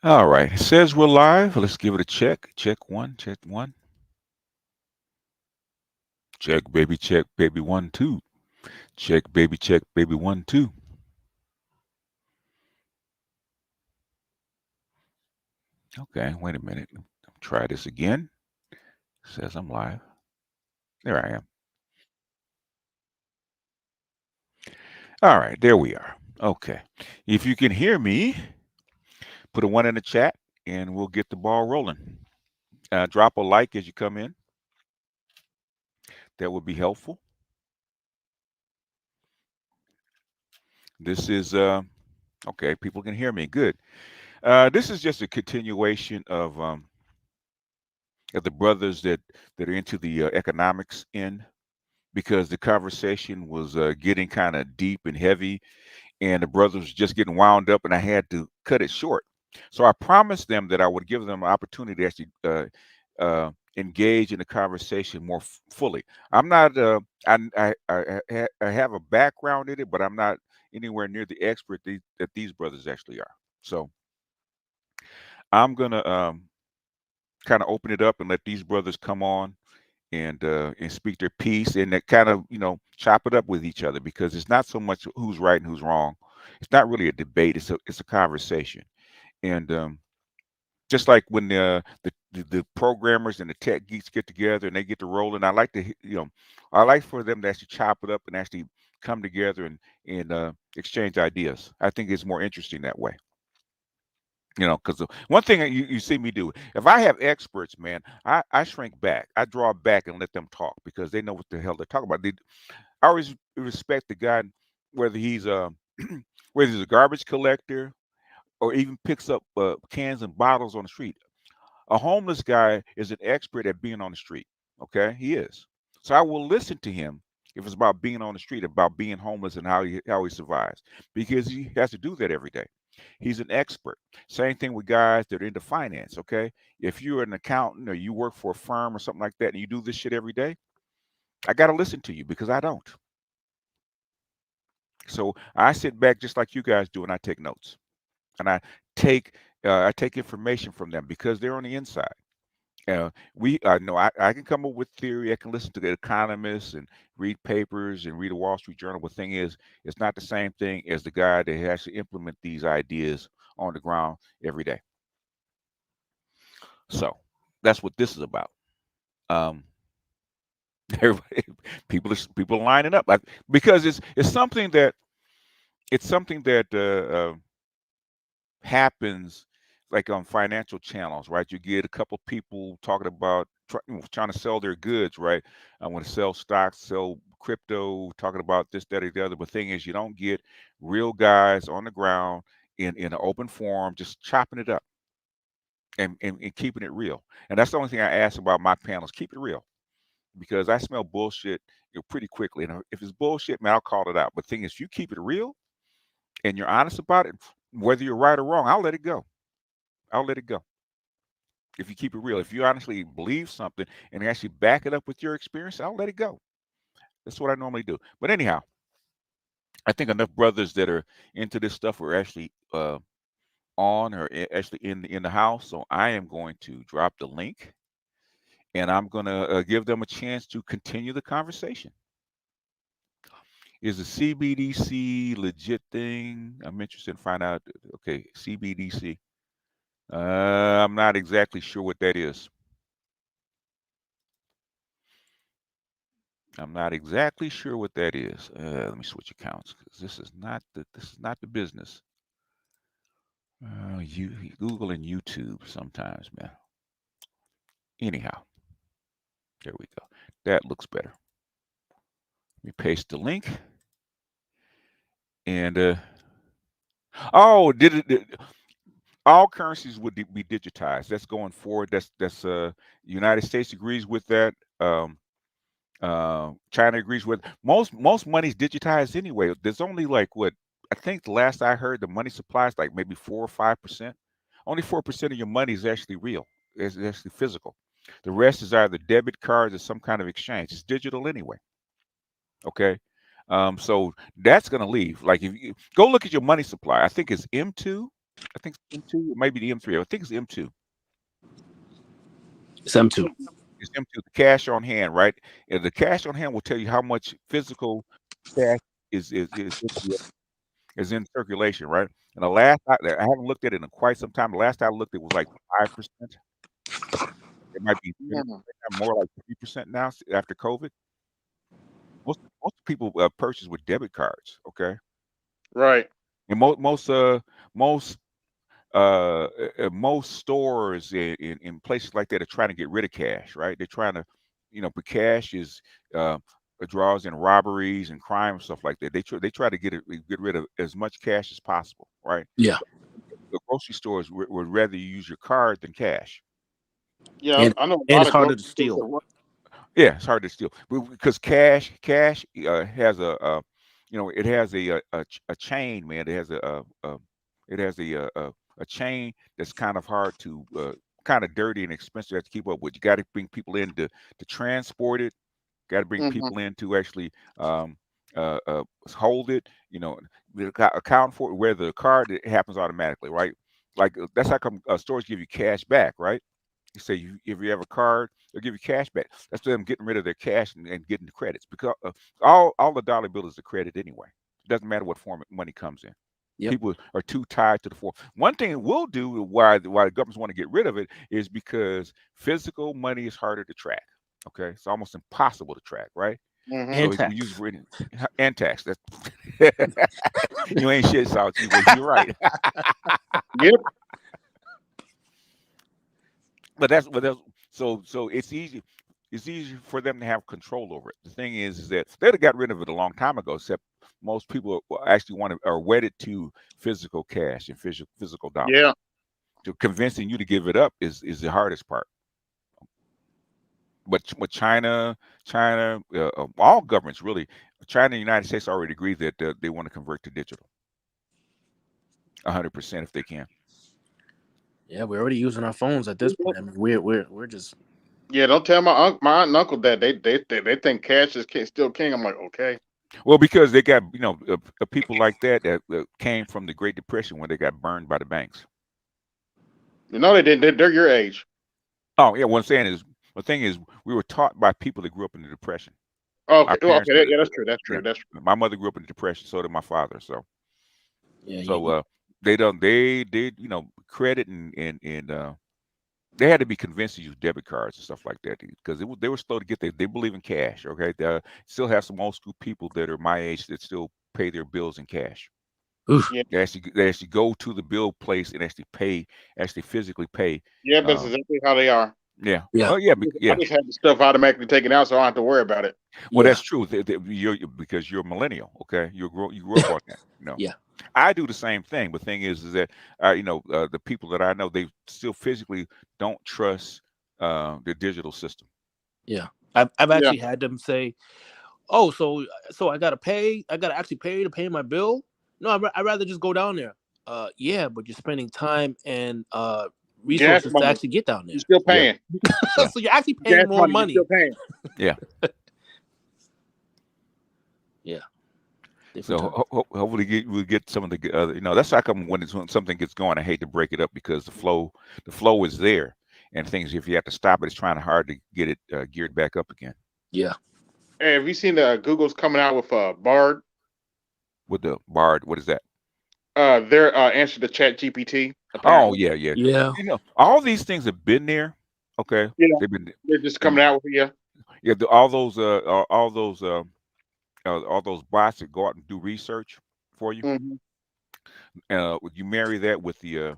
All right. It says we're live. Let's give it a check. Check one, check one. Check, baby, 1, 2. Check, baby, 1, 2. Okay, wait a minute. Try this again. Says I'm live. There I am. All right, there we are. Okay. If you can hear me, put a 1 in the chat and we'll get the ball rolling. Drop a like as you come in. That would be helpful. This is okay, people can hear me. Good. This is just a continuation of the brothers that are into the economics end, because the conversation was getting kind of deep and heavy, and the brothers was just getting wound up, and I had to cut it short. So I promised them that I would give them an opportunity to actually engage in the conversation more fully. I'm not I have a background in it, but I'm not anywhere near the expert that these brothers actually are. So I'm gonna kind of open it up and let these brothers come on and speak their piece, and that kind of chop it up with each other, because it's not so much who's right and who's wrong. It's not really a debate. It's a conversation. And just like when the programmers and the tech geeks get together and they get to rolling, I like to I like for them to actually chop it up and actually come together and exchange ideas. I think it's more interesting that way. Because one thing that you see me do, if I have experts, man, I shrink back. I draw back and let them talk, because they know what the hell they're talking about. I always respect the guy, whether he's a whether he's a garbage collector or even picks up cans and bottles on the street. A homeless guy is an expert at being on the street. Okay, he is. So I will listen to him if it's about being on the street, about being homeless and how he survives, because he has to do that every day. He's an expert. Same thing with guys that are into finance. Okay, if you're an accountant or you work for a firm or something like that, and you do this shit every day, I got to listen to you, because I don't. So I sit back just like you guys do, and I take notes, and take I take information from them, because they're on the inside. We know I can come up with theory. I can listen to the economists and read papers and read a Wall Street Journal. But the thing is, it's not the same thing as the guy that has to implement these ideas on the ground every day. So that's what this is about. Um, everybody, people are lining up, because it's something that happens like on financial channels, right? You get a couple people talking about trying to sell their goods, right? I want to sell stocks, sell crypto, talking about this, that, or the other. But thing is, you don't get real guys on the ground in an open forum just chopping it up and keeping it real. And that's the only thing I ask about my panels: keep it real, because I smell bullshit pretty quickly. And if it's bullshit, man, I'll call it out. But thing is, you keep it real and you're honest about it, whether you're right or wrong, I'll let it go. I'll let it go. If you keep it real, if you honestly believe something and actually back it up with your experience, I'll let it go. That's what I normally do. But anyhow, I think enough brothers that are into this stuff are actually on or actually in the house. So I am going to drop the link, and I'm going to give them a chance to continue the conversation. Is the CBDC legit thing? I'm interested in find out. Okay, CBDC. I'm not exactly sure what that is. I'm not exactly sure what that is. Let me switch accounts, because this is not the business. You Google and YouTube sometimes, man. Anyhow, there we go. That looks better. Let me paste the link. And oh, all currencies would be digitized. That's going forward. That's United States agrees with that. China agrees with most money's digitized anyway. There's only like what I think the last I heard, the money supply is like maybe 4 or 5%. Only 4% of your money is actually real. It's actually physical. The rest is either debit cards or some kind of exchange. It's digital anyway. Okay. So that's gonna leave. Like if you go look at your money supply, I think it's M2. I think it's M2, maybe the M3. I think it's M2. It's M2. It's M2. The cash on hand, right? And the cash on hand will tell you how much physical cash is in circulation, right? And the last I haven't looked at it in quite some time. The last I looked, it was like 5%. It might be Mhm. more like 3% now after COVID. Most people purchase with debit cards, okay? Right. And most most stores in places like that are trying to get rid of cash, right? They're trying to, but cash is uh, draws in robberies and crime and stuff like that. They try to get rid of as much cash as possible, right? Yeah, The grocery stores would rather you use your card than cash. Yeah, and I know a and lot it's of harder grocery to stores that steal. run. Yeah, it's hard to steal because cash has it has a chain, man. It has it has a chain that's kind of hard to kind of dirty and expensive to keep up with. You got to bring people in to transport it. Got to bring Mhm. people in to actually um, hold it. Account for it. Where the card, it happens automatically, right? Like that's how come stores give you cash back, right? You say if you have a card, they'll give you cash back. That's them getting rid of their cash and getting the credits because all the dollar bill is the credit anyway. It doesn't matter what form money comes in. Yep. People are too tied to the form. One thing it will do why the governments want to get rid of it is because physical money is harder to track. Okay, it's almost impossible to track, right? Mhm. And So if we use tax. for any and tax, that's you ain't shit, Salty, but you're right. Yep. But that's so it's easy for them to have control over it. The thing is that they'd have got rid of it a long time ago, except most people actually are wedded to physical cash and physical dollars. Yeah. To convincing you to give it up is the hardest part. But with China, all governments really, China and the United States already agreed that they want to convert to digital, 100% if they can. Yeah, we're already using our phones at this point. I mean, we're just Yeah. Don't tell my aunt and uncle that they think cash is still king. I'm like, okay. Well, because they got people like that came from the Great Depression when they got burned by the banks. You know they did. They're your age. Oh yeah, what I'm saying is the thing is we were taught by people that grew up in the Depression. Okay. Our Oh, parents okay. were, Yeah, that's true. That's yeah. true. That's true. My mother grew up in the Depression, so did my father. So yeah, so they did credit and they had to be convinced to use debit cards and stuff like that because they were slow to get there. They believe in cash. Okay, they still have some old school people that are my age that still pay their bills in cash. oof, Yeah. They actually go to the bill place and actually physically pay. Yeah. That's Uh, exactly how they are. yeah. yeah, Oh yeah, I yeah. just had the stuff automatically taken out, so I don't have to worry about it. Well, yeah, that's true. Because you're a millennial. Okay, you grew up on that. yeah, I do the same thing. But the thing is that the people that I know they still physically don't trust the digital system. yeah. I've Yeah. actually had them say, "Oh, so I gotta pay. I gotta actually pay to pay my bill. No, I'd rather just go down there. Yeah, but you're spending time and Gas resources to money. actually get down You there. still Yeah, paying. yeah, So you're actually paying Gas more money. You still money. paying. yeah. Yeah, different So time. hopefully we'll get some of the that's how come when something gets going, I hate to break it up because the flow is there, and things if you have to stop it, it's trying hard to get it geared back up again Yeah, Hey, have you seen the Google's coming out with Bard? with the bard. What is that? Their answer to Chat GPT. Oh Apparently. yeah, yeah. yeah, All these things have been there. Okay, Yeah. they've been They're just and coming out with you. yeah, all those bots that go out and do research for you. Hmm. You marry that with the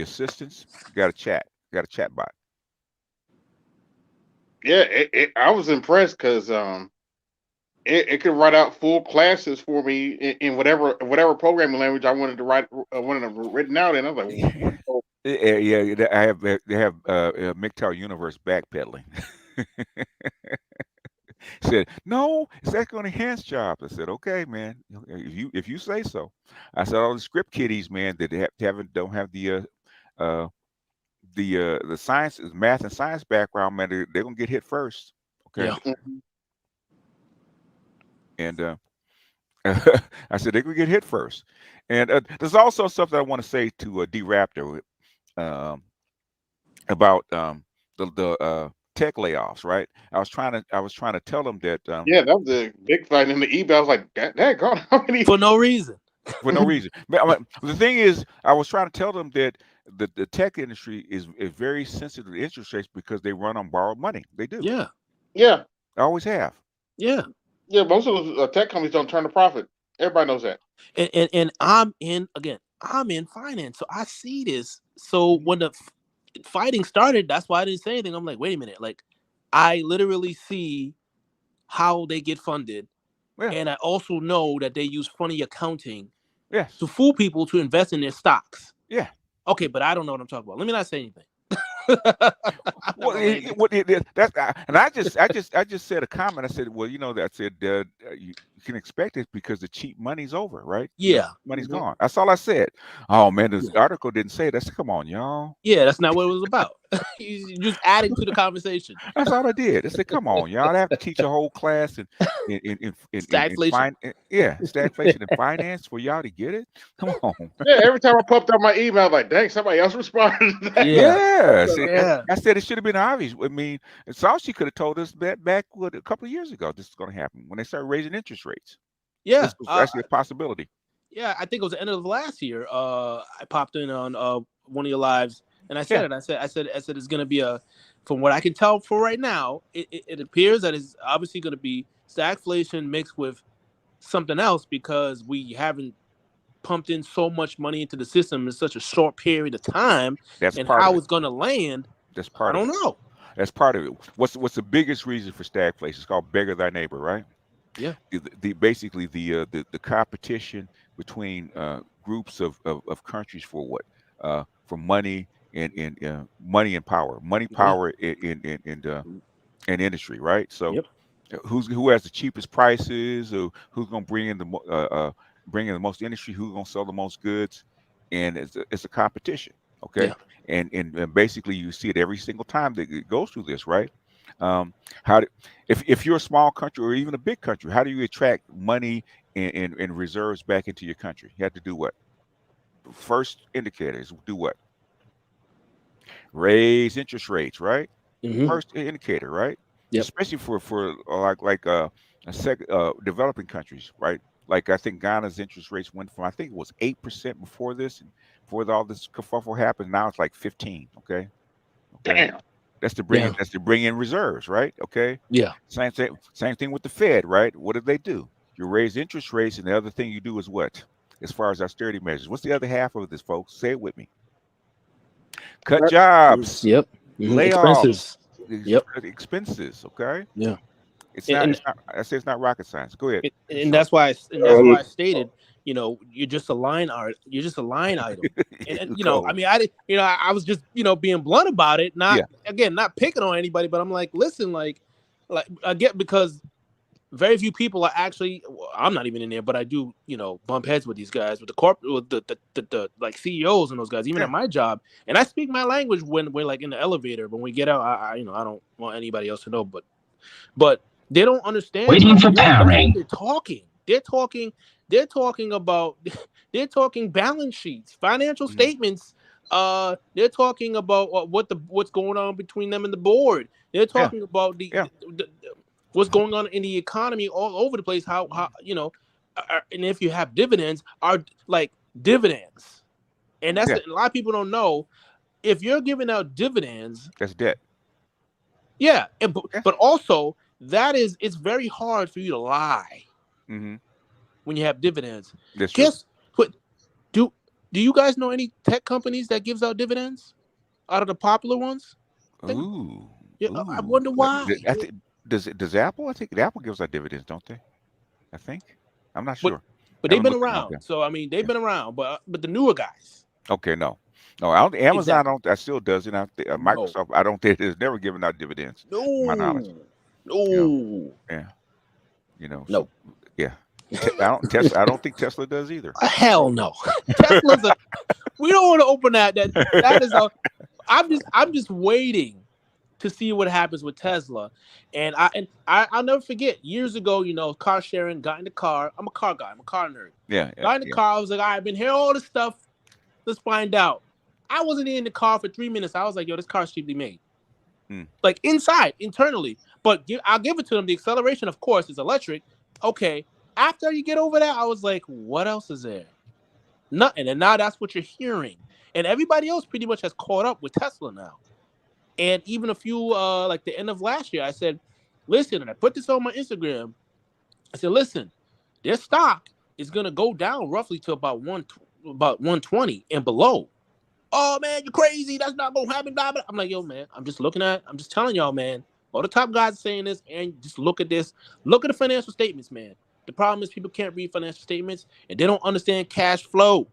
assistants. You got a chat bot. Yeah. I was impressed because it could write out full classes for me in whatever programming language I wanted to write. Wanted to written out in. I was like, what? Oh, Yeah, they have MGTOW Universe backpedaling. Said, no, is that going to enhance jobs? I said, okay, man, if you say so. I said, all the script kiddies, man, that don't have uh the science, math and science background, man, they're gonna get hit first. Okay, yeah, mhm. and I said they could get hit first. And there's also something I want to say to D Raptor um, about the tech layoffs. Right? I was trying to tell them that Yeah, that was a big fight in the eBay. I was like, that God, how many? For no reason. for no reason. But the thing is, I was trying to tell them that the tech industry is very sensitive to interest rates because they run on borrowed money. They do. Yeah. Yeah, I always have. Yeah. yeah. Most of those tech companies don't turn a profit. Everybody knows that. And I'm in finance, so I see this. So Mhm. when the fighting started, that's why I didn't say anything. I'm like, wait a minute, like I literally see how they get funded, Yeah. and I also know that they use funny accounting Yes. to fool people to invest in their stocks. Yeah. Okay, but I don't know what I'm talking about. Let me not say anything. I'm not Well, gonna say anything. that's and I just said a comment. I said, well, that I said you can expect it because the cheap money's over, right? Yeah. Money's Hmm. gone. That's all I said. Oh man, this Yeah. article didn't say that. I said, come on, y'all. Yeah, that's not what it was about. You're just adding to the conversation. That's all I did. I said, come on, y'all. I have to teach a whole class in Stagflation. yeah, stagflation and finance for y'all to get it. Come on. Yeah, every time I popped up my email, I was like, dang, somebody else responded to that. Yeah. Yes, Yeah. I said it should have been obvious. I mean, Saucy could have told us that back a couple of years ago. This is going to happen when they started raising interest rates. Yeah. This was actually a possibility. Yeah, I think it was the end of last year. I popped in on one of your lives, and I said Yeah, it. I said it's gonna be a. From what I can tell for right now, it appears that it's obviously gonna be stagflation mixed with something else because we haven't pumped in so much money into the system in such a short period of time, that's and part of how it. it's gonna land, That's I part of don't it. know. That's part of it. What's the biggest reason for stagflation? It's called beggar thy neighbor, right? Yeah. Basically the competition between groups of countries for what for money and money and power, money Yeah. power in industry, right? So Yep. who has the cheapest prices, or who's going to bring in the most industry, who's going to sell the most goods, and it's a competition. Okay, Yeah. and basically you see it every single time that it goes through this, right? Um, how do, if you're a small country or even a big country, how do you attract money and reserves back into your country? You have to do what? First indicators do what? Raise interest rates, right? Hmm. First indicator, right? Yep. Especially for developing countries, right? Like I think Ghana's interest rates went from I think it was 8% before this, and before all this kerfuffle happened. Now it's like 15. Okay, okay. Damn. Yeah. That's to bring in reserves, right? Okay. Yeah. Same thing with the Fed, right? What do they do? You raise interest rates, and the other thing you do is what? As far as austerity measures, what's the other half of this, folks? Say it with me. Cut jobs, Yep. layoffs, Expenses. Yep. expenses. Okay. Yeah. It's not. And It's not. I say it's not rocket science. Go ahead. and So that's why I stated, you're just a line art, you're just a line item. And I go. mean, I was just being blunt about it, not Yeah. again, not picking on anybody, but I'm like, listen, like I get, because very few people are actually, well, I'm not even in there, but I do bump heads with these guys, with the corporate, with the like CEOs and those guys, even Yeah. at my job, and I speak my language when we're like in the elevator. When we get out, I don't want anybody else to know, but they don't understand, Waiting like, for the way pairing. they're talking. They're talking about they're talking balance sheets, financial Mhm. statements. They're talking about what's going on between them and the board. They're Yeah. talking about Yeah. what's going on in the economy all over the place. How and if you have dividends, are like dividends, and that's Yeah. a lot of people don't know. If you're giving out dividends, That's debt. yeah, Yeah. but also it's very hard for you to lie Hmm. when you have dividends. That's true. Guess what? Do do you guys know any tech companies that gives out dividends out of the popular ones? Think, Ooh. yeah, I Ooh. wonder why. I think does Apple? I think Apple gives out dividends, don't they? I think. I'm not But sure. but I they've haven't been looked at them. around. So I mean, they've Yeah. been around. But the newer guys, Okay. No. No. I don't, Amazon. exactly. Don't. I still does. And No, Microsoft. I don't think has never given out dividends, to my knowledge. no, You know. no, Yeah. So no. yeah. I don't Tesla. I don't think Tesla does either. Hell no. Tesla's we don't want to open that. That is a. I'm just waiting to see what happens with Tesla. I'll never forget years ago, car sharing, got in the car. I'm a car guy, I'm a car nerd. Yeah, yeah, Got in the yeah. car, I was like, all right, I've been here all this stuff. Let's find out. I wasn't in the car for 3 minutes. I was like, yo, this car's cheaply made. Mm. Like inside, internally. But I'll give it to them. The acceleration, of course, is electric. Okay. After you get over that, I was like, what else is there? Nothing. And now that's what you're hearing. And everybody else pretty much has caught up with Tesla now. And even a few like the end of last year, I said, listen, and I put this on my Instagram. I said, listen, their stock is gonna go down roughly to about 120 and below. Oh man, you're crazy. That's not gonna happen. Blah, blah. I'm like, yo, man, I'm just telling y'all, man. All the top guys are saying this, and just look at this. Look at the financial statements, man. The problem is people can't read financial statements and they don't understand cash flow.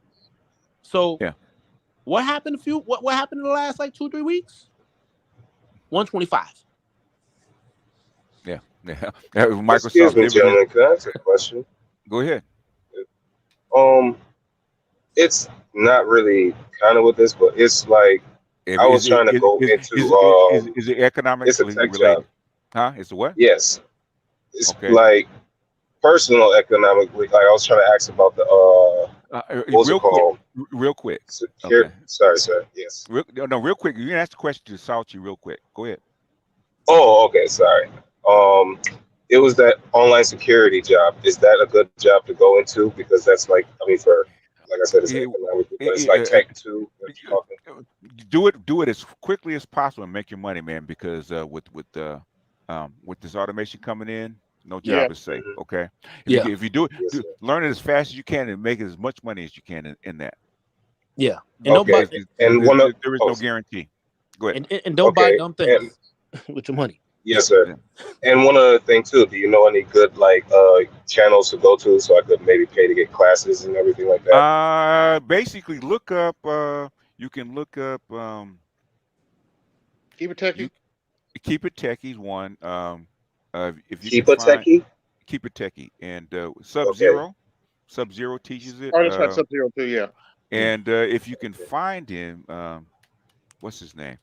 So Yeah, what happened what happened in the last like 2-3 weeks? 125. yeah, yeah. Excuse Microsoft me, dividend. gentlemen. Can I ask a question? Go ahead. Um, it's not really kind of with this, but it's like If I was trying to go into is it it's a economically tech job. related? Huh? It's a what? Yes, it's Okay. like personal economically. Like I was trying to ask about the what was it Real quick, called? real quick. Secure. Okay. Sorry, sir. Yes. No, real quick. You can ask the question to Salchi real quick. Go ahead. Oh, okay. Sorry. Um, it was that online security job. Is that a good job to go into? Because that's like, I mean, for like I said, it's It, economically, but it's like it, tech too. What you're talking. do it as quickly as possible and make your money, man. Because with this automation coming in, no Yeah. job is safe. Hmm. Okay, Yeah, if you do it, Yes, sir. learn it as fast as you can and make as much money as you can in that. yeah. And don't buy Okay. Because And one of there is oh, no guarantee. Go ahead. and don't buy okay. dumb And things with your money. Yeah. yes, sir. Yeah. And one other thing too. Do you know any good like channels to go to so I could maybe pay to get classes and everything like that? Basically, look up. You can look up. Keep it You techie. keep it techies one. If you can Keep a find techie. keep it techie and Okay. Sub Zero teaches it. Oh, that's got Sub Zero too. Yeah. Yeah. And if you can find him, what's his name?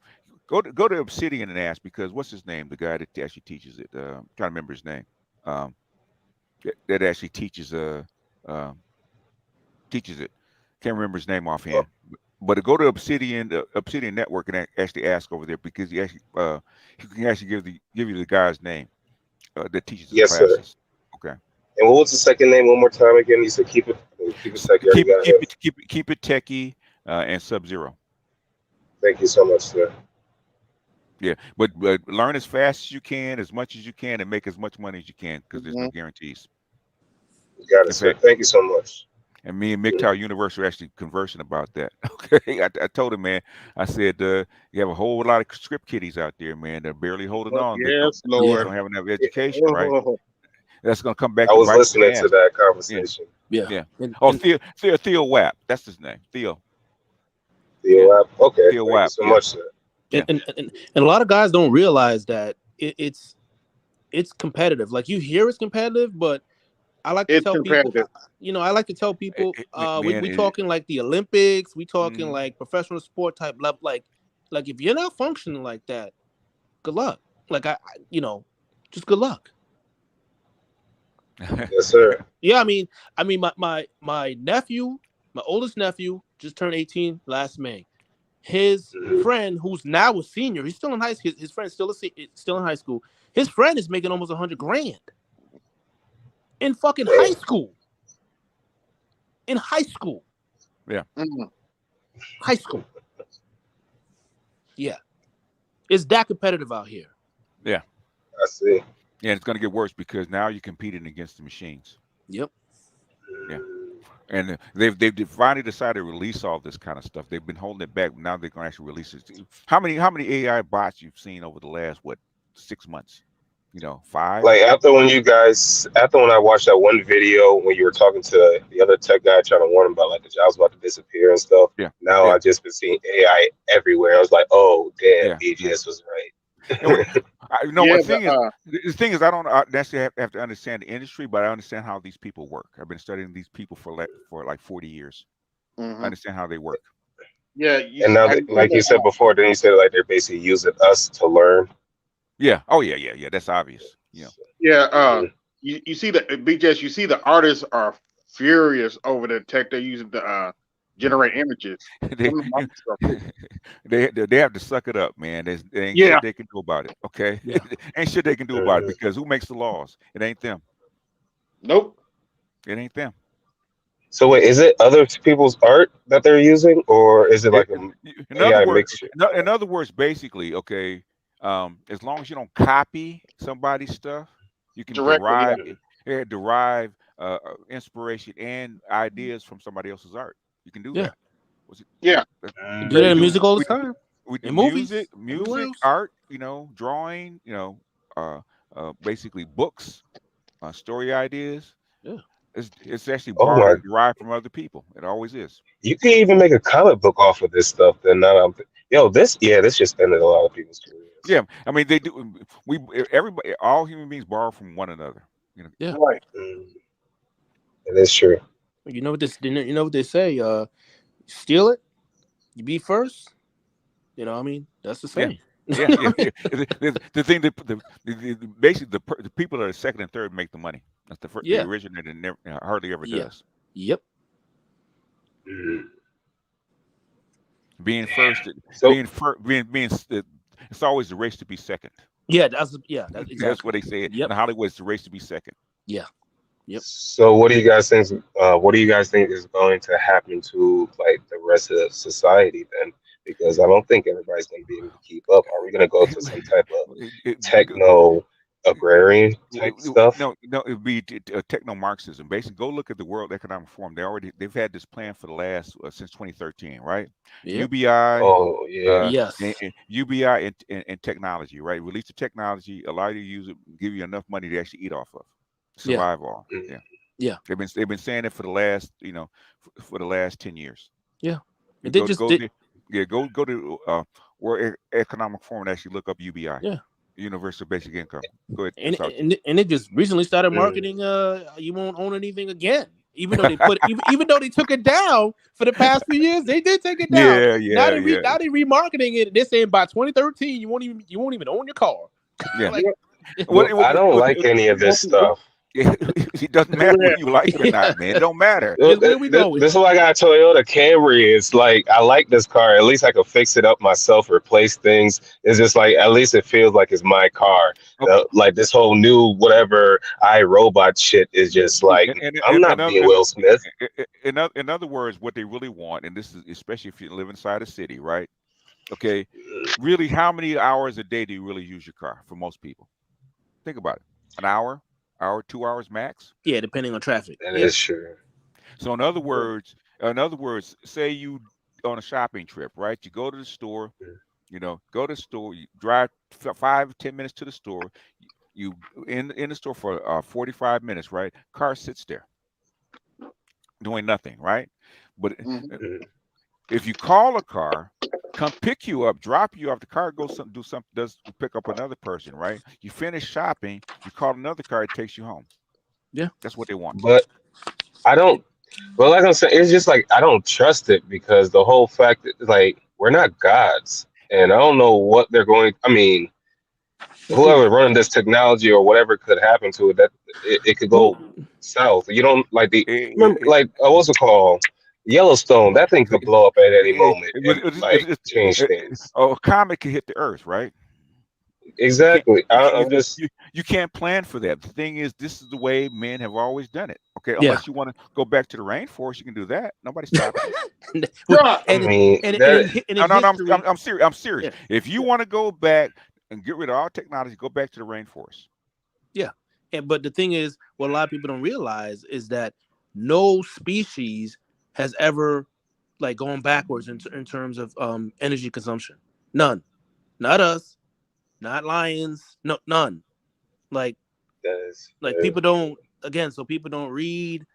Go to Obsidian and ask because what's his name? The guy that actually teaches it. I'm trying to remember his name. Um, that actually uh, teaches it. Can't remember his name Oh, offhand. But to go to Obsidian, the Obsidian Network, and actually ask over there because he can actually give you the guy's name that teaches his yes, sir. classes. Okay. And what was the second name one more time again? You said keep it techie. I already got it. Keep it techie and Sub Zero. Thank you so much, sir. Yeah, but learn as fast as you can, as much as you can, and make as much money as you can because there's Hmm. no guarantees. Got it, In sir. fact, Thank you so much. and me and Mhm. MGTOW Universe are actually conversing about that. Okay, I told him, man, I said you have a whole lot of script kiddies out there, man. They're barely holding But on yes, because they Yeah, Lord. don't have enough Yeah, education, right? That's gonna come back I to was bite you in listening the to ass. that Yeah, conversation. yeah. yeah. And Oh, and Theo Wapp, that's his name. The Yeah, app. Okay, Theo thank you Wapp. so Yeah, much, sir. and, yeah. and, and, and a lot of guys don't realize that it's competitive. Like you hear it's competitive, but I like to It's tell people, competitive. I like to tell people, Man, we talking like the Olympics, we talking mhm. like professional sport type level. Like if you're not functioning like that, good luck. Like just good luck. Yes, sir. Yeah, I mean, my nephew, my oldest nephew, just turned 18 last May. His Hmm. friend, who's now a senior, he's still in high school. His friend's still in high school. His friend is making almost 100 grand in fucking high Dang. school. In high school, Yeah, Mm. high school. Yeah, it's that competitive out here. yeah, I see. yeah. It's gonna get worse because now you're competing against the machines. Yep. Yeah. Mm. And finally decided to release all this kind of stuff. They've been holding it back. Now they're going to actually release it. How many AI bots you've seen over the last 6 months? Five. Like after when I watched that one video when you were talking to the other tech guy trying to warn him about like the jobs about to disappear and stuff. Yeah, Now yeah, I just been seeing AI everywhere. I was like, oh damn, yeah, yeah. BGS was And right. Yeah. one thing is, I don't necessarily have to understand the industry, but I understand how these people work. I've been studying these people for like 40 years. I Hmm. understand how they work. Yeah, And now, have you seen like you said before, then you said like they're basically using us to learn. Yeah. Oh yeah, yeah, yeah. That's obvious. Yeah. yeah, Mhm. you see the BJS, you see the artists are furious over the tech they're using to generate images. they, Some of them artists are pissed. they have to suck it up, man. There ain't Yeah, shit they can do about it. Okay, Yeah. ain't shit they can do about it Mhm. because who makes the laws? It ain't them. nope. It ain't them. So wait, is it other people's art that they're using, or is it like a In other AI words, mixture? in other words, basically, okay, as long as you don't copy somebody's stuff, you can Directly, yeah. derive inspiration and ideas from somebody else's art. You can do Yeah. that. Was it, Yeah, that- They do we that in Mm. do music all the we do time, we do in movies, everywhere music, else. art, drawing, uh, basically books, story ideas. Yeah. It's actually Oh borrowed my! and derived from other people. It always is. You can even make a comic book off of this stuff. Then now yo, this just ended a lot of people's careers. Yeah, I mean they do. Everybody, all human beings borrow from one another. You know, Yeah. right. Mm, it is true. You know what this? You know what they say? Steal it, you be first. You know what I mean? That's the yeah, saying. yeah, yeah. Yeah. The thing that basically the people that are second and third make the money. That's the Yeah. originator never hardly ever Yeah. does. Yep. Mm. Being first, So, it's always the race to be second. Yeah. That's That's what exactly. they say in Yep. Hollywood. It's the race to be second. Yeah. Yep. so what do you guys think? What do you guys think is going to happen to like the rest of society then? Because I don't think everybody's going to be able to keep up. Are we going to go to some type of techno agrarian type stuff? No, it would be techno Marxism. Basically, go look at the World Economic Forum. They've had this plan for the last since 2013, right? Yep. UBI, Oh yeah. Yes. UBI and technology, right? Release the technology, allow you to use it, give you enough money to actually eat off of, Yeah. survive on. Mm. Yeah, Yeah. they've been saying it for the last for the last 10 years. Yeah. You And they just did. go to World Economic Forum and actually look up UBI, Yeah. Universal Basic Income. Go ahead, And start. and it just recently started Mm. marketing. You won't own anything again. Even though they took it down for the past few years, they did take it down. Yeah, Now yeah, yeah, they remarketing it. They're saying by 2013 you won't even own your car. yeah. Like, What, I don't what, like any of this stuff. it doesn't matter Yeah, whether you like it or yeah, not, man. It don't matter. just where we going? This is why I got a Toyota Camry. It's like I like this car. At least I can fix it up myself, replace things. It's just like at least it feels like it's my car. Okay. Like this whole new whatever iRobot shit is just like I'm not being Will Smith. In other words, what they really want, and this is especially if you live inside a city, right? Okay, really, how many hours a day do you really use your car for most people? Think about it. An hour, 2 hours max. Yeah, depending on traffic. That Yeah, is true. So in other words, say you on a shopping trip, right? You go to the store, go to the store, you drive 5 10 minutes to the store, you in the store for 45 minutes, right? Car sits there doing nothing, right? But mhm. uh, Mm. if you call a car, come pick you up, drop you off, the car goes do something, does pick up another person, right? You finish shopping, you call another car, it takes you home. yeah. That's what they want. But I don't. Well, like I'm saying, it's just like I don't trust it because the whole fact that like we're not gods, and I don't know what they're going. I mean, whoever running this technology or whatever could happen to it, that it could Well, go south. You don't like the It, remember like what's it called Yellowstone? That thing could blow up at any it, moment it, and like change it, things. a comet can hit the earth, right? You can't Exactly. I'm just you can't plan for that. The thing is, this is the way men have always done it. Okay, yeah. unless you want to go back to the rainforest, you can do that. Nobody's stopping you. Yeah, I mean that And No, in no, no. history, I'm serious. I'm serious. yeah, If you want to go back and get rid of all technology, go back to the rainforest. yeah. But the thing is, what a lot of people don't realize is that no species has ever like gone backwards in terms of energy consumption. None. Not us. Not lions. No, none. Like that is people don't again. So people don't read.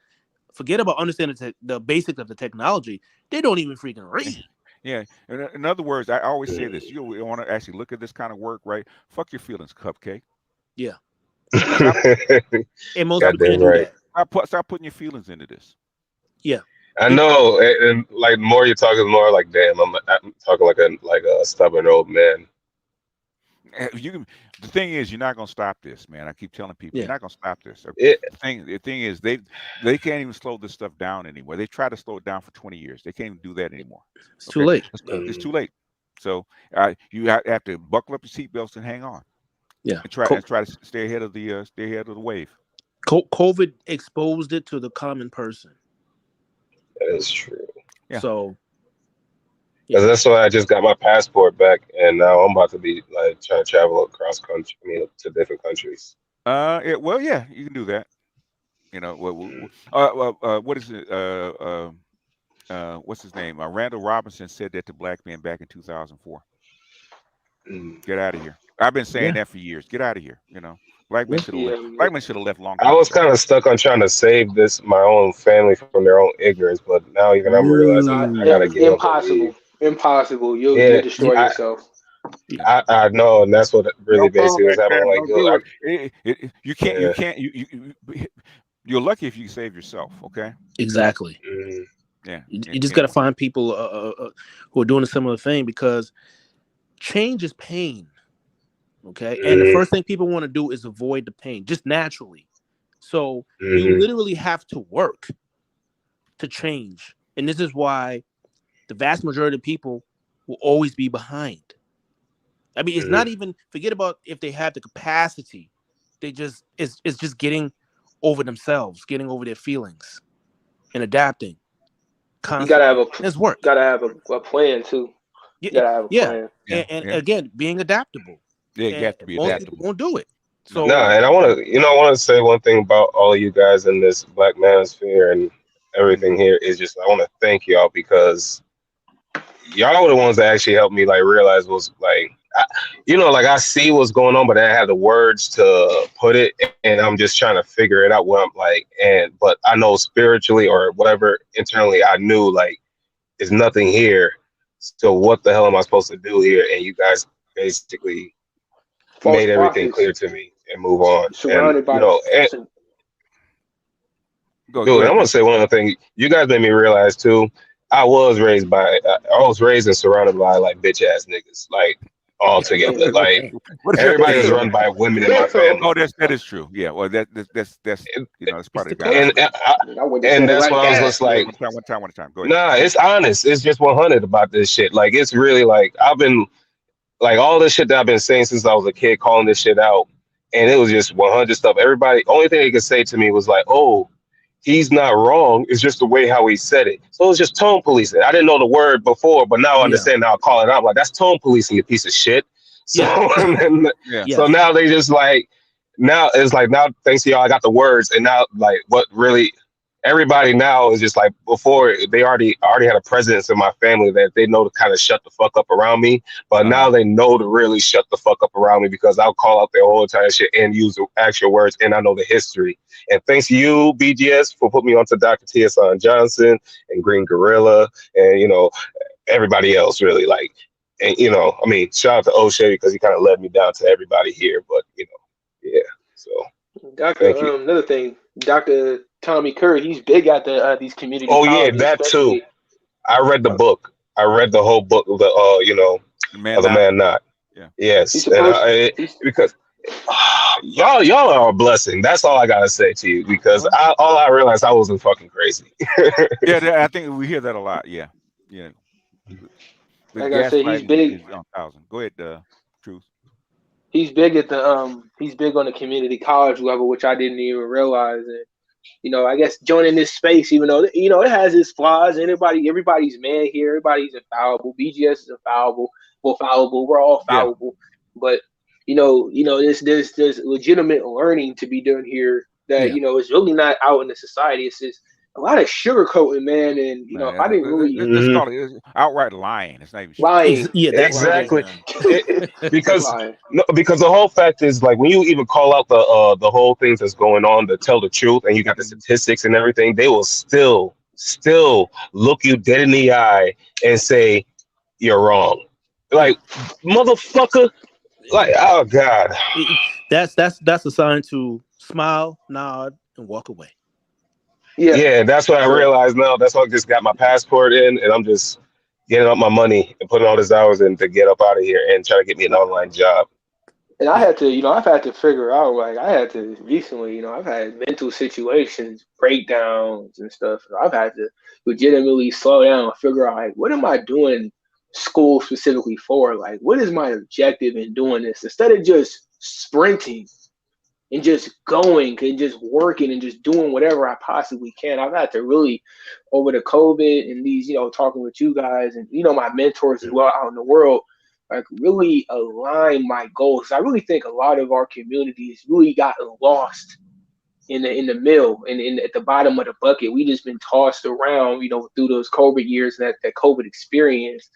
Forget about understanding the basics of the technology. They don't even freaking read. Yeah. In other words, I always say this: mm. you want to actually look at this kind of work, right? Fuck your feelings, cupcake. Yeah, Stop, and most people Goddamn can't do right. that. stop putting your feelings into this. Yeah, I know, and like the more you're talking, the more like, damn, I'm talking like a stubborn old man. You can, the thing is, you're not gonna stop this, man. I keep telling people, you're Yeah, not gonna stop this. It, The thing is, they can't even slow this stuff down anymore. They tried to slow it down for 20 years. They can't even do that anymore. it's too Okay, late. it's mm, too late. So you have to buckle up your seatbelts and hang on, Yeah, and try to stay ahead of the wave. COVID exposed it to the common person. that is true. Yeah. So Because yeah, that's why I just got my passport back, and now I'm about to be like trying to travel across country, I mean, to different countries. Well, yeah, you can do that. Mm, what is it? What's his name? Randall Robinson said that to black men back in 2004. mm. Get out of here. I've been saying yeah, that for years. Get out of here. Black men yeah. should have left. Yeah, Black men should have left a long I time was ago. kind of stuck on trying to save this my own family from their own ignorance, but now even I'm realizing not I gotta get up and leave. impossible. Impossible. You'll Yeah, destroy I yourself. Yeah. I know, and that's what really Don't fall basically was like happening. that. I'm like, Don't dude, do I, it. You yeah, can't, you're lucky if you save yourself. Okay. Exactly. mm, Yeah. You just got to find people who are doing a similar thing, because change is pain. Okay, and the mm, first thing people want to do is avoid the pain, just naturally. So you mm, literally have to work to change, and this is why the vast majority of people will always be behind. I mean, it's not mm. even, forget about if they have the capacity. They just, it's just getting over themselves, getting over their feelings, and adapting You gotta have constantly. a And it's work. gotta have a plan too. You Yeah, gotta have a yeah, plan. Yeah. and Yeah. again, being adaptable. Yeah. You And have to be most people adaptable. won't do it. No. No, So and I want to, I want to say one thing about all of you guys in this Black Manosphere and everything Hmm. here is just I want to thank y'all because y'all were the ones that actually helped me like realize was like, like I see what's going on, but I have the words to put it, and I'm just trying to figure it out. What I'm like, but I know spiritually or whatever internally, I knew like there's nothing here. So what the hell am I supposed to do here? And you guys basically False made everything prophets clear to me and move on. And surrounded by false. Go dude, I'm ahead, gonna man. say one other thing. You guys made me realize too. I was raised and surrounded by like bitch ass niggas, like all together. Like What does that everybody was mean? run by women in my Damn. Oh, family, that is true. Yeah. Well, that's and that's it's part the of God's and, culture. way. I wouldn't have and said it that's like what I was that. just like, One time. Go ahead. nah, it's honest. It's just 100 about this shit. Like it's really like I've been like all this shit that I've been saying since I was a kid, calling this shit out, and it was just 100 stuff. Everybody, only thing they could say to me was like, "Oh, he's not wrong. It's just the way how he said it." So it was just tone policing. I didn't know the word before, but now I Yeah, understand. Now I call it out. Like that's tone policing, you piece of shit. So yeah, and then, Yeah. so yes, now they just like now it's like now thanks to y'all I got the words, and now like what really everybody now is just like before they already had a presence in my family that they know to kind of shut the fuck up around me, but Uh-huh. now they know to really shut the fuck up around me because I'll call out their whole entire shit and use the actual words, and I know the history. And thanks to you, BGS, for putting me onto Dr. T.S. Johnson and Green Gorilla, and everybody else really like, and I mean, shout out to O'Shea because he kind of led me down to everybody here, but yeah. So thank you. Another thing, Dr. Tommy Curry, he's big at these community Oh yeah, colleges, that too. especially. I read the book. I read the whole book of the The man of the not. man not. Yeah. He's Yes, and supposed. He's because y'all are a blessing. That's all I gotta say to you because Well, all I realized I wasn't fucking crazy. yeah. I think we hear that a lot. Yeah. Yeah. The like I said, he's gaslighting big. is on thousand. Go ahead. Truth. He's big at the He's big on the community college level, which I didn't even realize. And I guess joining this space, even though it has its flaws. Everybody's man here. Everybody's infallible. BGS is infallible. Well, fallible. We're all Yeah. fallible. But there's legitimate learning to be done here. That yeah. is really not out in the society. It's just a lot of sugarcoating, man. And Man, I didn't really let's Hmm. call it outright lying. It's not even sugarcoating. lying, Yeah, that's what it is lying, Exactly. now. Because lying. no, because the whole fact is like when you even call out the whole things that's going on to tell the truth, and you got the statistics and everything, they will still look you dead in the eye and say you're wrong. Yeah, Like motherfucker. Like oh god. that's a sign to smile, nod, and walk away. Yeah. Yeah, that's what I So, realized now. That's why I just got my passport in, and I'm just getting up my money and putting all these hours in to get up out of here and try to get me an online job. and I Yeah. had to, I've had to figure out, like, I had to recently, I've had mental situations, breakdowns and stuff. I've had to legitimately slow down and figure out, like, what am I doing school specifically for? Like, what is my objective in doing this? Instead of just sprinting and just going and just working and just doing whatever I possibly can. I've had to really, over the COVID and these, talking with you guys and, my mentors as well out in the world, like really align my goals. I really think a lot of our communities really gotten lost in the mill and at the bottom of the bucket. We just been tossed around, through those COVID years, that COVID experience,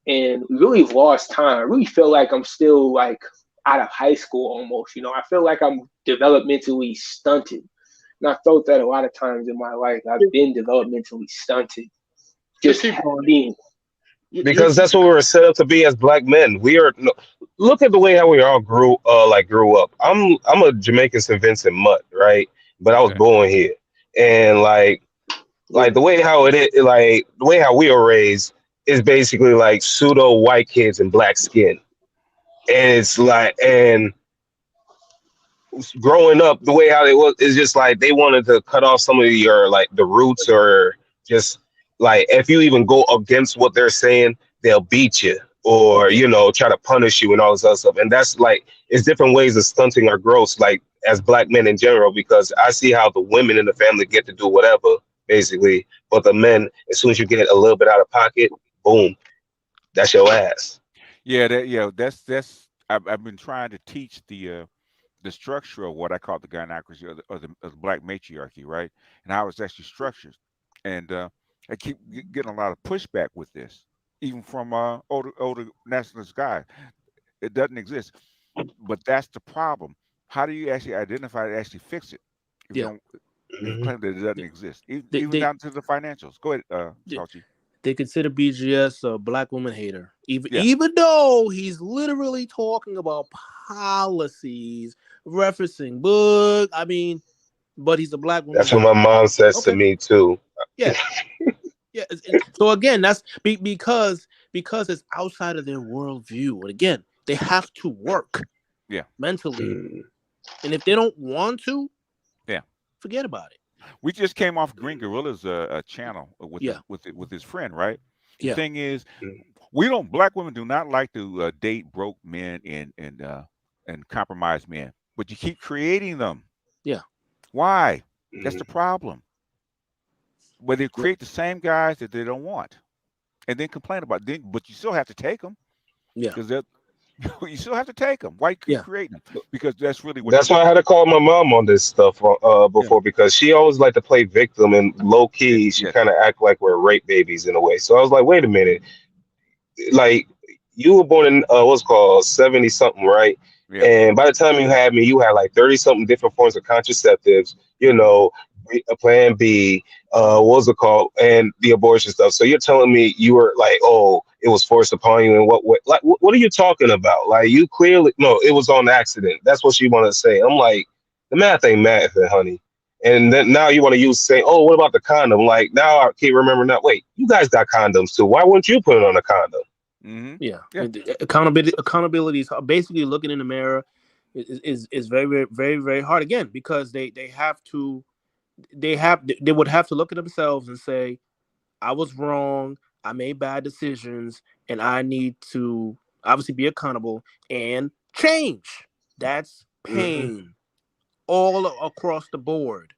and we really lost time. I really feel like I'm still like out of high school almost. I feel like I'm developmentally stunted. And I felt that a lot of times in my life. I've been developmentally stunted. Just Just keep going. being, Because that's what we were set up to be as black men. We are no, look at the way how we all grew up. I'm a Jamaican St. Vincent mutt, right? But I was Okay. born here, and yeah, the way how it is, like the way how we were raised is basically like pseudo white kids and black skin, and it's like and growing up the way how they was is just like they wanted to cut off some of your like the roots or just like if you even go against what they're saying they'll beat you or Yeah. try to punish you and all this other stuff, and that's like it's different ways of stunting our growth like as black men in general, because I see how the women in the family get to do whatever basically, but the men, as soon as you get a little bit out of pocket, boom, that's your ass. Yeah, that's I've been trying to teach the structure of what I call the gynocracy or the black matriarchy, right? And how it's actually structured. And I keep getting a lot of pushback with this, even from older nationalist guys. It doesn't exist, but that's the problem. How do you actually identify it, and actually fix it if you Yeah. don't if you Mhm. claim that it doesn't Yeah. exist, They even they down to the financials? Go ahead, they, Salchi. they consider BGS a black woman hater, even Yeah, even though he's literally talking about policies, referencing book. I mean, but he's a black woman That's what hater. my mom says to Okay. me too. Yeah. Yeah. So again, that's because it's outside of their worldview, and again, they have to work yeah, mentally, Mm. and if they don't want to, yeah. forget about it. We just came off Green Gorilla's channel with Yeah. his friend, right? The Yeah. thing is, we don't black women do not like to date broke men and compromised men, but you keep creating them. Yeah. Why? That's the Mhm. problem. Where they Yep. create the same guys that they don't want, and then complain about. Then, but you still have to take them Yeah. because you still have to take them. Why you keep Yeah. creating them? Because that's really what you're That's why I doing. had to call my mom on this stuff Yeah. before, because she always liked to play victim, and low Yes, key she yes, kind of act like we're rape babies in a way. So I was like, wait a minute, like you were born in what's called 70 something, right? yeah. And by the time you had me, you had like 30 something different forms of contraceptives, Hmm. a plan B, what's it called, and the abortion stuff. So you're telling me you were like, oh, it was forced upon you, and what way? Like, what are you talking about? Like, you clearly, no, it was on accident. That's what she wanted to say. I'm like, the math ain't math, honey. And then now you want to use say, oh, what about the condom? Like now I can't remember now. Wait, you guys got condoms too. Why wouldn't you put it on a condom? Hmm. Yeah. Yeah. Accountability is basically looking in the mirror is very, very, very, very hard again because they have to they would have to look at themselves and say, I was wrong, I made bad decisions, and I need to obviously be accountable and change. That's Hmm. pain all across the board.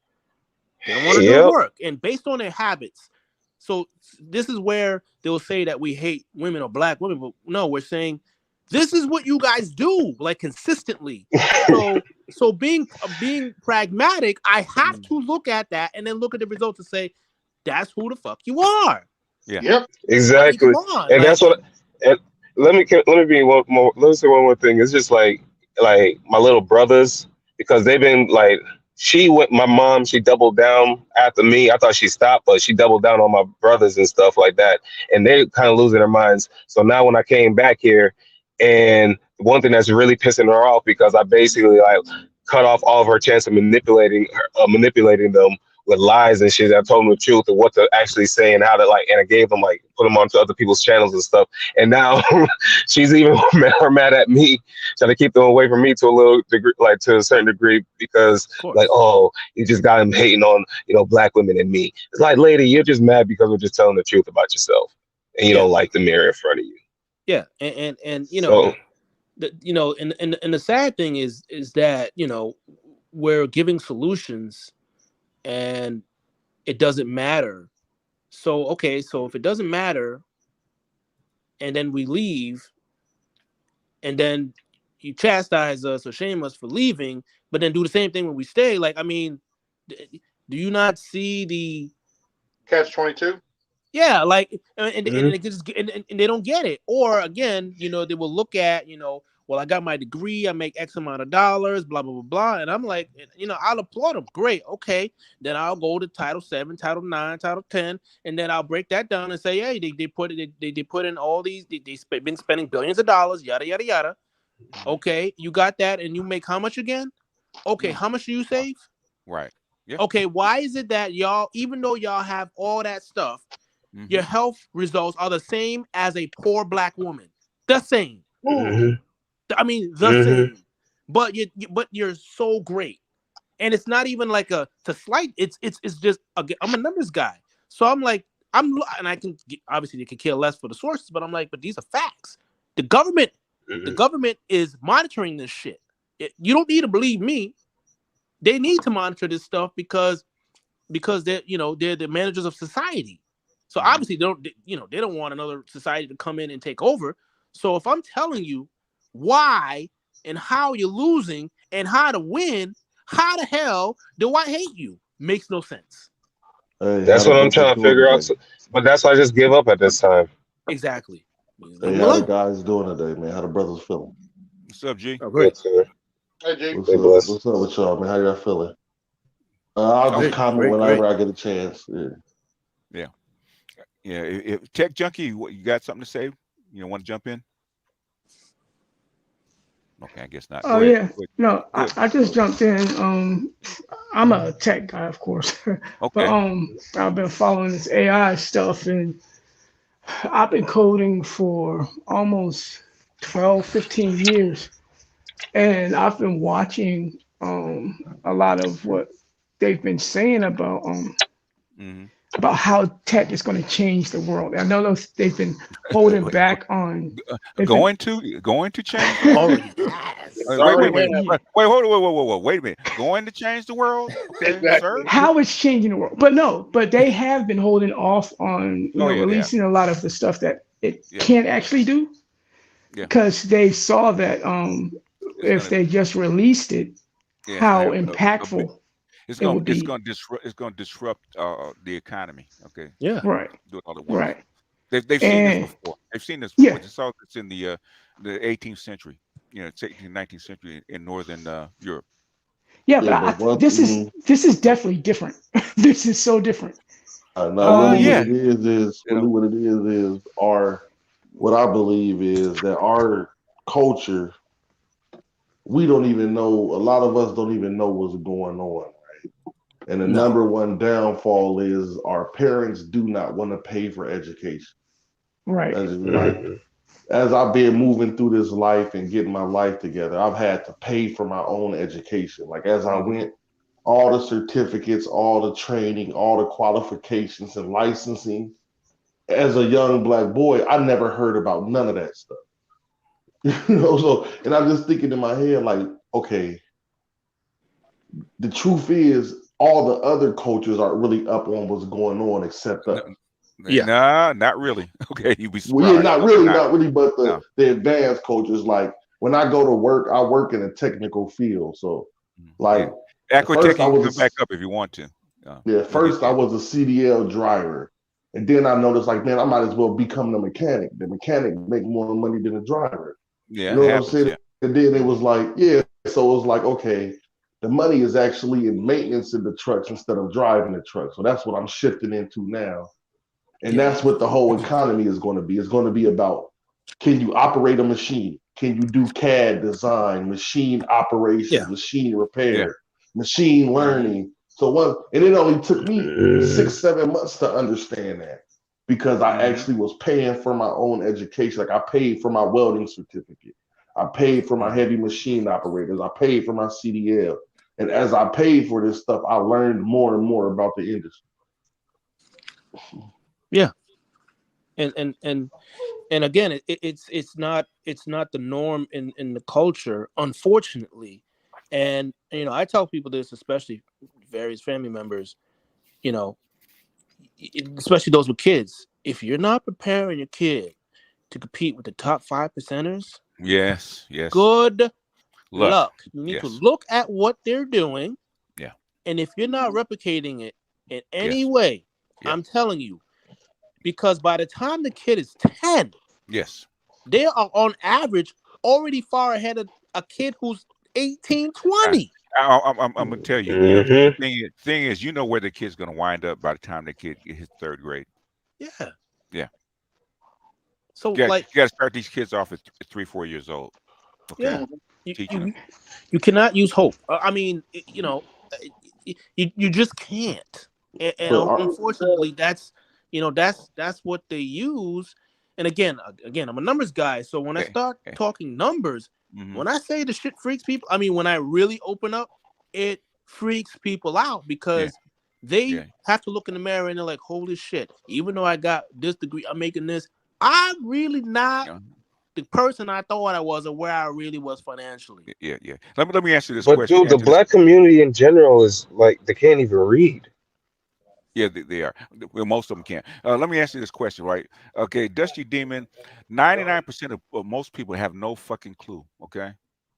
They don't want to do the Yep. work, and based on their habits. So this is where they'll say that we hate women or black women, but no, we're saying this is what you guys do, like consistently. So being pragmatic, I have Mm. to look at that and then look at the results and say that's who the fuck you are. Yeah. Yep. I mean, come Exactly. on, And like that's what. And let me be one more. Let me say one more thing. It's just like my little brothers, because they've been like she went. My mom, she doubled down after me. I thought she stopped, but she doubled down on my brothers and stuff like that. And they kind of losing their minds. So now when I came back here, and one thing that's really pissing her off, because I basically like cut off all of her chance of manipulating them, with lies and shit. I told them the truth and what to actually say and how to like, and I gave them like put them onto other people's channels and stuff. And now she's even mad at me, trying to keep them away from me to a little degree, like to a certain degree, because Of course. like, oh, you just got him hating on, black women and me. It's like, lady, you're just mad because we're just telling the truth about yourself, and you Yeah. don't like the mirror in front of you. Yeah. And So and the sad thing is that, we're giving solutions and it doesn't matter. So, okay, so if it doesn't matter and then we leave and then you chastise us or shame us for leaving, but then do the same thing when we stay, like, I mean, do you not see the Catch-22. yeah, like, and mhm, it just and they don't get it. Or again, they will look at, well, I got my degree, I make X amount of dollars, blah blah blah blah, and I'm like, I'll applaud them. Great, okay. Then I'll go to Title 7, Title 9, Title 10, and then I'll break that down and say, hey, they put it, they put in all these, been spending billions of dollars, yada yada yada. Mhm. Okay, you got that, and you make how much again? Okay, Mm. how much do you save? Right. Yeah. Okay, why is it that y'all, even though y'all have all that stuff, your Hmm. health results are the same as a poor black woman? The same. Ooh. mhm, I mean, the mhm, same. But but you're so great, and it's not even like a to slight. It's just I'm a numbers guy, so I'm like and I can obviously they can care less for the sources, but I'm like, but these are facts. The government, the mhm. government is monitoring this shit. You don't need to believe me. They need to monitor this stuff because they're the managers of society. So Hmm. obviously they don't want another society to come in and take over. So if I'm telling you why and how you're losing and how to win, how the hell do I hate you? Makes no sense. Hey, how That's the what I'm brothers trying to doing figure out. today? But that's why I just give up at this time. Exactly. Leave Hey, them how the alone. guys doing today, man? How the brothers feeling? What's up, G? Oh, Good great. to Hey, G. What's stay up? blessed. What's up with y'all, man? How y'all feeling? I'll just Great. comment Great. whenever Great. I get a chance. Yeah. Yeah. Yeah. If Tech Junkie, you got something to say? Want to jump in? Okay, I guess not. Oh Go ahead. yeah, Go ahead. no, Go I, ahead. I just jumped in. I'm a tech guy, of course, but Okay. I've been following this AI stuff, and I've been coding for almost 12, 15 years, and I've been watching a lot of what they've been saying Hmm. about how tech is going to change the world. I know they've been holding back on. They've been Going to change the world? Already has. It's Wait, already wait, wait, been wait, hold on, wait, wait a minute. Going to change the world? Okay, sir. exactly. how it's changing the world. But no, but they have been holding off on, Oh yeah, they have. releasing a lot of the stuff that it Yeah, can't actually do yeah. because they saw that It's if gonna, they just released it, yeah, it's gonna how have a big. impactful it would It's be. gonna disrupt. It's gonna disrupt the economy. Okay, Yeah. Right, do it all at once. right. They've seen this And before. They've seen this before. yeah, They saw this in the 18th century. It's 18th, 19th century in northern Europe. yeah, but Yeah, but one this is thing, So, definitely different. This is so different. now really what yeah, it is you really know, what it is our what I believe is that our culture, we don't even know. A lot of us don't even know what's going on. And the No. number one downfall is our parents do not want to pay for education. Right, As like Mhm, as I've been moving through this life and getting my life together, I've had to pay for my own education. Like as I hmm went, all the certificates, all the training, all the qualifications and licensing. As a young black boy, I never heard about none of that stuff. So and I'm just thinking in my head, like, okay, the truth is all the other cultures aren't really up on what's going on except us. Yeah. nah, not really. Okay, you'd be Well, yeah, surprised. No, they're not. not really, but No. the advanced cultures, like when I go to work, I work in a technical field. So, like Yeah, at first Aquatech, I you can come back was up if you want to. yeah, at You can. first I was a CDL driver, and then I noticed like, man, I might as well become the mechanic. The mechanic make more money than the driver. You Yeah, know it what I'm happens. saying? Yeah. And then it Hmm. was like, yeah. So it was like, okay, the money is actually in maintenance in the trucks instead of driving the truck. So that's what I'm shifting into now. And Yeah. that's what the whole economy is going to be. It's going to be about, can you operate a machine? Can you do CAD design, machine Yeah. operation, machine Yeah. repair, machine Hmm. learning? And it only took me 6-7 months to understand that because I actually was paying for my own education. Like I paid for my welding certificate. I paid for my heavy machine operators. I paid for my CDL. And as I paid for this stuff, I learned more and more about the industry. Yeah. And again, it's not the norm in the culture, unfortunately. And I tell people this, especially various family members, especially those with kids. If you're not preparing your kid to compete with the top 5%ers, Yes. good Luck. luck. You need to Yes. look at what they're doing, Yeah. and if you're not replicating it in any Yes. way, Yeah. I'm telling you, because by the time the kid is 10, Yes. they are on average already far ahead of a kid who's 18, I, 20. I'm gonna tell you. The thing is, where the kid's gonna wind up by the time the kid hits third grade. Yeah. Yeah. So You like, got to start these kids off at 3-4 years old. Okay. yeah, Teaching them. you cannot use hope. I mean, you just can't. And But unfortunately, that's what they use. And again, I'm a numbers guy, so when I Hey, start hey. talking numbers, Mhm. when I say the shit freaks people, I mean when I really open up, it freaks people out because they have to look in the mirror and they're like, holy shit, even though I got this degree, I'm making this, I'm really not the person I thought I was or where I really was financially. Yeah. Let me answer this But question. dude, the black community in general is like they can't even read. Yeah, they are. Well, most of them can't. Let me ask you this question, right? Okay, Dusty Demon, 99% of most people have no fucking clue. Okay,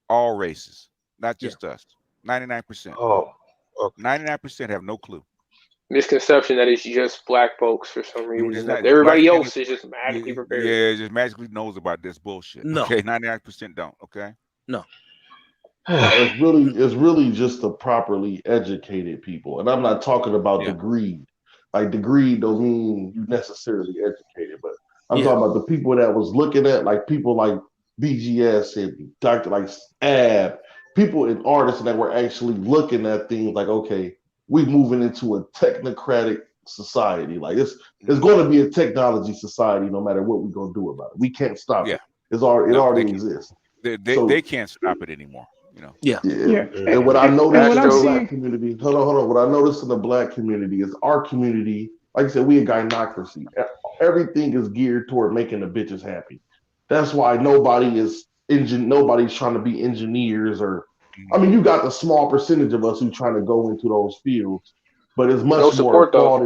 all races, not Yeah. just us. 99%. Oh, okay. 99% have no clue. Misconception that it's just black folks for some It's reason. not. That It's black everybody people. else is just magically prepared. Yeah, just magically knows about this bullshit. No. Okay, 99% don't. Okay. No. it's really just the properly educated people. And I'm not talking about Yeah. degree. Like degree don't mean you necessarily educated, but I'm Yeah. talking about the people that was looking at like people like BGS and Dr. like Ab, people and artists that were actually looking at things like, okay, we're moving into a technocratic society. Like it's going to be a technology society no matter what we're going to do about it. We can't stop Yeah. it. It already They can't. exists. They can't stop it anymore. Yeah. Yeah. And, And what I and noticed what in I'm the Astro. black seeing, community, hold on. What I noticed in the black community is our community, like I said, we a gynocracy. Everything is geared toward making the bitches happy. That's why nobody's trying to be engineers or I mean, you got the small percentage of us who trying to go into those fields, but No support though.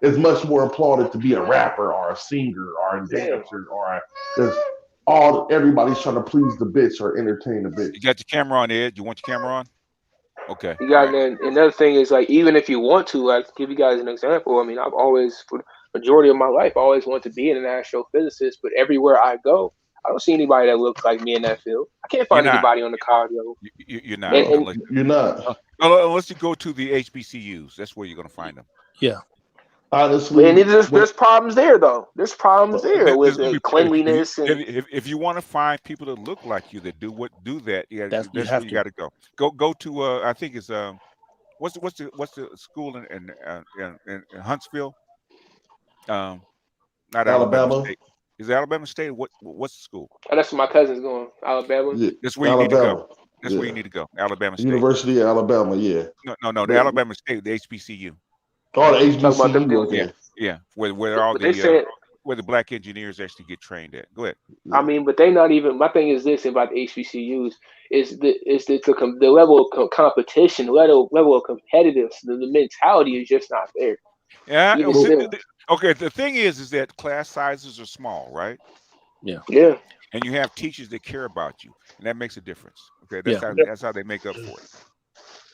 it's much more applauded to be a rapper or a singer or a Yeah. dancer or because everybody's trying to please the bitch or entertain the bitch. You got your camera on, Ed. You want your camera on? Okay. You All got right. another thing is like even if you want to, like give you guys an example. I mean, I've always for the majority of my life I always wanted to be an astrophysicist, but everywhere I go, I don't see anybody that looks like me in that field. I can't You're find not. anybody on the college level. You're not No, unless you're not. unless you go to the HBCUs. That's where you're gonna find them. Yeah. And Honestly, there's problems there though. There's problems there with Let me put it. cleanliness and If you want to find people that look like you that do that, yeah, You that's where have you to. got to go. Go to I think it's what's the school in Huntsville? Um, Not Alabama Alabama, State. Is it Alabama State? What's the school? that's where my cousin's going. Alabama. yeah, That's where you need to go. Alabama, That's where you yeah, need to go. Alabama State. University of Alabama, yeah. No. The But Alabama State, the HBCU. oh, the Talk about them HBCU, dudes. Yeah, okay. yeah. Where all But they the said where the black engineers actually get trained at. Go ahead. I mean, but they not even. My thing is this about the HBCUs the level of competition, level of competitiveness. The mentality is just not there. Yeah. Even still, Okay. The thing is that class sizes are small, right? Yeah. yeah. And you have teachers that care about you, and that makes a difference. Okay, Yeah. that's how they make up for it.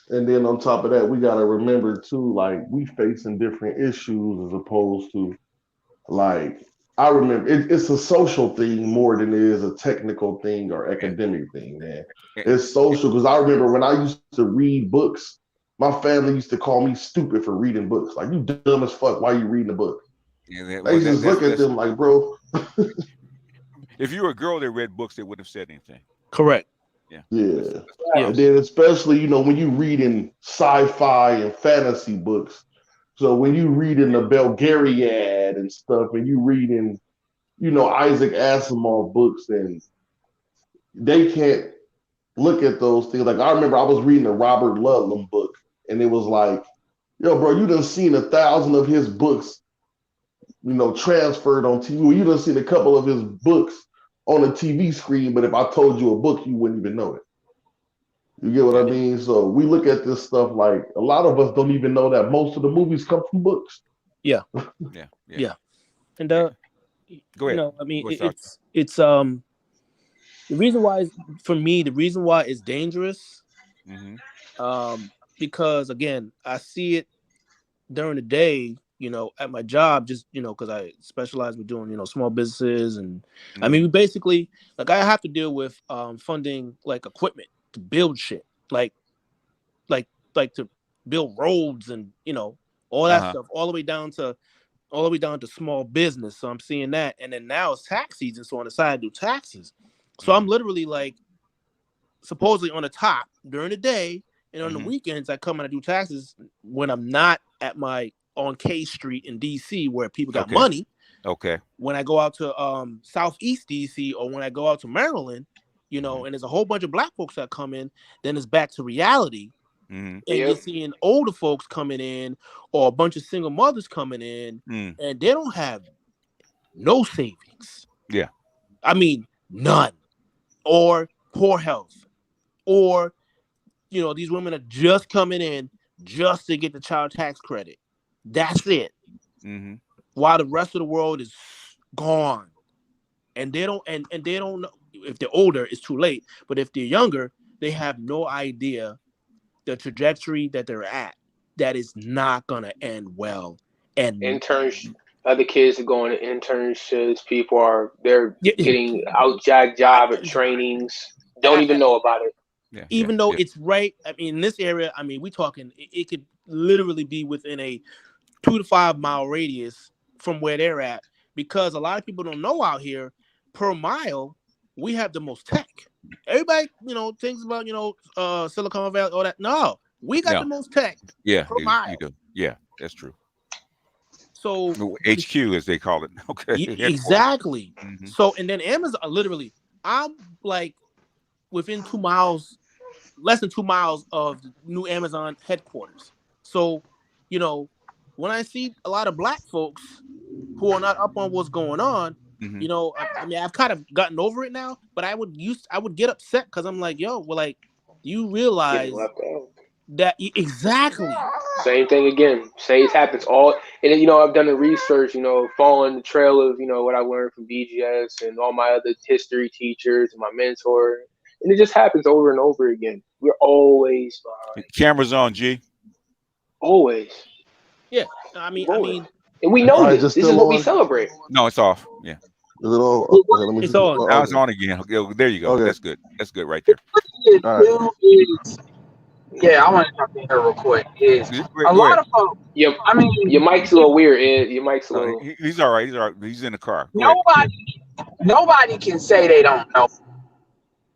And then on top of that, we gotta remember too, like we facing different issues as opposed to like I remember it's a social thing more than it is a technical thing or And, academic thing, man. and, It's social because I remember when I used to read books, my family used to call me stupid for reading books. Like you dumb as fuck. Why you reading a book? I well, used to just look at that's them like, bro. if you were a girl that read books, they wouldn't have said anything. Correct. Yeah. Yeah. Yeah. And then especially, when you read in sci-fi and fantasy books. So when you read in the Belgariad and stuff, and you read in, Isaac Asimov books, and they can't look at those things. Like I remember I was reading a Robert Ludlum book, and it was like, yo, bro, you done seen 1,000 of his books, transferred on TV. Well, you done seen a couple of his books on a TV screen, but if I told you a book, you wouldn't even know it. You get what I Yeah. mean? So we look at this stuff like a lot of us don't even know that most of the movies come from books. Yeah. Yeah. Yeah. Yeah. And Yeah. Go ahead. I mean, Go ahead, Sasha. it's the reason why for me the reason why it's dangerous, Mm-hmm. because again I see it during the day, at my job, just because I specialize with doing small businesses, and I mean Mm-hmm. we basically, like, I have to deal with funding like equipment to build shit, like like to build roads and all that Uh-huh. stuff, all the way down to small business. So I'm seeing that, and then now it's tax season, so on the side I do taxes. So I'm Mm-hmm. literally like supposedly on the top during the day, and on the Mm-hmm. weekends I come and I do taxes when I'm not at my on K Street in DC where people got Okay. money. Okay. When I go out to Southeast DC, or when I go out to Maryland, Mm-hmm. and there's a whole bunch of black folks that come in, then it's back to reality. Mm-hmm. And you're Yep. seeing older folks coming in, or a bunch of single mothers coming in, Mm. and they don't have no savings. Yeah. I mean, none, or poor health, or these women are just coming in just to get the child tax credit. That's it. Mm-hmm. While the rest of the world is gone, and they don't, and they don't know. If they're older, it's too late. But if they're younger, they have no idea the trajectory that they're at. That is not gonna end well. And Interns, other kids are going to internships. People they're yeah, getting out job at trainings. Don't even know about it. Yeah. Yeah. even though Yeah. it's right, I mean, in this area, I mean, we talking, it could literally be within a 2 to 5 mile radius from where they're at, because a lot of people don't know out here per mile we have the most tech. Everybody, thinks about Silicon Valley, all that. No, we got No. the most tech Yeah. per You mile. do. Yeah. That's true. So HQ, as they call it. Okay. Headquarters. exactly. Mm-hmm. So, and then Amazon, literally, I'm like within 2 miles, less than 2 miles of the new Amazon headquarters. So, you know, when I see a lot of black folks who are not up on what's going on, Mm-hmm. I mean, I've kind of gotten over it now, but I would get upset because I'm like, yo, well, like, you Getting realize left out. that exactly. Same thing again. Same happens all, and then, I've done the research. Following the trail of what I learned from BGS and all my other history teachers and my mentor, and it just happens over and over again. We're always behind. Cameras on, G. Always. Yeah, I mean, Always. And we know All right, this. just This is still what we on. celebrate. No, it's off. Yeah. Is it on? Well, Okay, let me it's see. on. Now it's Okay. on again. Okay, there you go. Okay. That's good. That's good right there. what All right. you do is, yeah, I want to jump in here real quick. Is Go a go lot ahead. of folks. Your I mean, your mic's a little weird, Ed. Your mic's a little. He's all right. He's all right. He's in the car. Go ahead. nobody can say they don't know.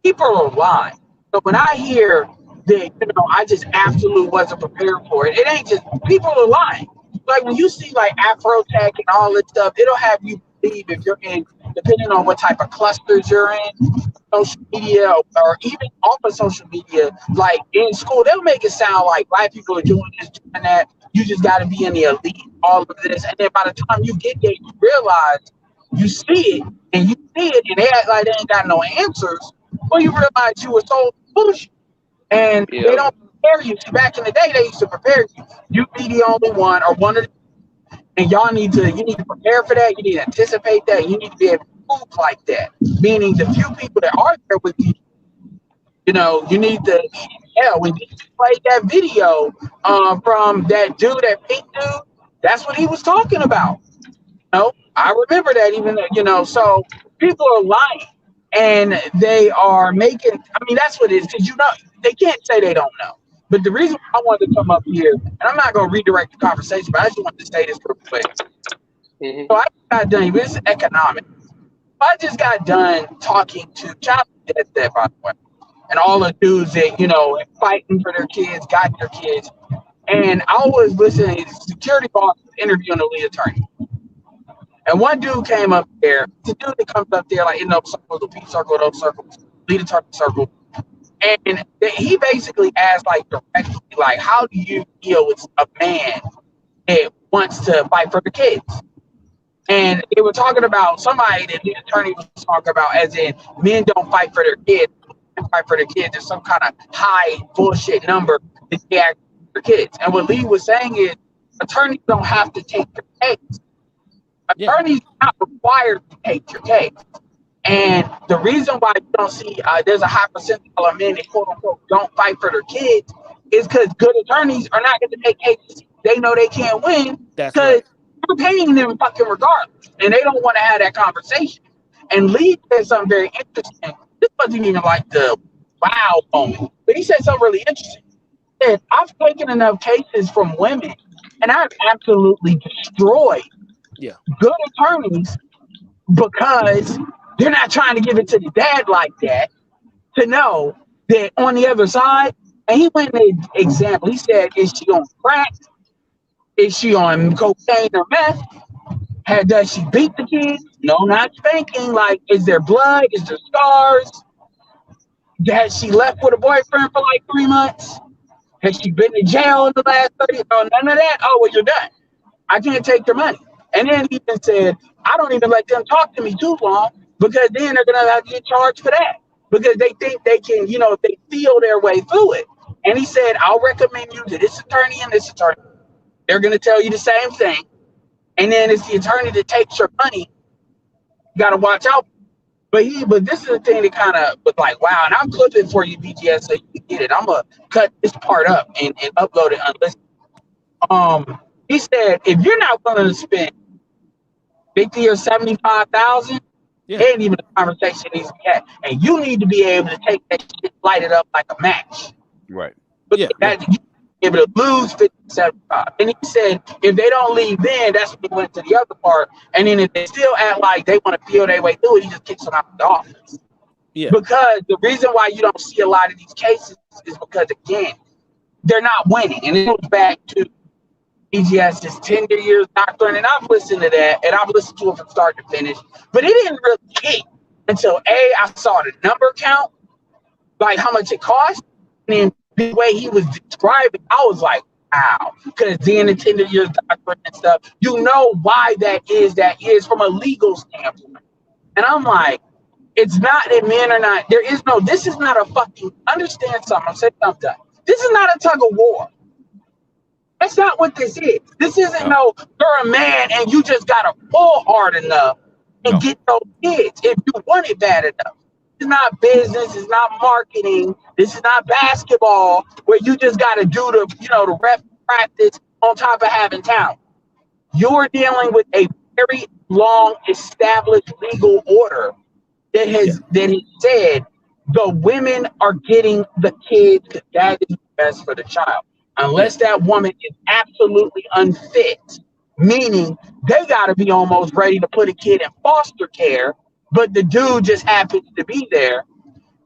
People are lying. So when I hear that, I just absolutely wasn't prepared for it. It ain't just people are lying. Like when you see like Afro Tech and all this stuff, it'll have you believe if you're in, depending on what type of clusters you're in, social media or even off of social media, like in school, they'll make it sound like black people are doing this, doing that. You just got to be in the elite, all of this, and then by the time you get there, you realize you see it and you see it, and they act like they ain't got no answers. Well, you realize you were so bullshit, and they Yeah. don't prepare you. See, back in the day, they used to prepare you. You be the only one or one of the, and you need to prepare for that. You need to anticipate that. You need to be able to move like that. Meaning the few people that are there with you, you need to. Yeah, when you played that video from that dude, that pink dude, that's what he was talking about. I remember that even so people are lying and they are making, I mean, that's what it is, because they can't say they don't know. But the reason I wanted to come up here, and I'm not going to redirect the conversation, but I just wanted to say this real quick. Mm-hmm. So I got done, this is economics. I just got done talking to, child dead, by the way. and all the dudes that, you know, fighting for their kids, got their kids. And I was listening to security boss interviewing the lead attorney. And one dude came up there, the dude that comes up there, like in those circles, the P circle, those circles, lead attorney circle. And he basically asked, like, directly, like, how do you deal with a man that wants to fight for the kids? And they were talking about somebody that the attorney was talking about, as in men don't fight for their kids, fight for their kids. There's some kind of high bullshit number that they act for kids. And what Lee was saying is, attorneys don't have to take your case. Attorneys are not required to take your case. And the reason why you don't see there's a high percentile of men that quote unquote don't fight for their kids is because good attorneys are not going to take cases they know they can't win because you're paying them fucking regardless, and they don't want to have that conversation. And Lee said something very interesting. This wasn't even like the wow moment, but he said something really interesting. He said, I've taken enough cases from women, and I've absolutely destroyed good attorneys because they're not trying to give it to the dad like that, to know that on the other side. And he went in an example. He said, is she on crack? Is she on cocaine or meth? Does she beat the kids? No, not spanking. Like, is there blood? Is there scars? Has she left with a boyfriend for like 3 months? Has she been in jail in the last 30? No, none of that. Oh, well, you're done. I can't take your money. And then he even said, I don't even let them talk to me too long, because then they're going to have to get charged for that, because they think they can, you know, if they feel their way through it. And he said, I'll recommend you to this attorney and this attorney. They're going to tell you the same thing. And then it's the attorney that takes your money. You got to watch out. But this is the thing that kind of was like, wow. And I'm clipping for you, BGS, so you can get it. I'm going to cut this part up and upload it unlisted. He said, if you're not willing to spend 50 or 75,000, it ain't even a conversation needs to be had. And you need to be able to take that shit, light it up like a match. Right. But you be able to lose 50, 75. And he said, if they don't leave then, that's when he went to the other part. And then if they still act like they want to feel their way through it, he just kicks them out of the office. Yeah. Because the reason why you don't see a lot of these cases is because, again, they're not winning. And it goes back to BGS's 10 years doctrine, and I've listened to that, and I've listened to it from start to finish, but it didn't really hit until I saw the number count, like how much it cost, and then the way he was describing, I was like, wow, because then the 10 years doctrine and stuff, you know why that is from a legal standpoint. And I'm like, it's not that men are not, this is not a fucking, understand something, I'm saying something. This is not a tug of war. That's not what this is. This isn't you're a man and you just gotta pull hard enough and get those kids if you want it bad enough. It's not business, it's not marketing, this is not basketball where you just gotta do the rep practice on top of having talent. You're dealing with a very long established legal order that has said the women are getting the kids because that is best for the child. Unless that woman is absolutely unfit, meaning they got to be almost ready to put a kid in foster care, but the dude just happens to be there,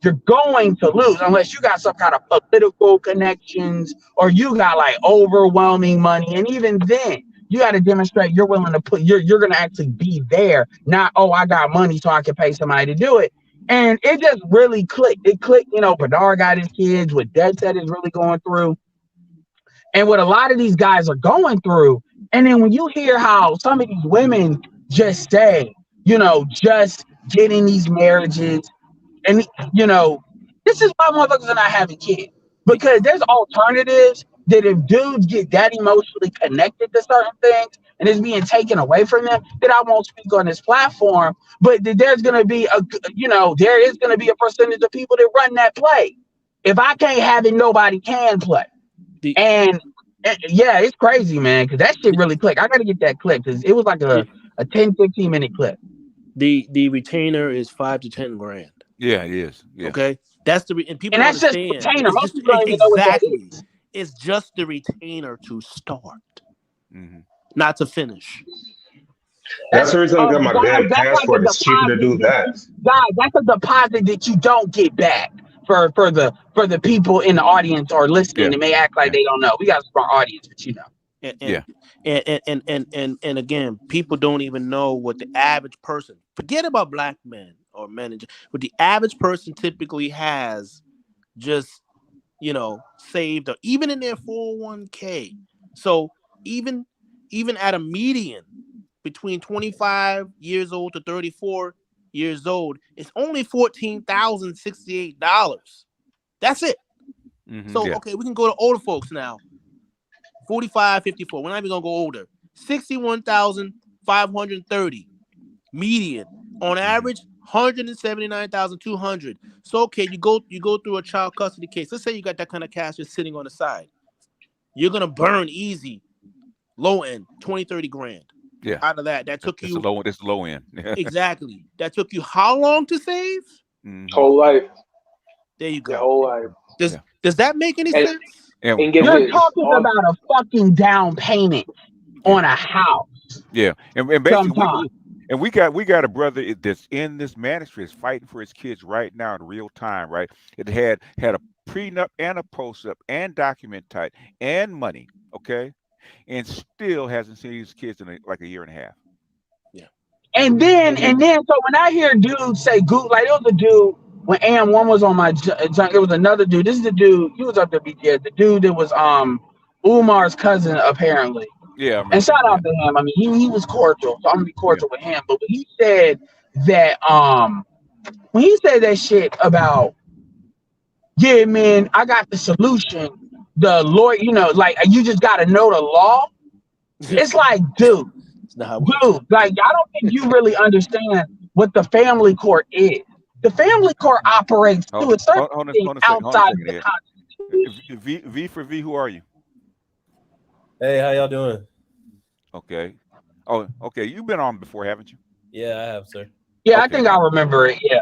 you're going to lose unless you got some kind of political connections or you got like overwhelming money. And even then, you got to demonstrate you're willing to you're going to actually be there, not, oh, I got money so I can pay somebody to do it. And it just really clicked. It clicked, Bernard got his kids, what Dead Set is really going through. And what a lot of these guys are going through, and then when you hear how some of these women just say, just getting these marriages, and this is why motherfuckers are not having kids, because there's alternatives that if dudes get that emotionally connected to certain things and it's being taken away from them, that I won't speak on this platform, but there's going to be there is going to be a percentage of people that run that play. If I can't have it, nobody can play. And yeah, it's crazy, man, because that shit really clicked. I got to get that clip because it was like a 10, 15 minute clip. The retainer is $5 to $10 grand. Yeah, it is. Yeah. Okay, that's and people and that's understand. Just retainer. It's just, exactly. It's just the retainer to start, not to finish. That's the reason I got my damn passport. It's cheaper to do that. Guys, that's a deposit that you don't get back. for the people in the audience or listening. Yeah. They may act like Yeah. they don't know. We got a smart audience, but you know. And Yeah. and again, people don't even know what the average person. Forget about black men or men. What the average person typically has, just saved, or even in their 401k. So even at a median between 25 years old to 34 years old, it's only $14,068. That's it. So Yeah. okay, we can go to older folks now. 45, 54. We're not even gonna go older. 61,530 median. On average, 179,200. So okay, you go through a child custody case. Let's say you got that kind of cash just sitting on the side. You're gonna burn easy, low end, 20, 30 grand. Yeah. Out of that took That's you the low. That's the low end. exactly. That took you how long to save? Whole life, There you your go. whole life. Does that make any And sense? and get You're this. talking about a fucking down payment on a house. Yeah. And basically Sometimes. we got a brother that's in this ministry is fighting for his kids right now in real time, right? It had a prenup and a post-up and document type and money, okay? And still hasn't seen his kids in like a year and a half. Yeah. And then so when I hear dudes say "goot," like there was a dude when AM1 was on my junk, it was another dude. This is the dude, he was up there BTS, the dude that was Umar's cousin apparently. Yeah, I And remember. shout out to him. I mean, he was cordial, so I'm gonna be cordial with him. But when he said that shit about, yeah, man, I got the solution. The lawyer, like you just gotta know the law. It's like, dude, It's not how it works. like I don't think you really understand what the family court is. The family court operates Hold, through a certain hold, thing hold a second. Hold a outside of second, the Ed. Constitution. V for V, who are you? Hey, how y'all doing? Okay. Oh, okay. You've been on before, haven't you? Yeah, I have, sir. Yeah, I Okay. think I remember it. Yeah,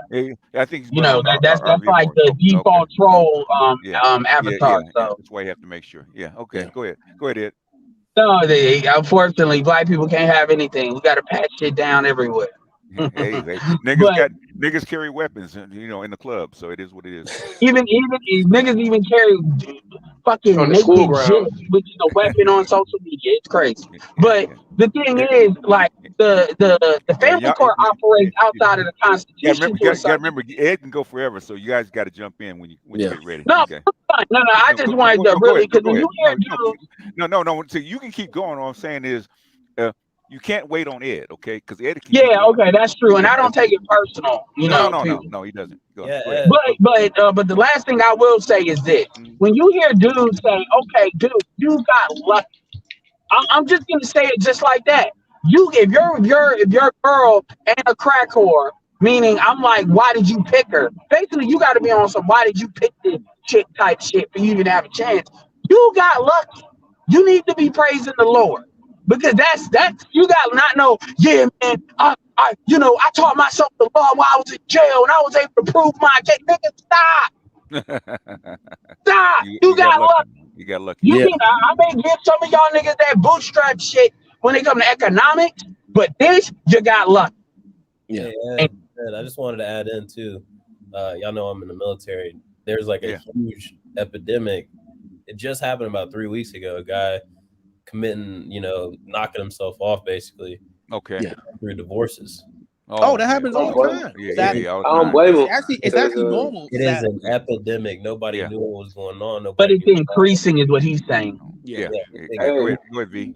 I think he's been on that's our like V4. the Okay. default troll Yeah. avatar. Yeah. So That's why you have to make sure. Yeah. Okay. Yeah. Go ahead, Ed. no, unfortunately, black people can't have anything. We got to patch shit down everywhere. Hey, But niggas carry weapons, in the club, so it is what it is. even niggas even carry fucking On the school naked grounds. shit, which is a weapon on social media. It's crazy. Yeah, But yeah. the thing Yeah, is, like the family y'all, court operates outside of the you Constitution to a gotta certain. remember, Ed can go forever, so you guys got to jump in when you Yeah. get ready. No, Okay. no. I just wanted to Go really, ahead. because Go when ahead. you hear dudes, No. So you can keep going. All I'm saying is, you can't wait on Ed, okay? Because Ed can keep yeah, going. okay, that's true, and Yeah, I don't take it personal, people. No, he doesn't. Go Yeah, ahead. But the last thing I will say is this: when you hear dudes say, "Okay, dude, you got lucky," I'm just gonna say it just like that. If your girl ain't a crack whore, meaning I'm like, why did you pick her? Basically, you got to be on some why did you pick this chick type shit for you to have a chance. You got lucky. You need to be praising the Lord because that's you got to not know. Yeah, man. I taught myself the law while I was in jail and I was able to prove my case. Nigga, stop. You got got lucky. lucky. You got lucky. You Yeah. can I may give some of y'all niggas that bootstrap shit when it come to economics, but this you got lucky. Yeah. Hey, Ed, I just wanted to add in too. Y'all know I'm in the military. There's like a huge epidemic. It just happened about 3 weeks ago. A guy committing, knocking himself off basically. Okay. Yeah. Through divorces. Oh, that happens all the time. Yeah. I don't blame him. It's actually normal. It is an epidemic. Nobody knew what was going on. But Nobody it's increasing, is what he's saying. Yeah. Hey. Go ahead, V.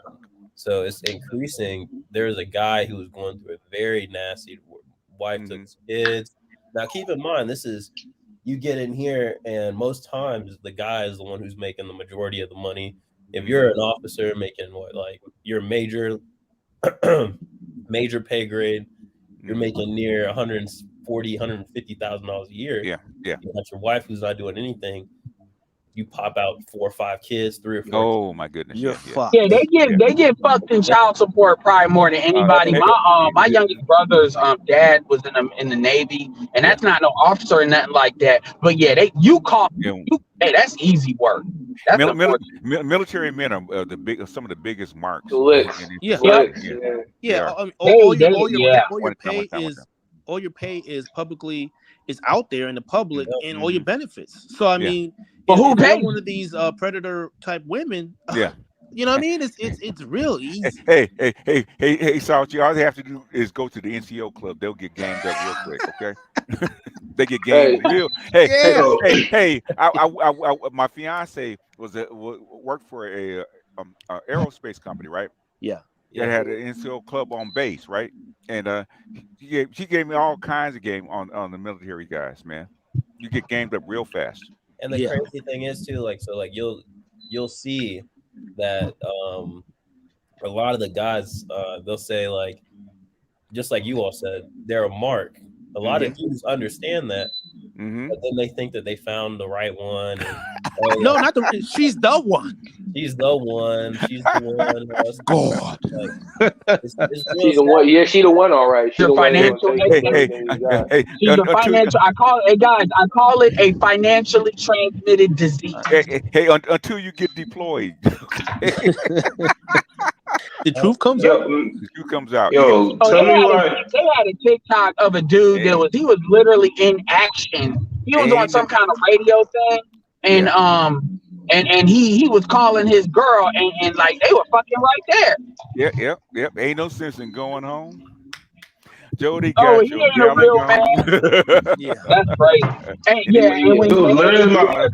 So it's increasing. There's a guy who was going through a very nasty wife took his kids. Now keep in mind, this is you get in here, and most times the guy is the one who's making the majority of the money. If you're an officer making your major pay grade, you're making near $150,000 a year. Yeah. You got your wife who's not doing anything. You pop out 4 or 5 kids, 3 or 4. Oh my goodness. You're fucked. Yeah, they get fucked in child support probably more than anybody. My youngest brother's dad was in the Navy, and that's not no officer or nothing like that. But yeah, hey, that's easy work. That's military men are some of the biggest marks. Yeah. Yeah. All your pay is publicly is out there in the public Yep. and all your benefits. So I Yeah. mean, But who if you're pays? one of these predator type women, Yeah. you know what I mean? It's real easy. Hey, Salchi, all they have to do is go to the NCO club. They'll get gamed up real quick, okay? They get gamed Hey, real. Hey, hey, Yeah. Yo, hey, hey! My fiance worked for a aerospace company, right? Yeah. That Yep. had an NCO club on base, right? And she gave me all kinds of game on the military guys, man. You get gamed up real fast. And the Yeah. crazy thing is too, like so, like you'll see that a lot of the guys they'll say like just like you all said, they're a mark. A lot Mm-hmm. of dudes understand that, Mm-hmm. but then they think that they found the right one, and oh No, yeah, not the. She's the one. she's the one, she's the one. God. It's real she the sad. one. Yeah, she the one. All right, she Your the one they Hey, gonna financial take hey, from agent. hey, everything you got. hey! She's a Until financial. I call it, hey guys. I call it a financially transmitted disease. until you get deployed, okay? The truth comes Yo, out. The shoe comes out. You get yo, Oh, tell me why. they had a TikTok of a dude that hey, was literally in action. He was on ain't some no- kind of radio thing, and yeah, he was calling his girl, and like they were fucking right there. yep. Ain't no sense in going home. Jody Oh, got he your ain't a gallon real man. gone. Yeah. That's crazy. And yeah, Anyway, and when Dude, and literally if you my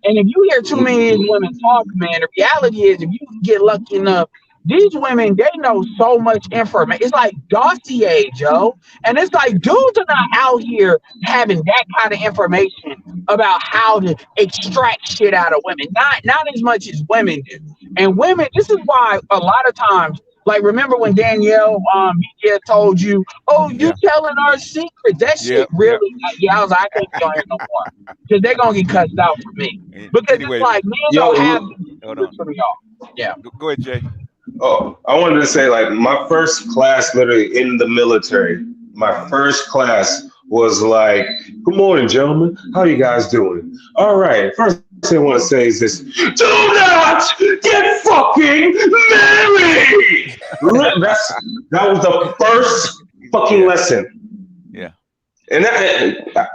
and if you hear too many of these women talk, man, the reality is if you get lucky enough, these women, they know so much information. It's like dossier, Joe. And it's like dudes are not out here having that kind of information about how to extract shit out of women. Not as much as women do. And women, this is why a lot of times, like remember when Danielle BJ told you, oh, you yeah, telling our secret. That shit yep. really, yeah, I was like, I can't be on here no more. Because they're gonna get cussed out for me. Because it's Anyway, like men yo. don't have hold secrets on. from y'all. Yeah. Go ahead, Jay. Oh, I wanted to say like my first class literally in the military. My Mm-hmm. first class was like, "Good morning, gentlemen. How you guys doing? All right. First thing I want to say is this: Do not get fucking married." That was the first fucking Yeah, lesson. yeah, And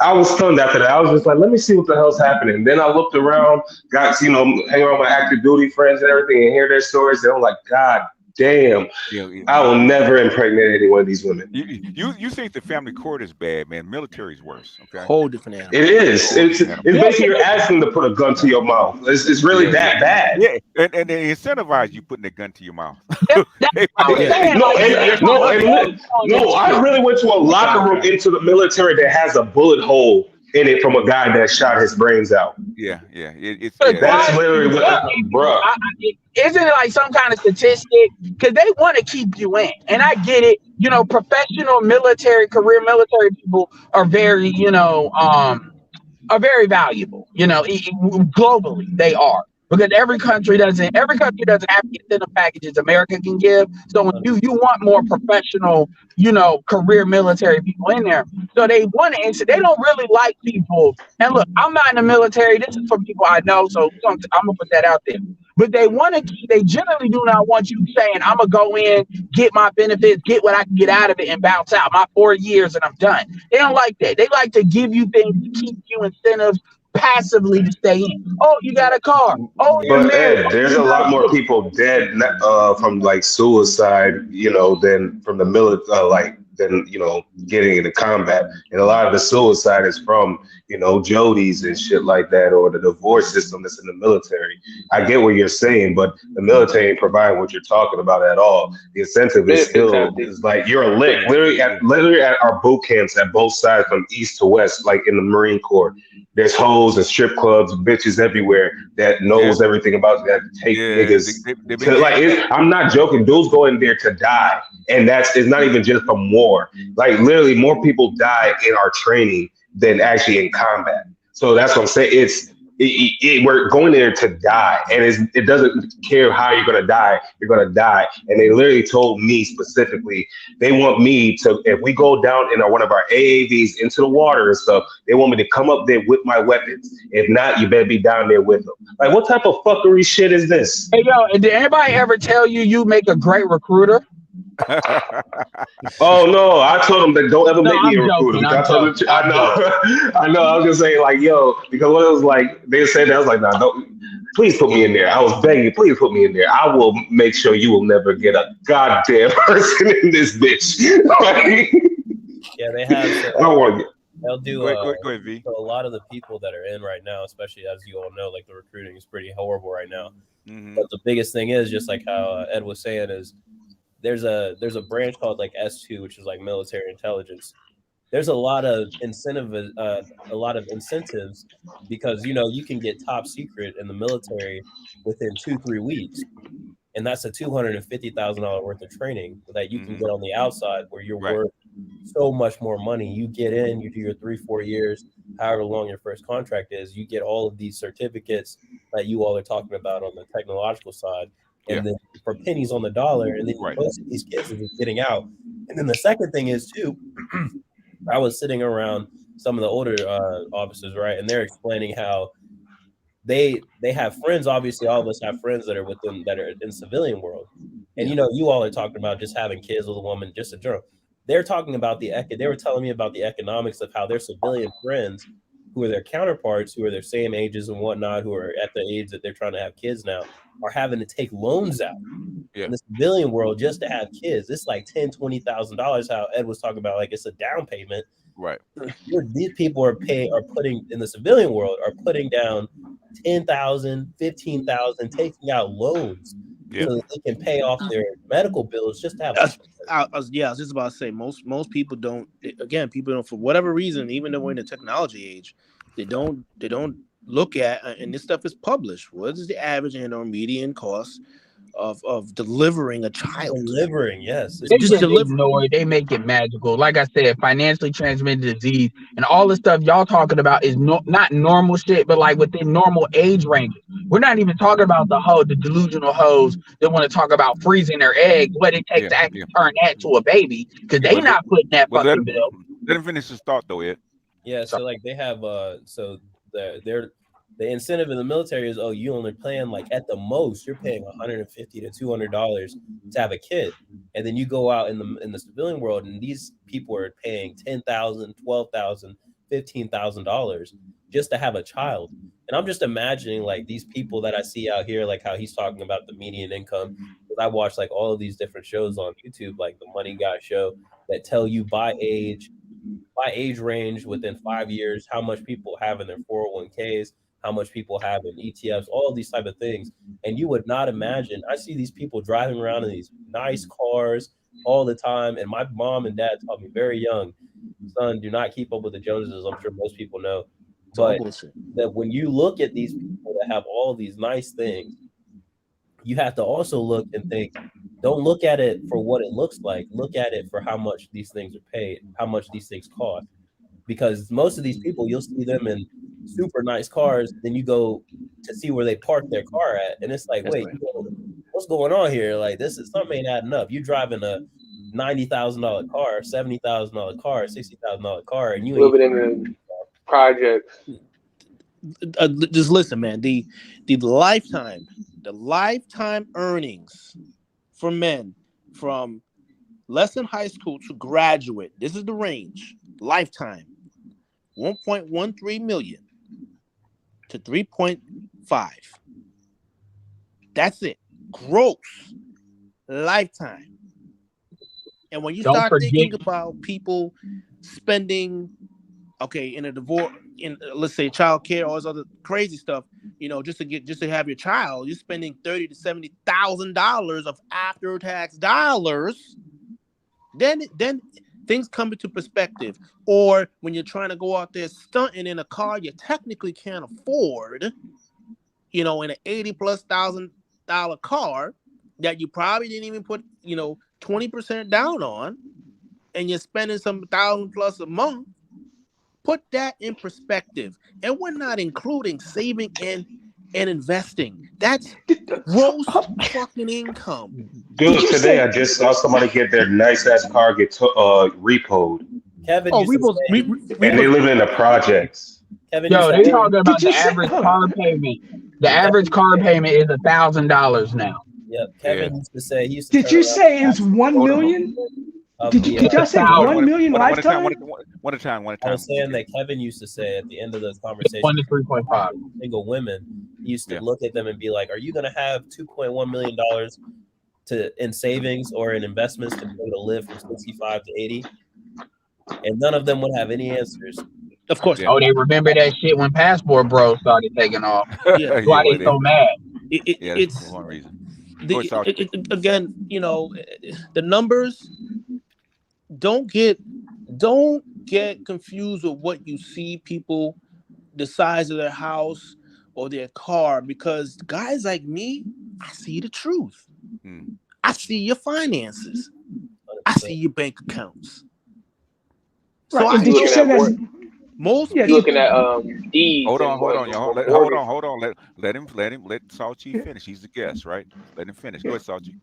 I was stunned after that. I was just like, let me see what the hell's happening. Then I looked around, got, hang around with my active duty friends and everything and hear their stories. And I'm like, God damn, yeah. I will never impregnate any one of these women. You think the family court is bad, man? Military's worse. Okay. Whole different animal. It is. Whole It's different animal. basically you're asking to put a gun to your mouth. It's really Yeah. that bad. Yeah, and they incentivize you putting a gun to your mouth. That's Hey, what I was Yeah. saying. No, Like, yeah, no. I really went to a locker room okay. into the military that has a bullet hole in it from a guy that shot his brains out. Yeah. It's but That's why, literally what, bruh. isn't it like some kind of statistic? Because they want to keep you in. And I get it. Professional military, career military people are very, are very valuable. Globally they are because every country doesn't have the incentive packages America can give. So when you want more professional, career military people in there, so they want to. And so they don't really like people. And look, I'm not in the military. This is from people I know, so I'm gonna put that out there. But they want to. They generally do not want you saying, "I'm gonna go in, get my benefits, get what I can get out of it, and bounce out my 4 years and I'm done." They don't like that. They like to give you things to keep you incentives passively to stay in. Oh, you got a car. Oh, you're But married. Ed, Oh, there's you a got lot more kids. people dead from like suicide, than from the military, than getting into combat. And a lot of the suicide is from Jodies and shit like that, or the divorce system that's in the military. I get what you're saying, but the military ain't providing what you're talking about at all. The incentive is Benefits still empty. is like you're a lick. Literally at our boot camps at both sides from east to west, like in the Marine Corps. There's hoes and strip clubs, bitches everywhere that yeah, knows everything about that. Take yeah. niggas They've been to like. gamed up. I'm not joking. Dudes go in there to die, and it's not even just from war. Like literally, more people die in our training than actually in combat. So that's what I'm saying. We're going there to die, and it doesn't care how you're gonna die. You're gonna die. And they literally told me specifically they want me to, if we go down in one of our AAVs into the water and stuff, they want me to come up there with my weapons. If not, you better be down there with them. Like, what type of fuckery shit is this? Hey, yo, and did anybody ever tell you make a great recruiter? Oh no, I told him that don't ever No, make me I'm a recruiter. joking. I'm I told him, joking. I I'm joking. know, I know. I was gonna say like, yo, because when it was like they said that, I was like, nah, don't. Please put me in there. I was begging, please put me in there. I will make sure you will never get a goddamn person in this bitch. Like, Yeah, they have. I So don't want to. they'll do. Go ahead, V. So a lot of the people that are in right now, especially as you all know, like the recruiting is pretty horrible right now. Mm-hmm. But the biggest thing is just like how Ed was saying is there's a branch called like S2, which is like military intelligence. There's a lot of incentives because you can get top secret in the military within 2-3 weeks, and that's a $250,000 worth of training that you can Mm-hmm. get on the outside where you're Right. worth so much more money. You get in, you do your 3-4 years, however long your first contract is, you get all of these certificates that you all are talking about on the technological side, Yeah. and then for pennies on the dollar, and then Right. most of these kids are just getting out. And then the second thing is too, I was sitting around some of the older officers, right, and they're explaining how they have friends. Obviously, all of us have friends that are in civilian world, and you all are talking about just having kids with a woman, just a general. They're talking about they were telling me about the economics of how their civilian friends, who are their counterparts, who are their same ages and whatnot, who are at the age that they're trying to have kids now, are having to take loans out Yeah. in the civilian world just to have kids. It's like $10,000-$20,000. How Ed was talking about, like it's a down payment. Right. These people are putting in the civilian world are putting down 10,000, 15,000, taking out loans Yeah. so that they can pay off their medical bills just to have. I was just about to say most people don't. Again, people don't, for whatever reason, even though we're in the technology age, they don't look at, and this stuff is published. What is the average and or median cost of delivering a child? Delivering, yes. They Just just deliver. ignore it. They make it magical. Like I said, financially transmitted disease and all the stuff y'all talking about is not normal shit, but like within normal age ranges. We're not even talking about the delusional hoes that want to talk about freezing their eggs, what it takes Yeah. to actually Yeah. turn that to a baby, because Yeah. they not putting that Well, fucking bill. let him finish his thought though, Ed. Yeah, so like they have so the incentive in the military is, oh, you only plan like at the most you're paying $150 to $200 to have a kid, and then you go out in the civilian world and these people are paying $10,000, $12,000, $15,000 just to have a child. And I'm just imagining like these people that I see out here, like how he's talking about the median income. Because I watch like all of these different shows on YouTube, like the Money Guy show, that tell you by age range within 5 years how much people have in their 401ks, how much people have in ETFs, all of these type of things. And you would not imagine. I see these people driving around in these nice cars all the time. And my mom and dad taught me very young, son, do not keep up with the Joneses. I'm sure most people know. But that when you look at these people that have all these nice things, you have to also look and think, don't look at it for what it looks like. Look at it for how much these things are paid, how much these things cost. Because most of these people, you'll see them in super nice cars, then you go to see where they park their car at, and it's like, wait, what's going on here? Like, this is something ain't adding up. You driving a $90,000 car, $70,000 car, $60,000 car, and you living in the projects. Just listen, man. The lifetime earnings for men from less than high school to graduate. This is the range. Lifetime, 1.13 million to 3.5. That's it. Gross lifetime. And when you start thinking about people spending, okay, in a divorce, in let's say child care, all this other crazy stuff, just to have your child, you're spending $30,000 to $70,000 of after tax dollars. Then things come into perspective. Or when you're trying to go out there stunting in a car you technically can't afford, in an $80,000+ car that you probably didn't even put 20% down on, and you're spending some $1,000+ a month. Put that in perspective. And we're not including saving and investing. That's gross fucking income. Dude, today I just saw somebody get their nice ass car get repoed. Kevin, and they live in the projects. Kevin, they talking about the average car payment. The average car payment is $1,000 now. Yeah, Yeah. Kevin used to say he used to Did turn you around say it's 1 Hold on. million? of Did the. did y'all say One, 1 million one at a time. lifetime? One at a time. One at a I was time. saying Okay. that Kevin used to say at the end of the conversation, 1 to 3.5. single women, he used to Yeah. look at them and be like, "Are you going to have $2.1 million in savings or in investments to be able to live from 65 to 80?" And none of them would have any answers. Of course Yeah. not. Oh, they remember that shit when Passport Bros started taking off. Yeah. That's Yeah. why Well, they so mad. yeah. That's It's one reason. Go ahead, the Salt. again, you know, the numbers don't get confused with what you see people, the size of their house or their car, because guys like me, I see the truth. Mm. I see your finances. I 100%. see your bank accounts. So Right. I And You did you looking know say at that's more? most yeah? You looking people. at deeds and Hold on, y'all. mortgage. Hold on. Let Salchi finish. He's the guest, right? Let him finish. Go Yeah. ahead, Salchi.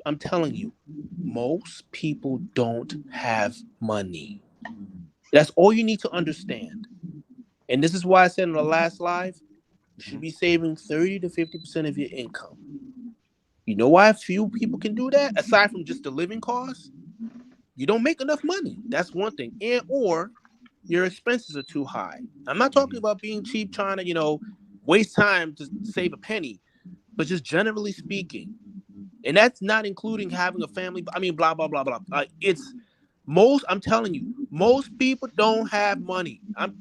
I'm telling you, most people don't have money. That's all you need to understand. And this is why I said in the last live, you should be saving 30 to 50% of your income. You know why few people can do that? Aside from just the living costs, you don't make enough money. That's one thing. And or your expenses are too high. I'm not talking about being cheap, trying to, waste time to save a penny, but just generally speaking. And that's not including having a family. I mean, blah, blah, blah, blah. I'm telling you, most people don't have money. I'm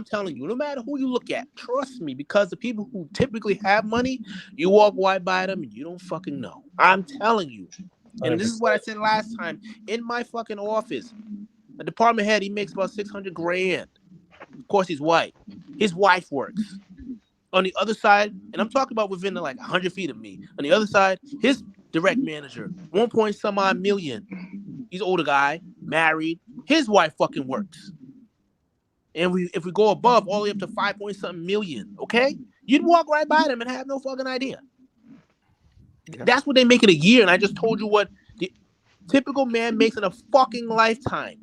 telling you, no matter who you look at, trust me, because the people who typically have money, you walk right by them and you don't fucking know. I'm telling you. And this is 100%. what I said last time in my fucking office. A department head, he makes about 600 grand. Of course, he's white. His wife works. On the other side, and I'm talking about within 100 feet of me. On the other side, his direct manager, 1 point some odd million. He's an older guy, married. His wife fucking works. And if we go above, all the way up to 5 point something million, okay? You'd walk right by them and have no fucking idea. Yeah. That's what they make in a year. And I just told you what the typical man makes in a fucking lifetime.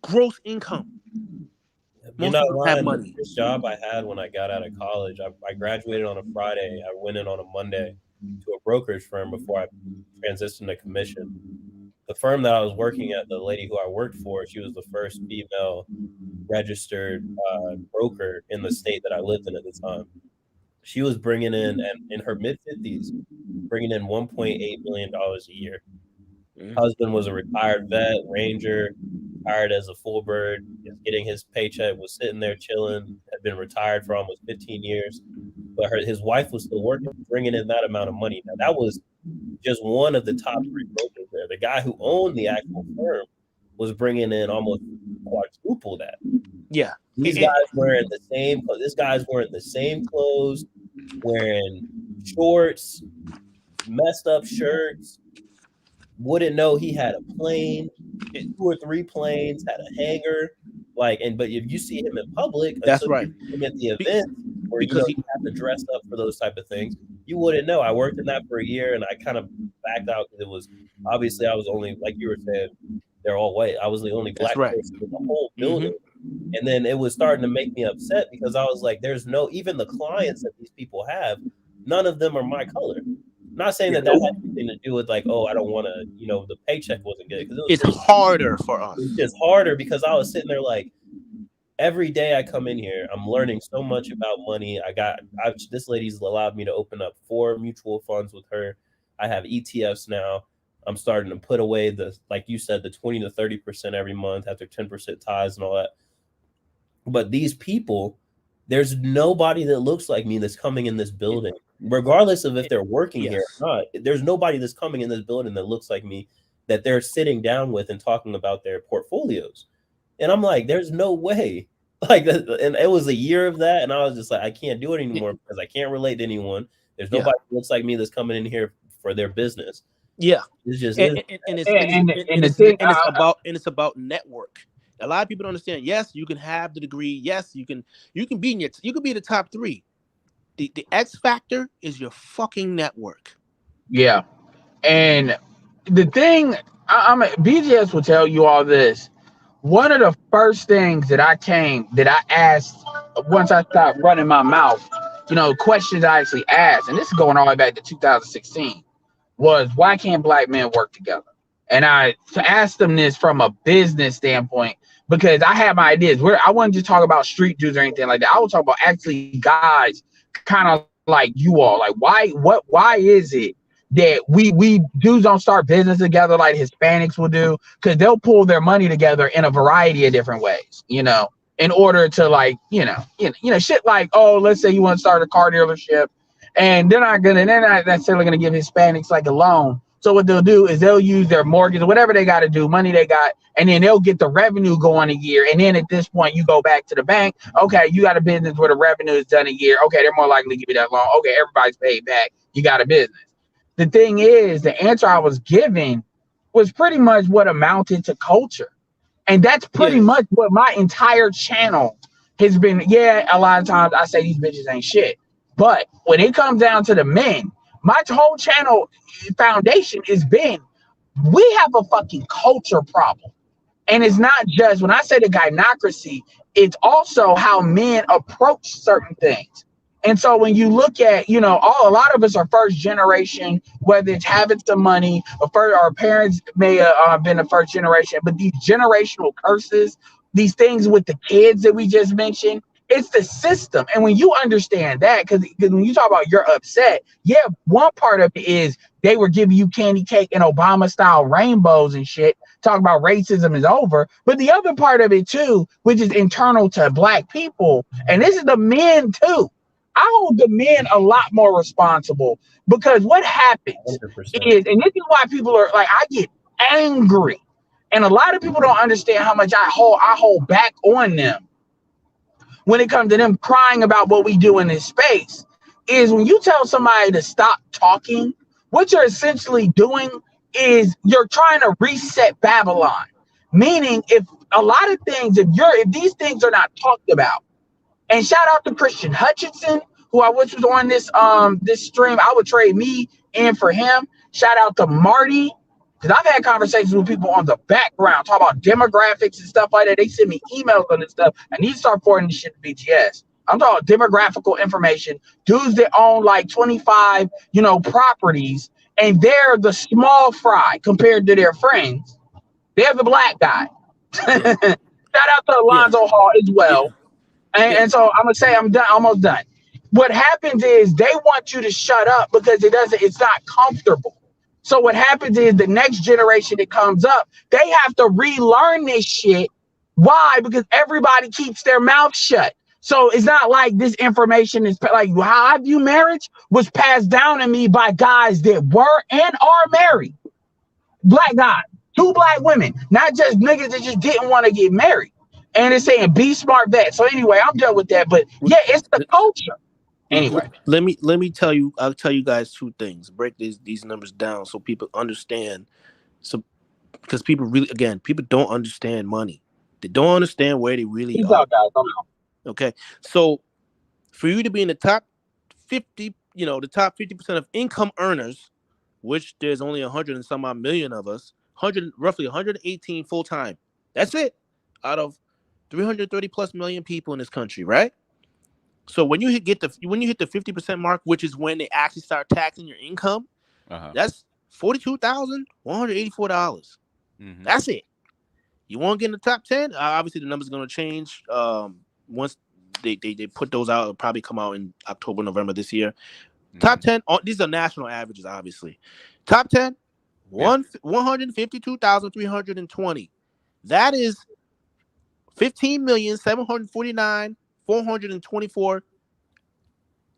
Gross income. You're Most not people don't have lying. The money. first job I had when I got out of college, I graduated on a Friday. I went in on a Monday to a brokerage firm before I transitioned to commission. The firm that I was working at, the lady who I worked for, she was the first female registered broker in the state that I lived in at the time. She was bringing in, and in her mid 50s, bringing in $1.8 million a year. Husband was a retired vet, ranger, hired as a full bird, is getting his paycheck, was sitting there chilling, had been retired for almost 15 years. But his wife was still working, bringing in that amount of money. Now, that was just one of the top three brokers there. The guy who owned the actual firm was bringing in almost quadruple that. Yeah. These guys wearing the same. This guy's wearing the same clothes, wearing shorts, messed up shirts. Wouldn't know he had a plane, 2 or 3 planes, had a hangar. But if you see him in public, That's until you right. see him at the event where Because you have to dress up for those type of things, you wouldn't know. I worked in that for a year, and I kind of backed out because it was obviously I was only, like you were saying, they're all white. I was the only That's black right. person in the whole building. And then it was starting to make me upset because I was like, there's no, even the clients that these people have, none of them are my color. I'm not saying that had anything to do with I don't want to, the paycheck wasn't good. Because it's harder for us. It's just harder because I was sitting there every day I come in here, I'm learning so much about money. This lady's allowed me to open up 4 mutual funds with her. I have ETFs now. I'm starting to put away like you said, the 20 to 30% every month after 10% ties and all that. But these people, there's nobody that looks like me that's coming in this building, regardless of if they're working here or not. There's nobody that's coming in this building that looks like me that they're sitting down with and talking about their portfolios. And I'm like, there's no way. And it was a year of that. And I was just like, I can't do it anymore because I can't relate to anyone. There's nobody that looks like me that's coming in here for their business. Yeah. It's just it's about network. A lot of people don't understand. Yes, you can have the degree. Yes, you can be the top 3. The X factor is your fucking network. Yeah. And the thing, BGS will tell you all this. One of the first things that I asked once I stopped running my mouth questions I actually asked, and this is going all the way back to 2016, was why can't black men work together? And I asked them this from a business standpoint because I had my ideas. Where I wasn't just talking about street dudes or anything like that. I was talking about actually guys, kind of like you all. Like why is it that we dudes don't start business together like Hispanics will do? Because they'll pull their money together in a variety of different ways, in order to like, shit like, oh, let's say you want to start a car dealership, and they're not necessarily gonna give Hispanics like a loan. So what they'll do is they'll use their mortgage or whatever they got to do, money they got, and then they'll get the revenue going a year. And then at this point, you go back to the bank. Okay, you got a business where the revenue is done a year. Okay, they're more likely to give you that loan. Okay, everybody's paid back. You got a business. The thing is, the answer I was giving was pretty much what amounted to culture. And that's pretty much what my entire channel has been. Yeah, a lot of times I say these bitches ain't shit. But when it comes down to the men, my whole channel foundation has been, we have a fucking culture problem. And it's not just, when I say the gynocracy, it's also how men approach certain things. And so when you look at, a lot of us are first generation, whether it's having some money, or our parents may have been the first generation, but these generational curses, these things with the kids that we just mentioned, it's the system. And when you understand that, because when you talk about you're upset, yeah, one part of it is they were giving you candy cake and Obama style rainbows and shit, talking about racism is over. But the other part of it too, which is internal to black people, and this is the men too. I hold the men a lot more responsible, because what happens 100%. is, and this is why people are like, I get angry, and a lot of people don't understand how much I hold back on them when it comes to them crying about what we do in this space, is when you tell somebody to stop talking, what you're essentially doing is you're trying to reset Babylon. Meaning, if a lot of things, if these things are not talked about, and shout out to Christian Hutchinson, who I wish was on this stream. I would trade me in for him. Shout out to Marty, because I've had conversations with people on the background, talk about demographics and stuff like that. They send me emails on this stuff. I need to start forwarding this shit to BTS. I'm talking demographical information. Dudes that own like 25, properties, and they're the small fry compared to their friends. They're the black guy. Yeah. Shout out to Yeah. Alonzo Hall as well. Yeah. And so I'm gonna say I'm done, almost done. What happens is they want you to shut up because it's not comfortable. So what happens is the next generation that comes up, they have to relearn this shit. Why? Because everybody keeps their mouth shut. So it's not like this information is like, how I view marriage was passed down to me by guys that were and are married. Black guys, 2 black women, not just niggas that just didn't want to get married. And it's saying be smart vet. So anyway, I'm done with that. But yeah, it's the culture. Anyway, let me tell you. I'll tell you guys 2 things. Break these numbers down so people understand. So because people don't understand money. They don't understand where they really are. Okay, so for you to be in the top 50, the top 50% of income earners, which there's only 100 and some odd million of us, roughly 118 full time. That's it, out of 330 plus million people in this country, right? So when you hit the 50% mark, which is when they actually start taxing your income, that's $42,184. Mm-hmm. That's it. You want to get in the top 10? Obviously, the number's going to change once they put those out. It'll probably come out in October, November this year. Mm-hmm. Top 10. These are national averages, obviously. Top 10, 152,320. That is 15,749,424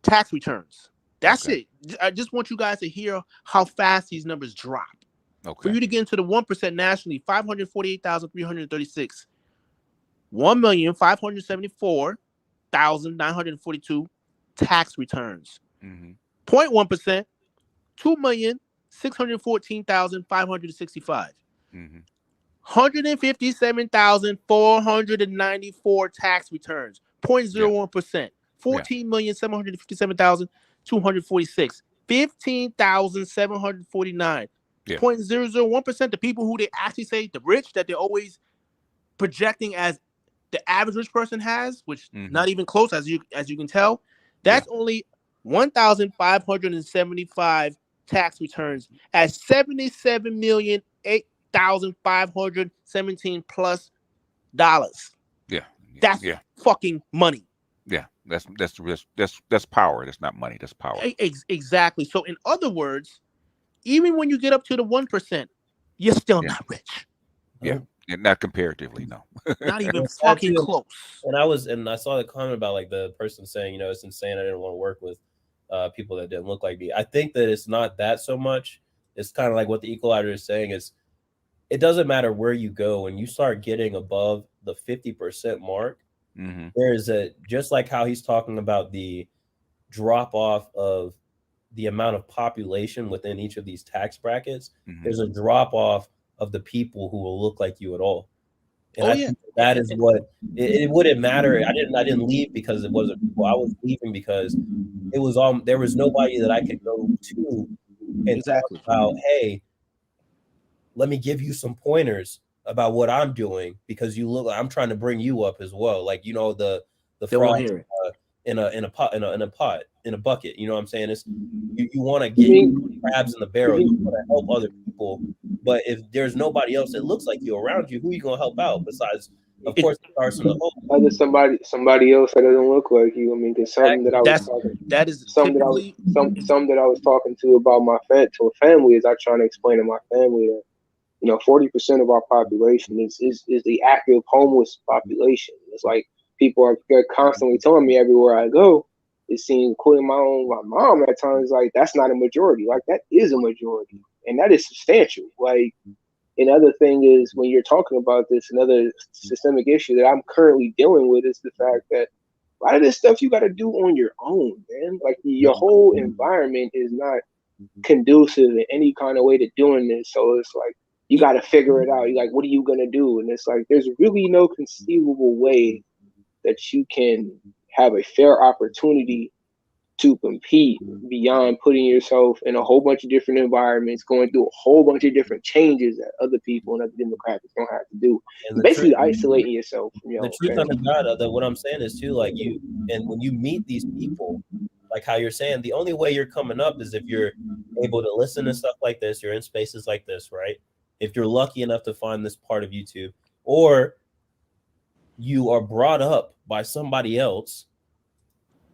tax returns. That's it. I just want you guys to hear how fast these numbers drop. Okay. For you to get into the 1% nationally, 548,336, 1,574,942 tax returns. Mm-hmm. 0.1%, 2,614,565. Mm-hmm. 157,494 tax returns. 0.01%. 14,757,246. 15,749. 0.001%. The people who they actually say the rich that they're always projecting as the average rich person has, which not even close, as you can tell. That's only 1,575 tax returns at 77,008,517 plus dollars. Yeah. That's Yeah. fucking money. Yeah. That's power. That's not money. That's power. Exactly. So, in other words, even when you get up to the 1%, you're still Yeah. not rich. Yeah. And not comparatively, no. Not even It's sad fucking too. close. And I saw the comment about like the person saying, it's insane. I didn't want to work with people that didn't look like me. I think that it's not that so much. It's kind of like what the equalizer is saying is it doesn't matter where you go when you start getting above the 50% mark. Mm-hmm. There is just like how he's talking about the drop off of the amount of population within each of these tax brackets. Mm-hmm. There's a drop off of the people who will look like you at all. And Oh I yeah. think that is what it wouldn't matter. I didn't leave because it wasn't people. I was leaving because it was there was nobody that I could go to and talk Exactly. about, hey, let me give you some pointers about what I'm doing because you look. I'm trying to bring you up as well. Like the They won't frogs hear it. in a pot in a bucket. You know what I'm saying? It's you want to You get mean, crabs in the barrel. You want to help other people, but if there's nobody else that looks like you around you, who are you gonna help out besides, of It- course, it starts in the home. other somebody else that doesn't look like you? I mean, because something that I was that's talking, that is some that I was typically some that I was talking to about to a family is I trying to explain to my family that 40% of our population is the active homeless population. It's like people they're constantly telling me everywhere I go. It seems, including my mom at times, like that's not a majority. Like that is a majority, and that is substantial. Like another thing is when you're talking about this, another systemic issue that I'm currently dealing with is the fact that a lot of this stuff you got to do on your own, man. Like your whole environment is not conducive in any kind of way to doing this. So it's like you got to figure it out. You like, what are you gonna do? And it's like there's really no conceivable way that you can have a fair opportunity to compete beyond putting yourself in a whole bunch of different environments, going through a whole bunch of different changes that other people and other demographics don't have to do. And the truth, Basically, isolating yourself from your the own truth on the family. God, that what I'm saying is too, like and when you meet these people, like how you're saying, the only way you're coming up is if you're able to listen to stuff like this, you're in spaces like this, right? If you're lucky enough to find this part of YouTube, or you are brought up by somebody else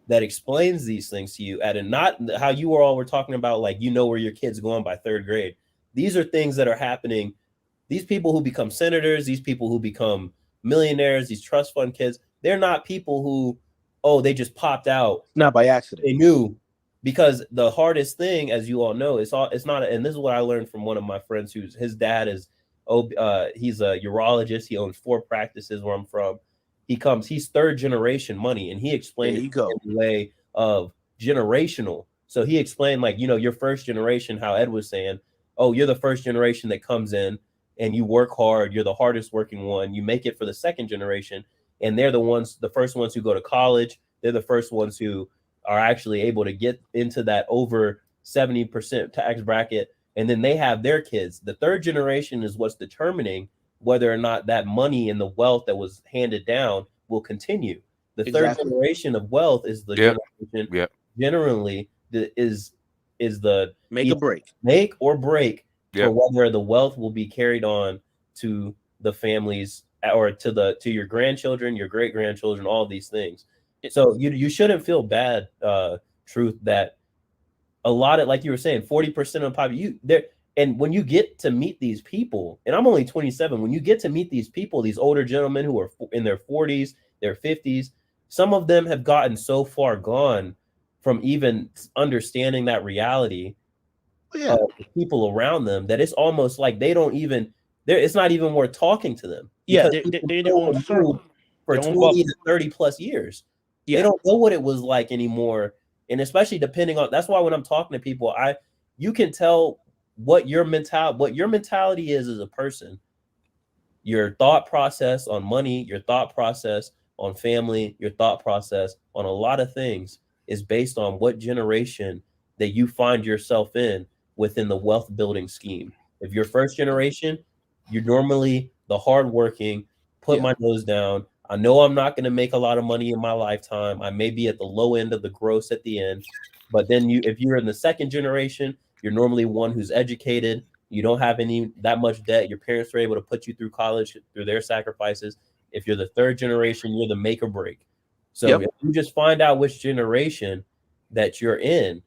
that explains these things to you at a not how you all were talking about, like where your kid's going by third grade. These are things that are happening. These people who become senators, these people who become millionaires, these trust fund kids, they're not people who, they just popped out. not by accident. They knew, because the hardest thing, as you all know, it's not. And this is what I learned from one of my friends who's his dad is, he's a urologist. He owns 4 practices where I'm from. He's third generation money, and he There explained it you go. in the way of generational. So he explained, like, your first generation, how Ed was saying, you're the first generation that comes in and you work hard. You're the hardest working one. You make it for the second generation, and they're the first ones who go to college. They're the first ones who are actually able to get into that over 70% tax bracket. And then they have their kids. The third generation is what's determining whether or not that money and the wealth that was handed down will continue. The third Exactly. generation of wealth is the generation generally is the Make a break. make or break for Yep. whether the wealth will be carried on to the families or to your grandchildren, your great grandchildren, all these things. So you shouldn't feel bad, Truth, that a lot of, like you were saying, 40% of the population there. And when you get to meet these people, and I'm only 27, when you get to meet these people, these older gentlemen who are in their 40s, their 50s, some of them have gotten so far gone from even understanding that reality of the people around them that it's almost like they don't even it's not even worth talking to them, Yeah, because they're in their own circle, for their own 20 bubble. to 30 plus years. Yeah. They don't know what it was like anymore. And especially depending on, that's why when I'm talking to people, you can tell what your mentality is as a person, your thought process on money, your thought process on family, your thought process on a lot of things is based on what generation that you find yourself in within the wealth building scheme. If you're first generation, you're normally the hardworking, put my nose down, I know I'm not going to make a lot of money in my lifetime. I may be at the low end of the gross at the end, but then if you're in the second generation, you're normally one who's educated. You don't have that much debt. Your parents were able to put you through college through their sacrifices. If you're the third generation, you're the make or break. So if you just find out which generation that you're in,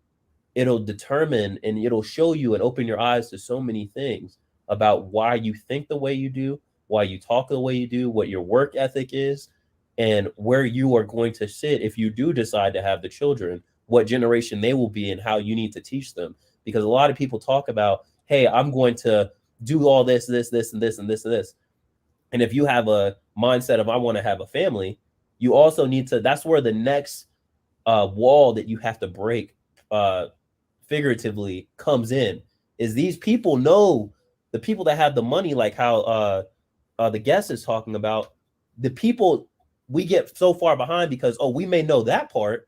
it'll determine and it'll show you and open your eyes to so many things about why you think the way you do, why you talk the way you do, what your work ethic is, and where you are going to sit if you do decide to have the children, what generation they will be and how you need to teach them. Because a lot of people talk about, hey, I'm going to do all this, and this, and this. And if you have a mindset of I want to have a family, you also need to, that's where the next wall that you have to break figuratively comes in, is these people know, the people that have the money, like how the guest is talking about, the people, we get so far behind because, oh, we may know that part,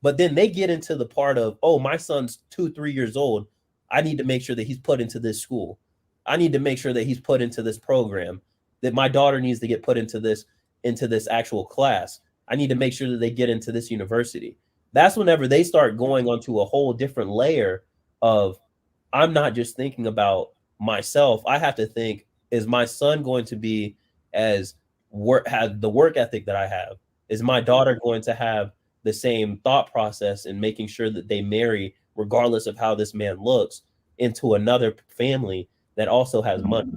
but then they get into the part of, oh, my son's 2-3 years old. I need to make sure that he's put into this school. I need to make sure that he's put into this program, that my daughter needs to get put into this actual class. I need to make sure that they get into this university. That's whenever they start going onto a whole different layer of, I'm not just thinking about myself. I have to think, is my son going to be have the work ethic that I have? Is my daughter going to have the same thought process and making sure that they marry, regardless of how this man looks, into another family that also has money?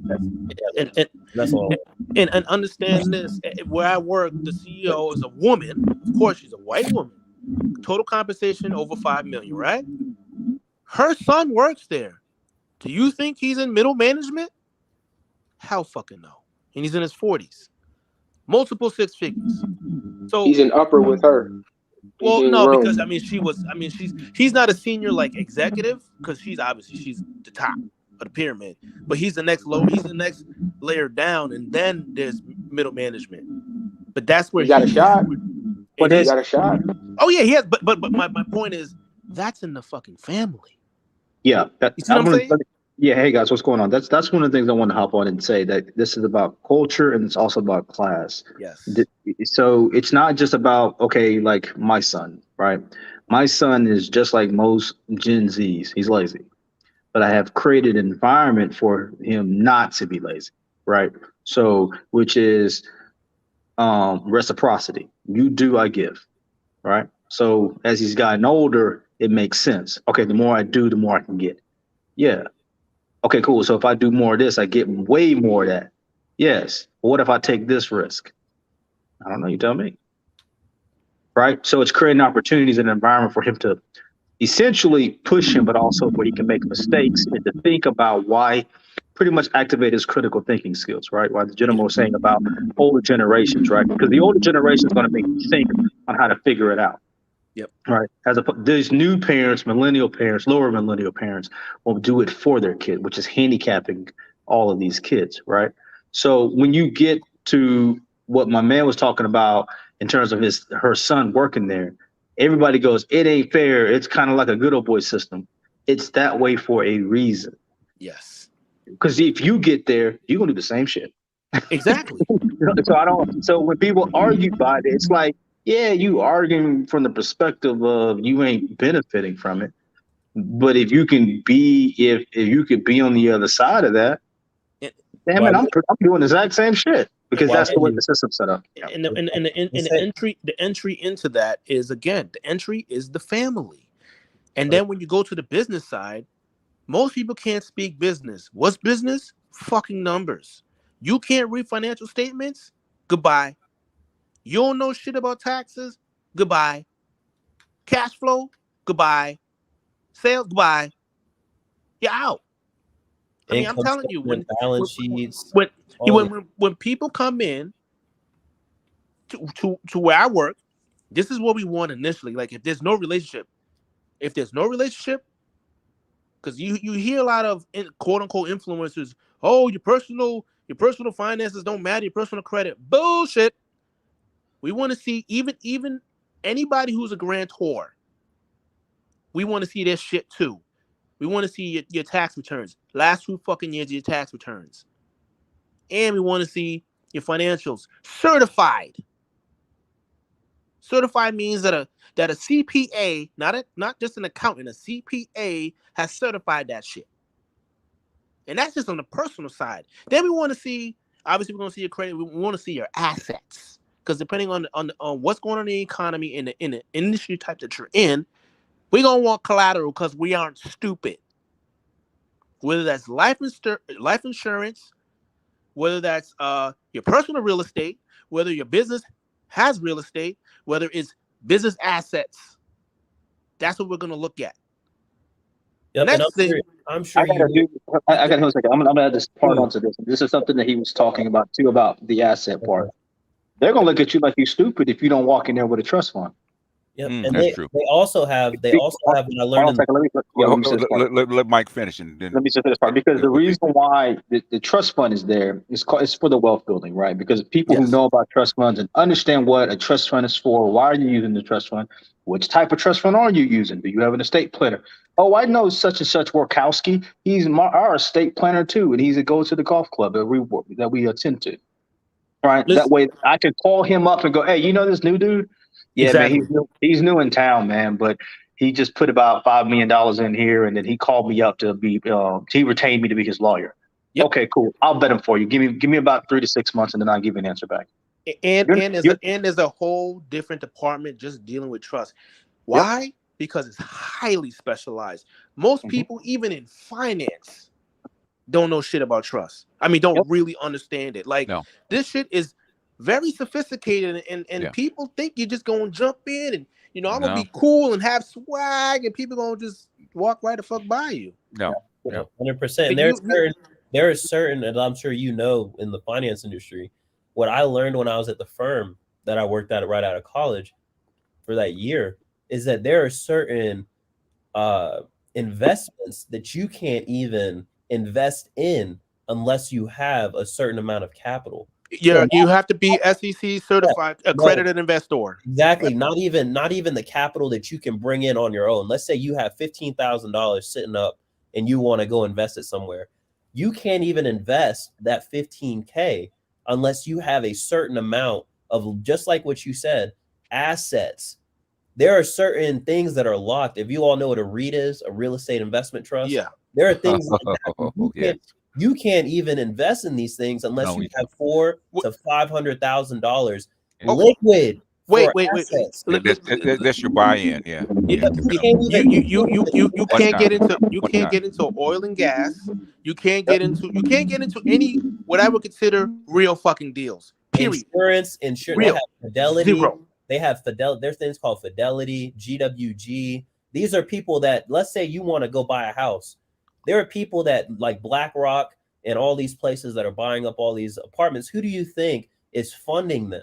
That's all. And understand this: where I work, the CEO is a woman. Of course, she's a white woman. Total compensation over $5 million, right? Her son works there. Do you think he's in middle management? Hell fucking no. And he's in his 40s. Multiple six figures. So he's in upper with her. Well, no, because I mean, he's not a senior like executive, because she's the top of the pyramid, but he's the next layer down, and then there's middle management. But that's where he got a shot. But he got a shot. Oh yeah, he has. But my point is, that's in the fucking family. Yeah, you see what I'm saying? Yeah, hey guys, what's going on? That's one of the things I want to hop on and say, that this is about culture and it's also about class. Yes. So it's not just about, okay, like my son, right? My son is just like most Gen Zs. He's lazy, but I have created an environment for him not to be lazy, right? So, which is reciprocity. You do, I give, right? So as he's gotten older, it makes sense. Okay, the more I do, the more I can get. Yeah. Okay, cool. So if I do more of this, I get way more of that. Yes. But what if I take this risk? I don't know. You tell me. Right. So it's creating opportunities and an environment for him to essentially push him, but also where he can make mistakes and to think about why, pretty much activate his critical thinking skills, right? Why the gentleman was saying about older generations, right? Because the older generation is going to make you think on how to figure it out. Yep. Right. These new parents, millennial parents, lower millennial parents will do it for their kid, which is handicapping all of these kids. Right. So when you get to what my man was talking about in terms of her son working there, everybody goes, it ain't fair. It's kind of like a good old boy system. It's that way for a reason. Yes. Because if you get there, you're gonna do the same shit. Exactly. So when people argue by it, it's like, yeah, you arguing from the perspective of you ain't benefiting from it. But if you can be, if you could be on the other side of that, damn it, I'm doing the exact same shit, because that's the way the system's set up. And the entry into that is, again, the entry is the family. And then when you go to the business side, most people can't speak business. What's business? Fucking numbers. You can't read financial statements? Goodbye. You don't know shit about taxes? Goodbye. Cash flow? Goodbye. Sales? Goodbye. You're out. I mean, I'm telling you, when balance sheets, when people come in to where I work, this is what we want initially. Like, if there's no relationship, because you hear a lot of quote unquote influencers, oh, your personal finances don't matter, your personal credit. Bullshit. We want to see even anybody who's a grantor. We want to see their shit too. We want to see your tax returns. Last 2 fucking years of your tax returns. And we want to see your financials certified. Certified means that a CPA, not just an accountant, a CPA has certified that shit. And that's just on the personal side. Then we want to see, obviously, we're going to see your credit. We want to see your assets, because depending on what's going on in the economy, in the industry type that you're in, we're going to want collateral because we aren't stupid. Whether that's life insurance, whether that's your personal real estate, whether your business has real estate, whether it's business assets, that's what we're going to look at. Yep, and Next thing, I'm I sure gotta you. I got him a second. I'm gonna add this part onto this. This is something that he was talking about too, about the asset part. They're gonna look at you like you're stupid if you don't walk in there with a trust fund. Yep, and That's true. they also have what I Hold learned on a in second. Let me say this part. Let Mike finish, and then Let me say this part, because the we'll be. reason why the trust fund is there is it's for the wealth building, right? Because people who yes, know about trust funds and understand what a trust fund is for, why are you using the trust fund? Which type of trust fund are you using? Do you have an estate planner? Oh, I know such and such Workowski. He's our estate planner too, and he goes to the golf club that we attend to. Right. That listen, way I could call him up and go, hey, you know this new dude? Yeah, man, exactly. he's new in town, man, but he just put about $5 million in here, and then he called me up to be he retained me to be his lawyer. Yep. Okay, cool. I'll bet him for you. Give me about 3 to 6 months, and then I'll give you an answer back. And You're, and there's you're, there's a whole different department just dealing with trust. yep. Why? Because it's highly specialized. Most Mm-hmm. people, even in finance, don't know shit about trust. I mean, don't Yep. really understand it. Like, No. this shit is very sophisticated, and Yeah. people think you're just gonna jump in and I'm gonna No. be cool and have swag, and people gonna just walk right the fuck by you. No. No. 100%. And And there are certain, and I'm sure you know, in the finance industry, what I learned when I was at the firm that I worked at right out of college for that year is that there are certain investments that you can't even invest in unless you have a certain amount of capital. you have to be SEC certified, No, accredited investor. exactly. Not even the capital that you can bring in on your own. Let's say you have $15,000 sitting up and you want to go invest it somewhere. You can't even invest that 15K unless you have a certain amount of, just like what you said, assets. There are certain things that are locked. If you all know what a REIT is, a real estate investment trust, Yeah. there are things like that. Yeah. You can't even invest in these things unless No, you you have $400,000 to $500,000 Yeah. liquid Wait. for assets. That's your buy-in. Yeah. Yeah, You Yeah. can't even you One can't time. get into One time. oil and gas. You can't get into any what I would consider real fucking deals. Period. insurance. They Real. have Fidelity. Zero. They have Fidelity. There's things called Fidelity, GWG. These are people that, let's say you want to go buy a house. There are people that, like BlackRock and all these places that are buying up all these apartments. Who do you think is funding them?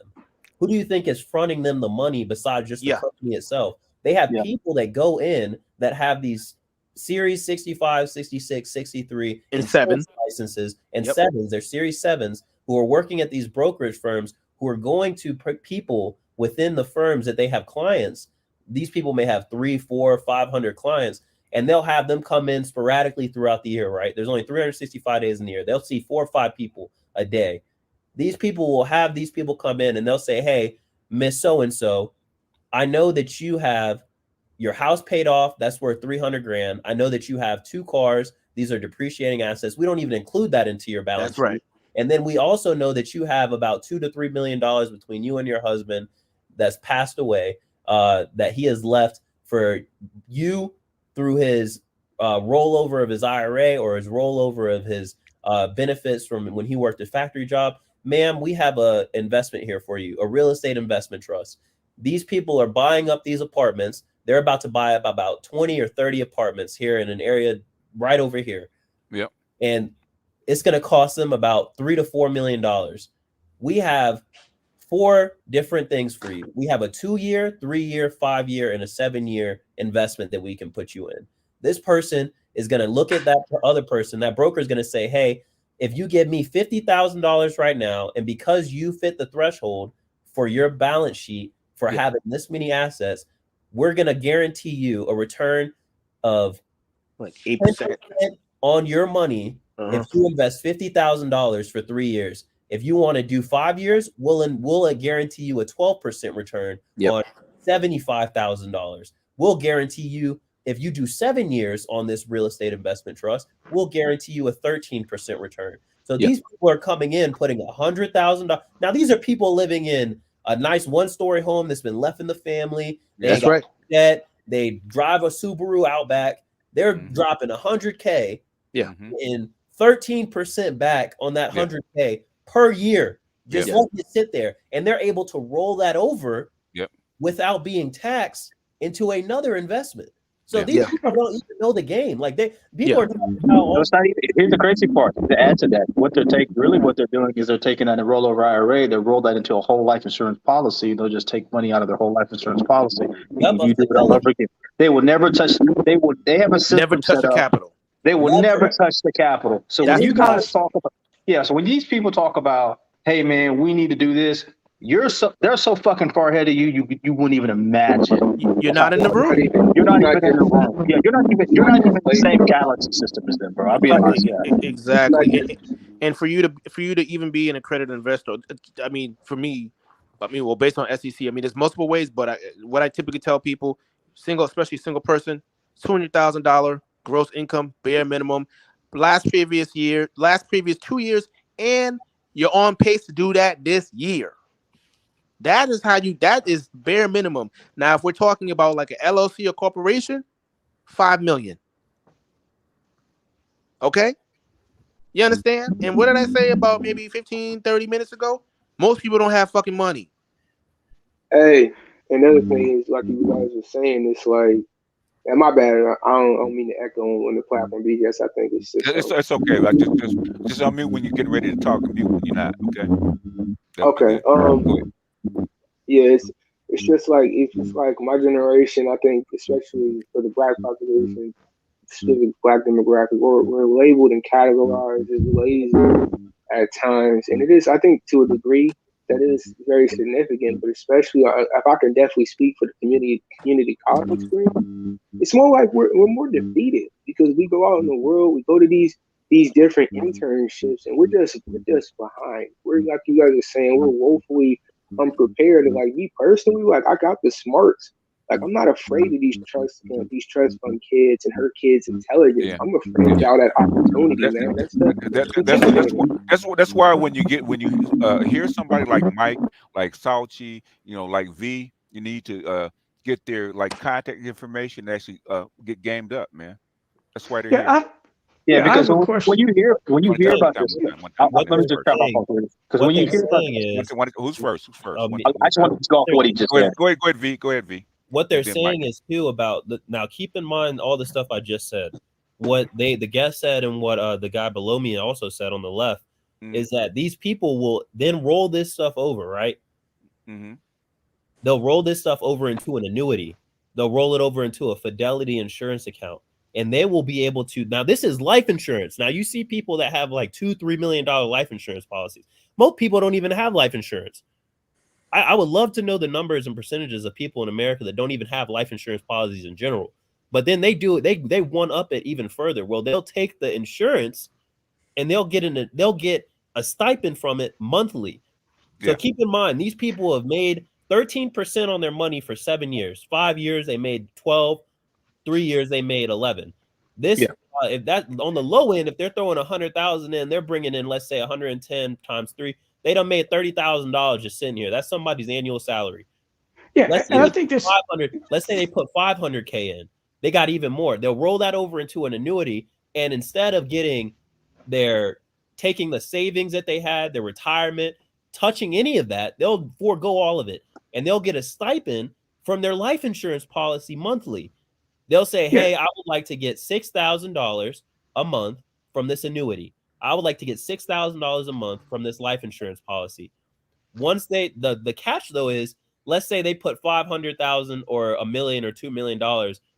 Who do you think is fronting them the money besides just the company itself? They have people that go in that have these Series 65, 66, 63 And 7 licenses and 7s. They're Series 7s who are working at these brokerage firms who are going to people within the firms that they have clients. These people may have 300, 400, 500 clients, and they'll have them come in sporadically throughout the year, right? There's only 365 days in the year. They'll see 4 or 5 people a day. These people will have these people come in and they'll say, hey, Miss So-and-so, I know that you have your house paid off. That's worth 300 grand. I know that you have 2 cars. These are depreciating assets. We don't even include that into your balance sheet. right. And then we also know that you have about $2 to $3 million between you and your husband that's passed away, that he has left for you through his rollover of his IRA or his rollover of his benefits from when he worked a factory job. Ma'am, we have a investment here for you, a real estate investment trust. These people are buying up these apartments. They're about to buy up about 20 or 30 apartments here in an area right over here. Yep. And it's going to cost them about $3 to $4 million. We have 4 different things for you. We have a 2-year, 3-year, 5-year, and a 7-year investment that we can put you in. This person is going to look at that other person. That broker is going to say, hey, if you give me $50,000 right now, and because you fit the threshold for your balance sheet for having this many assets, we're going to guarantee you a return of like 8% on your money if you invest $50,000 for 3 years. If you want to do 5 years, we'll guarantee you a 12% return on $75,000. We'll guarantee you, if you do 7 years on this real estate investment trust, we'll guarantee you a 13% return. So these people are coming in, putting $100,000. Now, these are people living in a nice one-story home that's been left in the family. They That's got right. debt. They drive a Subaru Outback. They're dropping $100K in 13% back on that $100K per year. Just let it sit there. And they're able to roll that over without being taxed into another investment. So these people don't even know the game. Like people are talking about. No, it's not even, here's the crazy part. To add to that, what they're doing is they're taking out a rollover IRA, they roll that into a whole life insurance policy. They'll just take money out of their whole life insurance policy. And you do it all over again. They will never touch. They have a system Never touch set the up. capital. They will never touch the capital. So when you guys talk about, so when these people talk about, hey man, we need to do this, they're so fucking far ahead of you, you wouldn't even imagine. You're not in the room. You're not even in the room. Yeah, you're not even in the same galaxy system as them, bro. I'll be honest. Yeah. Exactly. And for you to even be an accredited investor, I mean, for me, well, based on SEC, I mean, there's multiple ways, but what I typically tell people, especially single person, $200,000 gross income, bare minimum, last previous 2 years, and you're on pace to do that this year. That is bare minimum. Now, if we're talking about like an LLC or corporation, $5 million. Okay? You understand? And what did I say about maybe 15, 30 minutes ago? Most people don't have fucking money. Hey, another thing is, like you guys were saying, it's like, and my bad, I don't mean to echo on the platform, but yes, I think it's just It's okay. Like just unmute when you're getting ready to talk, and mute when you're not. Okay. okay. Yeah, it's just like, my generation, I think, especially for the black population, specific black demographic, we're labeled and categorized as lazy at times, and it is, I think, to a degree that is very significant. But especially, if I can definitely speak for the community college experience, it's more like we're more defeated because we go out in the world, we go to these different internships, and we're just behind. We're, like you guys are saying, we're woefully unprepared. And like me personally, like I got the smarts. Like I'm not afraid of these trust fund kids and her kids' intelligence. I'm afraid of y'all that opportunity, man. That's why when you hear somebody like Mike, like Salchi, like V, you need to get their like contact information and actually get gamed up, man. That's why they're here. Yeah, because I have a question. when you hear about this, let me just try my fault because when you hear about this, who's first? I just want to go off what he just said. Go ahead, V. What they're saying is too about now. Keep in mind all the stuff I just said. What the guest said and what the guy below me also said on the left is that these people will then roll this stuff over, right? They'll roll this stuff over into an annuity. They'll roll it over into a Fidelity insurance account. And they will be able to, now this is life insurance. Now you see people that have like $2-3 million life insurance policies. Most people don't even have life insurance. I would love to know the numbers and percentages of people in America that don't even have life insurance policies in general. But then they do it, they one up it even further. Well, they'll take the insurance and they'll get a stipend from it monthly. So keep in mind, these people have made 13% on their money for 7 years. 5 years, they made 12. 3 years, they made 11. This, if that on the low end, if they're throwing 100,000 in, they're bringing in, let's say 110 times 3. They done made $30,000 just sitting here. That's somebody's annual salary. Yeah, and I think this 500. Let's say they put 500K in. They got even more. They'll roll that over into an annuity, and instead of taking the savings that they had, their retirement, touching any of that, they'll forego all of it, and they'll get a stipend from their life insurance policy monthly. They'll say, hey, I would like to get $6,000 a month from this annuity. I would like to get $6,000 a month from this life insurance policy. Once the catch though is, let's say they put 500,000 or $1 million or $2 million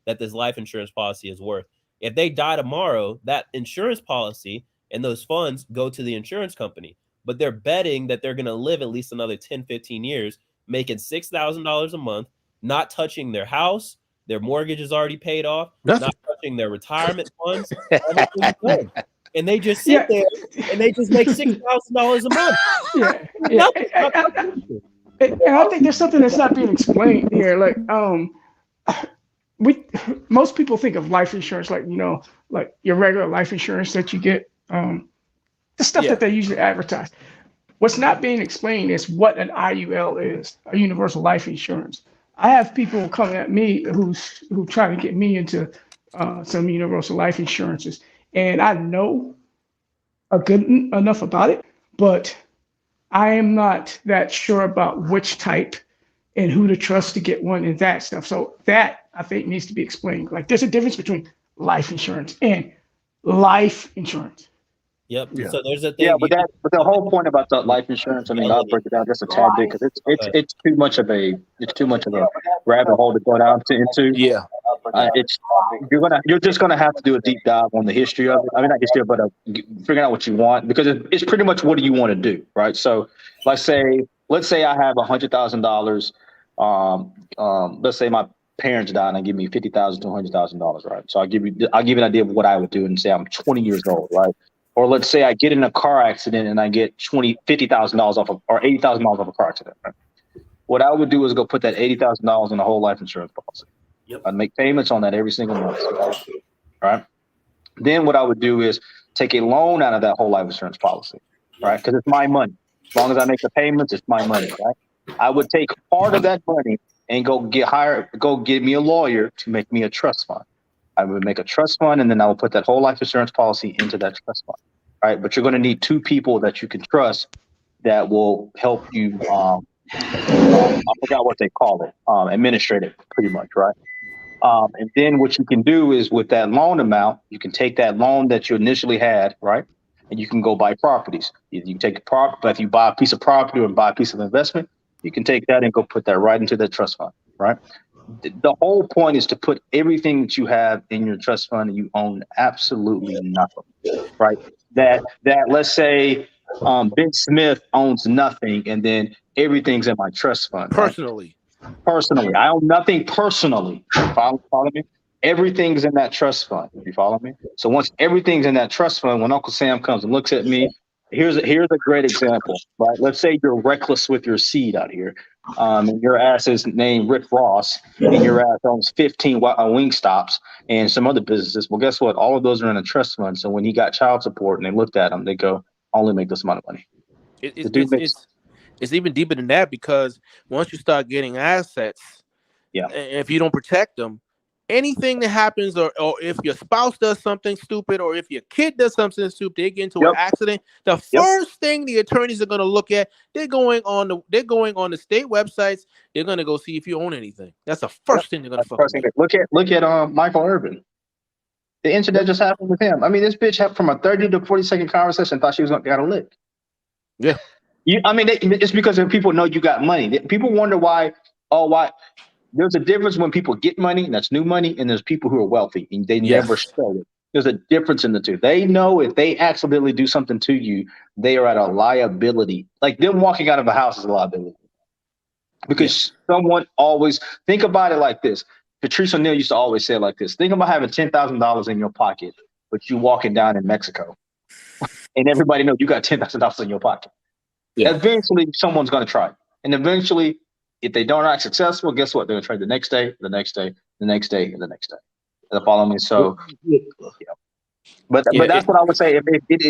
that this life insurance policy is worth. If they die tomorrow, that insurance policy and those funds go to the insurance company, but they're betting that they're going to live at least another 10, 15 years, making $6,000 a month, not touching their house. Their mortgage is already paid off, not touching their retirement funds. and they just sit Yeah, there and they just make $6,000 a month. yeah, yeah. Nothing. Not contribution. And I think there's something that's not being explained here. Like, we most people think of life insurance like like your regular life insurance that you get, the stuff Yeah. that they usually advertise. What's not being explained is what an IUL is, a universal life insurance. I have people coming at me who try to get me into some universal life insurances, and I know a good enough about it, but I am not that sure about which type and who to trust to get one and that stuff. So that I think needs to be explained. Like there's a difference between life insurance and life insurance. Yep. Yeah. So there's a Yeah, thing. but the whole point about the life insurance, I mean, I'll break it down just a tad bit because it's too much of a rabbit hole to go down into. Yeah. It's you're just gonna have to do a deep dive on the history of it. I mean, not history, but figuring out what you want because it's pretty much what do you want to do, right? So, let's say I have $100,000. Let's say my parents die and they give me $50,000 to $100,000, right? So I'll give you an idea of what I would do and say I'm 20 years old, right? Or let's say I get in a car accident and I get $50,000 off of, or $80,000 off a car accident. Right? What I would do is go put that $80,000 in a whole life insurance policy. Yep. I'd make payments on that every single month. Right. Then what I would do is take a loan out of that whole life insurance policy, right? Because it's my money. As long as I make the payments, it's my money, right? I would take part of that money and go get me a lawyer to make me a trust fund. I would make a trust fund and then I would put that whole life insurance policy into that trust fund, right? But you're going to need two people that you can trust that will help you. I forgot what they call it, administrate it pretty much, right? And then what you can do is with that loan amount, you can take that loan that you initially had, right? And you can go buy properties. You can take a property, but if you buy a piece of property or buy a piece of investment, you can take that and go put that right into the trust fund, right? The whole point is to put everything that you have in your trust fund and you own absolutely nothing, right? That let's say Ben Smith owns nothing and then everything's in my trust fund, right? Personally, I own nothing personally. Follow me? Everything's in that trust fund. You follow me? So once everything's in that trust fund, when Uncle Sam comes and looks at me, here's a great example, right? Let's say you're reckless with your seed out here. And your ass is named Rick Ross, and your ass owns 15 wing stops and some other businesses. Well, guess what? All of those are in a trust fund. So when he got child support and they looked at him, they go, I only make this amount of money. It's even deeper than that because once you start getting assets, if you don't protect them, anything that happens, or if your spouse does something stupid, or if your kid does something stupid, they get into an accident. The first thing the attorneys are going to look at, they're going on the state websites. They're going to go see if you own anything. That's the first thing they're going to fucking do. Look at Michael Irvin. The incident just happened with him. I mean, this bitch had from a 30 to 40-second conversation thought she was got a lick. Yeah. It's because people know you got money. People wonder why. There's a difference when people get money, and that's new money, and there's people who are wealthy and they never show it. There's a difference in the two. They know if they accidentally do something to you, they are at a liability. Like them walking out of a house is a liability. Because someone always think about it like this. Patrice O'Neill used to always say it like this. Think about having $10,000 in your pocket, but you walking down in Mexico, and everybody knows you got $10,000 in your pocket. Yeah. Eventually, someone's going to try. And eventually, if they don't act successful, guess what? They're going to try the next day, the next day, the next day, and the next day. They follow me? So, But that's what I would say.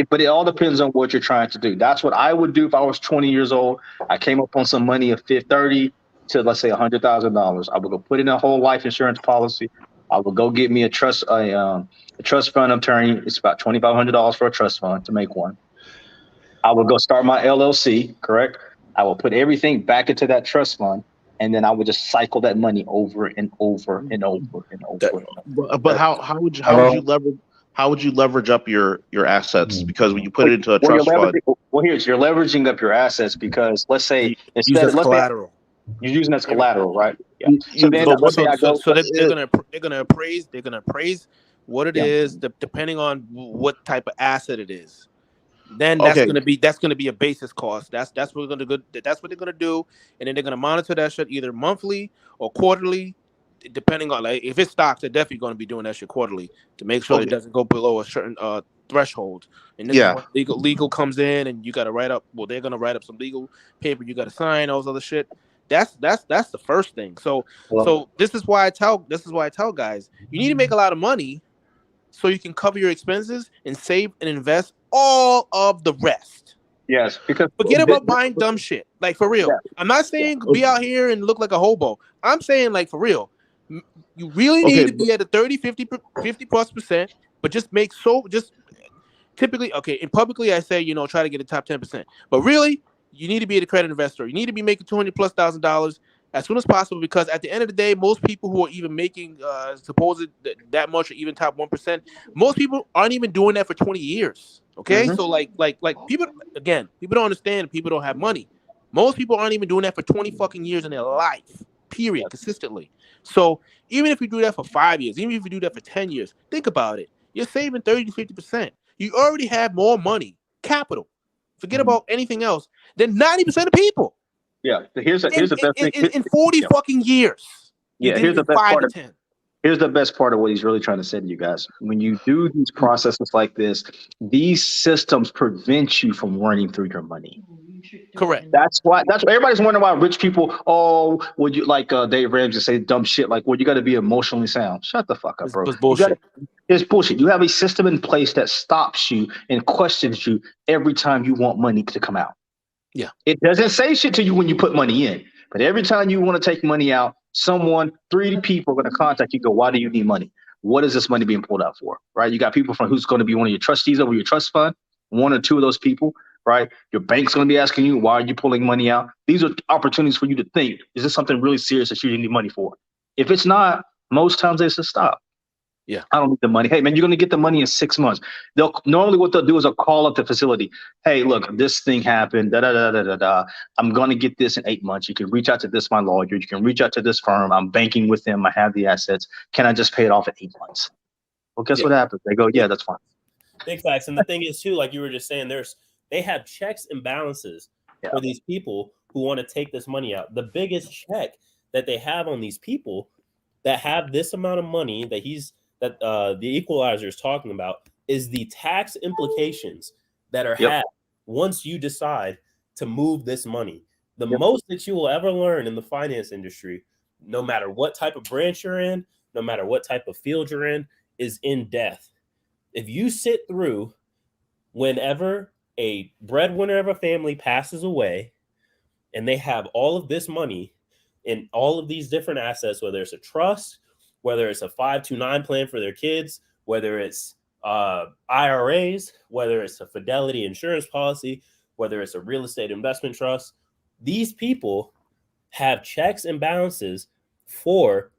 But it all depends on what you're trying to do. That's what I would do if I was 20 years old. I came up on some money of 30 to, let's say, $100,000. I would go put in a whole life insurance policy. I would go get me a trust fund attorney. It's about $2,500 for a trust fund to make one. I would go start my LLC, correct? I will put everything back into that trust fund, and then I would just cycle that money over and over and over and over. But how would you leverage up your assets? Because when you put it into a trust fund, you're leveraging up your assets because let's say collateral. You're using as collateral, right? Yeah. They're gonna appraise what it is, depending on what type of asset it is. Then that's gonna be a basis cost. That's what that's what they're gonna do, and then they're gonna monitor that shit either monthly or quarterly, depending on if it's stocks. They're definitely gonna be doing that shit quarterly to make sure it doesn't go below a certain threshold, and this is Yeah. when legal comes in, and you got to write up. Well, they're gonna write up some legal paper. You got to sign all this other shit. That's the first thing. So this is why I tell guys, you need to make a lot of money so you can cover your expenses and save and invest all of the rest. Yes, because Forget about buying dumb shit. Like, for real. I'm not saying be out here and look like a hobo. I'm saying, like, for real. You really need to be at a 30, 50 plus percent, but just typically, okay, and publicly I say, try to get a top 10%. But really, you need to be a credit investor. You need to be making $200,000+ as soon as possible, because at the end of the day, most people who are even making supposed that much, or even top 1%, most people aren't even doing that for 20 years. Okay, so like people don't understand. People don't have money. Most people aren't even doing that for 20 fucking years in their life. Period, consistently. So even if you do that for 5 years, even if you do that for 10 years, think about it. You're saving 30 to 50%. You already have more money, capital. Forget about anything else than 90% of people. Yeah, here's the best thing. In 40 fucking years. You did Here's it the in best 5 part to of 10. Here's the best part of what he's really trying to say to you guys. When you do these processes like this, these systems prevent you from running through your money. Correct. That's why everybody's wondering why rich people, would you like Dave Ramsey say dumb shit like, well, you got to be emotionally sound. Shut the fuck up, bro. It's bullshit. It's bullshit. You have a system in place that stops you and questions you every time you want money to come out. Yeah. It doesn't say shit to you when you put money in, but every time you want to take money out, three people are going to contact you. Go, why do you need money? What is this money being pulled out for? Right? You got people from who's going to be one of your trustees over your trust fund. One or two of those people, right? Your bank's going to be asking you, why are you pulling money out? These are opportunities for you to think, is this something really serious that you need money for? If it's not, most times they say stop. Yeah. I don't need the money. Hey, man, you're going to get the money in 6 months. Normally what they'll do is they'll call up the facility. Hey, look, this thing happened. I'm going to get this in 8 months. You can reach out to this, my lawyer. You can reach out to this firm. I'm banking with them. I have the assets. Can I just pay it off in 8 months? Well, guess what happens? They go, yeah, that's fine. Big facts. And the thing is, too, like you were just saying, they have checks and balances for these people who want to take this money out. The biggest check that they have on these people that have this amount of money that the equalizer is talking about is the tax implications that are had once you decide to move this money. The most that you will ever learn in the finance industry, no matter what type of branch you're in, no matter what type of field you're in, is in death. If you sit through whenever a breadwinner of a family passes away and they have all of this money in all of these different assets, whether it's a trust, whether it's a 529 plan for their kids, whether it's IRAs, whether it's a Fidelity insurance policy, whether it's a real estate investment trust, these people have checks and balances for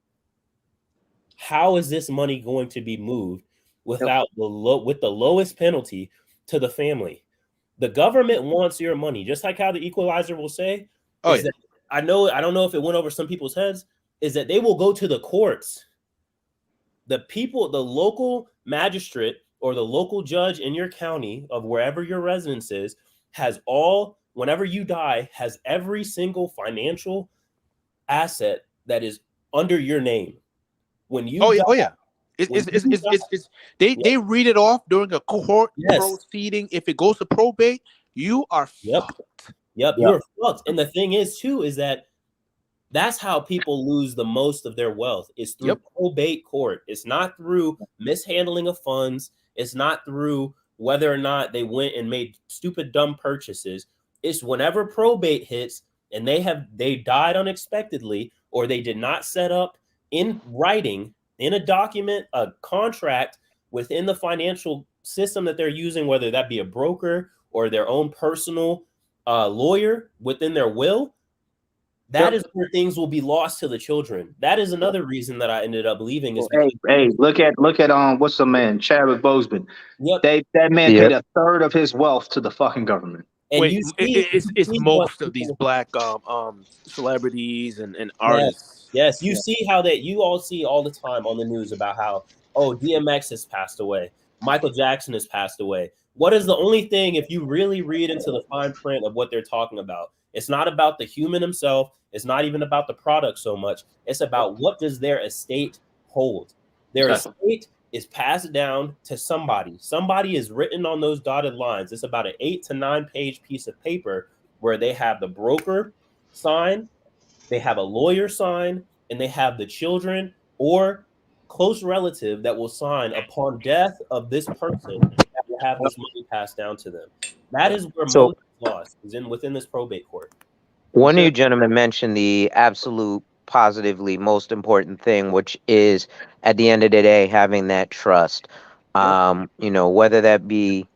how is this money going to be moved without with the lowest penalty to the family. The government wants your money, just like how the equalizer will say. That I don't know if it went over some people's heads, is that they will go to the courts. The local magistrate or the local judge in your county of wherever your residence is whenever you die, has every single financial asset that is under your name. When you they read it off during a court proceeding. If it goes to probate, you are fucked. You're fucked. And the thing is too is that that's how people lose the most of their wealth. It's through probate court. It's not through mishandling of funds. It's not through whether or not they went and made stupid, dumb purchases. It's whenever probate hits and they died unexpectedly, or they did not set up in writing, in a document, a contract within the financial system that they're using, whether that be a broker or their own personal lawyer within their will. That is where things will be lost to the children. That is another reason that I ended up leaving. Is look at what's the man, Chadwick Boseman. That man paid a third of his wealth to the fucking government. And it's most of these black celebrities and artists. Yes, you see how you all see all the time on the news about how DMX has passed away, Michael Jackson has passed away. What is the only thing, if you really read into the fine print of what they're talking about? It's not about the human himself. It's not even about the product so much. It's about what does their estate hold. Their estate is passed down to somebody. Somebody is written on those dotted lines. It's about an 8 to 9 page piece of paper where they have the broker sign, they have a lawyer sign, and they have the children or close relative that will sign upon death of this person that will have this money passed down to them. That is where So most loss is within this probate court. one of Okay. you gentlemen mentioned the absolute positively most important thing, which is at the end of the day having that trust. Yep. Whether that be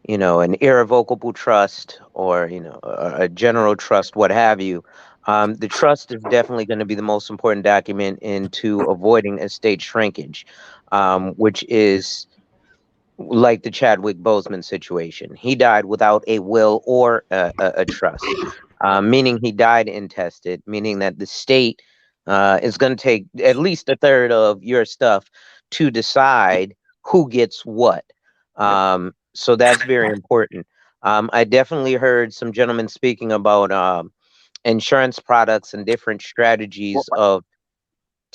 an irrevocable trust or a general trust, what have you. The trust is definitely going to be the most important document into avoiding estate shrinkage, which is like the Chadwick Boseman situation. He died without a will or a trust, meaning he died intestate, meaning that the state is going to take at least a third of your stuff to decide who gets what. Yep. So that's very important. I definitely heard some gentlemen speaking about insurance products and different Well, strategies of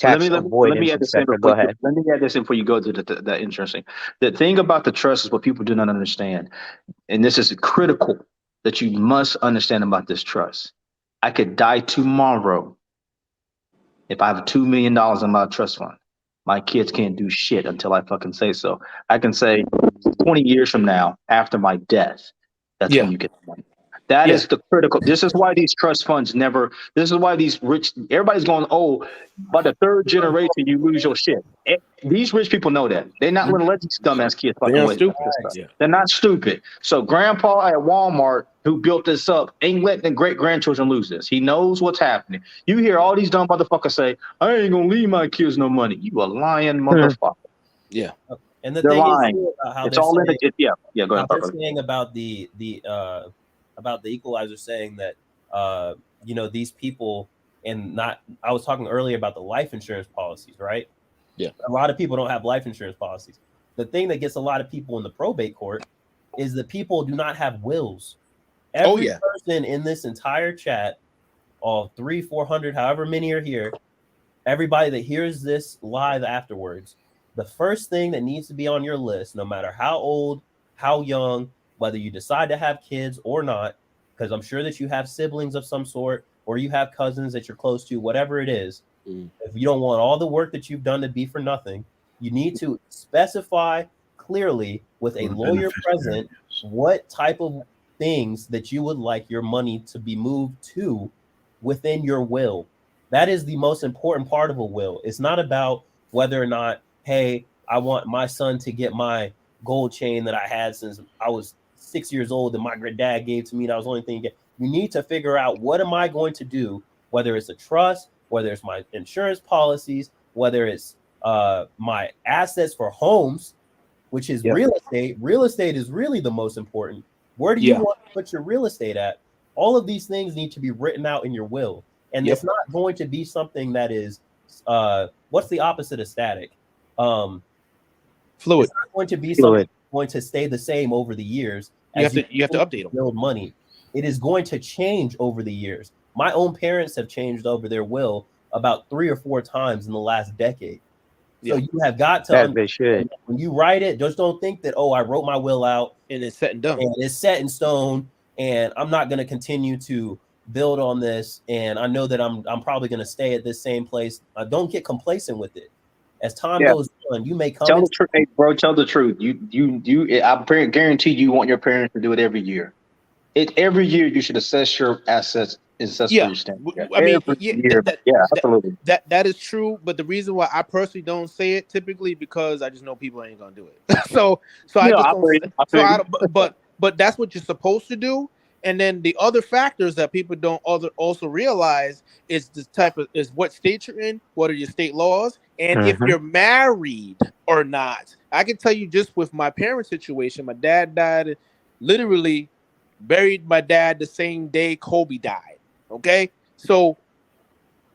let tax me avoidance, add this in etc. before Go ahead. let me add this in before you go to that interesting. The thing about the trust is what people do not understand, and this is critical that you must understand about this trust. I could die tomorrow if I have $2 million in my trust fund. My kids can't do shit until I fucking say so. I can say 20 years from now, after my death, that's Yeah. when you get the money. That Yeah. is the critical. This is why these trust funds never. This is why these rich. Everybody's going. Oh, by the third generation, you lose your shit. These rich people know that. They're not going to let these dumbass kids They're fucking not waste stupid. this stuff. Yeah. They're not stupid. So grandpa at Walmart who built this up ain't letting the great grandchildren lose this. He knows what's happening. You hear all these dumb motherfuckers say, "I ain't gonna leave my kids no money." You a lying motherfucker. Yeah. And the They're thing is lying. too, about how It's they're all in saying the. Yeah. Go how ahead, they're brother. saying about the equalizer, saying that these people, and not, I was talking earlier about the life insurance policies, right? Yeah. A lot of people don't have life insurance policies. The thing that gets a lot of people in the probate court is that people do not have wills. Every yeah. person in this entire chat, all 300-400, however many are here, everybody that hears this live afterwards, the first thing that needs to be on your list, no matter how old, how young, whether you decide to have kids or not, because I'm sure that you have siblings of some sort, or you have cousins that you're close to, whatever it is. If you don't want all the work that you've done to be for nothing, you need to specify clearly with a lawyer present what type of things that you would like your money to be moved to within your will. That is the most important part of a will. It's not about whether or not, hey, I want my son to get my gold chain that I had since I was 6 years old that my dad gave to me. That was the only thing you get. You need to figure out, what am I going to do, whether it's a trust, whether it's my insurance policies, whether it's my assets for homes, which is real estate. Real estate is really the most important. Where do you Yeah. want to put your real estate at? All of these things need to be written out in your will. And Yep. it's not going to be something that is, what's the opposite of static? Fluid. It's not going to be something Fluid. that's going to stay the same over the years You as have to update them. build money. It is going to change over the years. My own parents have changed over their will about 3 or 4 times in the last decade. So Yeah. you have got to That they should. when you write it, just don't think that, oh, I wrote my will out And it's set and done. and it's set in stone, and I'm not going to continue to build on this, and I know that I'm probably going to stay at this same place. Don't get complacent with it. As time Yeah. goes on, you may come Tell the into truth, hey, bro. Tell the truth. I guarantee you want your parents to do it every year. Every year you should assess your assets, assess where Yeah. you stand. I mean, Every yeah, year. Yeah, absolutely. that is true. But the reason why I personally don't say it typically, because I just know people ain't gonna do it. so I Yeah, just I don't. feel you. I So feel I you. don't. But that's what you're supposed to do. And then the other factors that people don't also realize is the type of is what state you're in, what are your state laws, and if Mhm. you're married or not. I can tell you just with my parents' situation, my dad died, literally buried my dad the same day Kobe died. Okay, so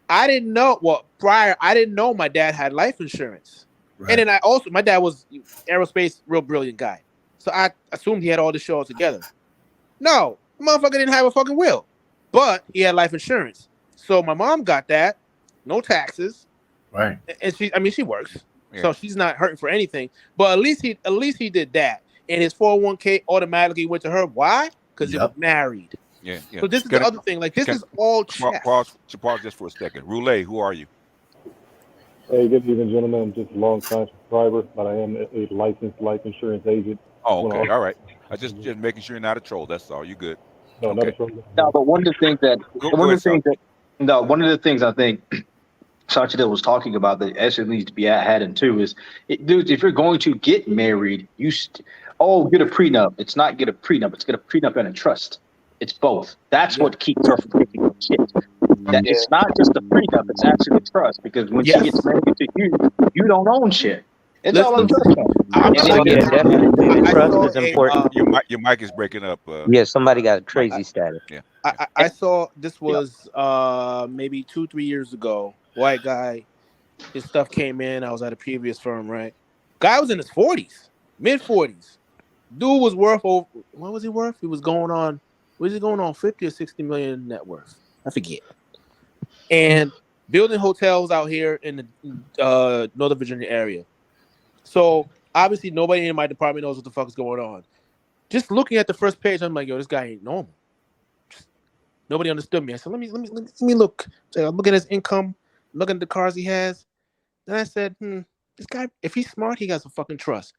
I didn't know. Well, prior, I didn't know my dad had life insurance, and then my dad was aerospace, real brilliant guy. So I assumed he had all the show all together. No, the motherfucker didn't have a fucking will, but he had life insurance. So my mom got that, no taxes, Right. and she works, so she's not hurting for anything. But at least he did that, and his 401k automatically went to her. Why? Because they were Yep. married. Yeah, yeah. So this is Can the I, other thing. Like this can is all pause, chess. pause just for a second. Roulette, who are you? Hey, good evening, gentlemen. I'm just a long-time subscriber, but I am a licensed life insurance agent. Oh, Well, okay, all right. I just making sure you're not a troll. That's all. You good? no, not a Okay, trouble. No, but one of the things that go one ahead, of the Sal. things that no, one of the things I think Sachidel was talking about that actually needs to be added too is, dudes, if you're going to get married, get a prenup. It's not get a prenup. It's get a prenup and a trust. It's both. That's Yeah. what keeps her from getting shit. That Yeah. it's not just a prenup. It's actually a trust because when she gets Yes. married to you, you don't own shit. It's all on Listen, trust form. I'm And not then So gonna when yeah, you lie. definitely the I trust saw is a important. Your mic is breaking up. Yeah, somebody got Mike. crazy status. Yeah, I, yeah. I I saw this yeah, was maybe 2-3 years ago. White guy, his stuff came in. I was at a previous firm, right? Guy was in his 40s, mid 40s. Dude was worth over. What was he worth? He was going on. Was he going on 50 or 60 million net worth? I forget. And building hotels out here in the Northern Virginia area. So obviously nobody in my department knows what the fuck is going on. Just looking at the first page, I'm like, yo, this guy ain't normal. Nobody understood me. I said, let me look. So I'm looking at his income, looking at the cars he has. Then I said, this guy, if he's smart, he got some fucking trust.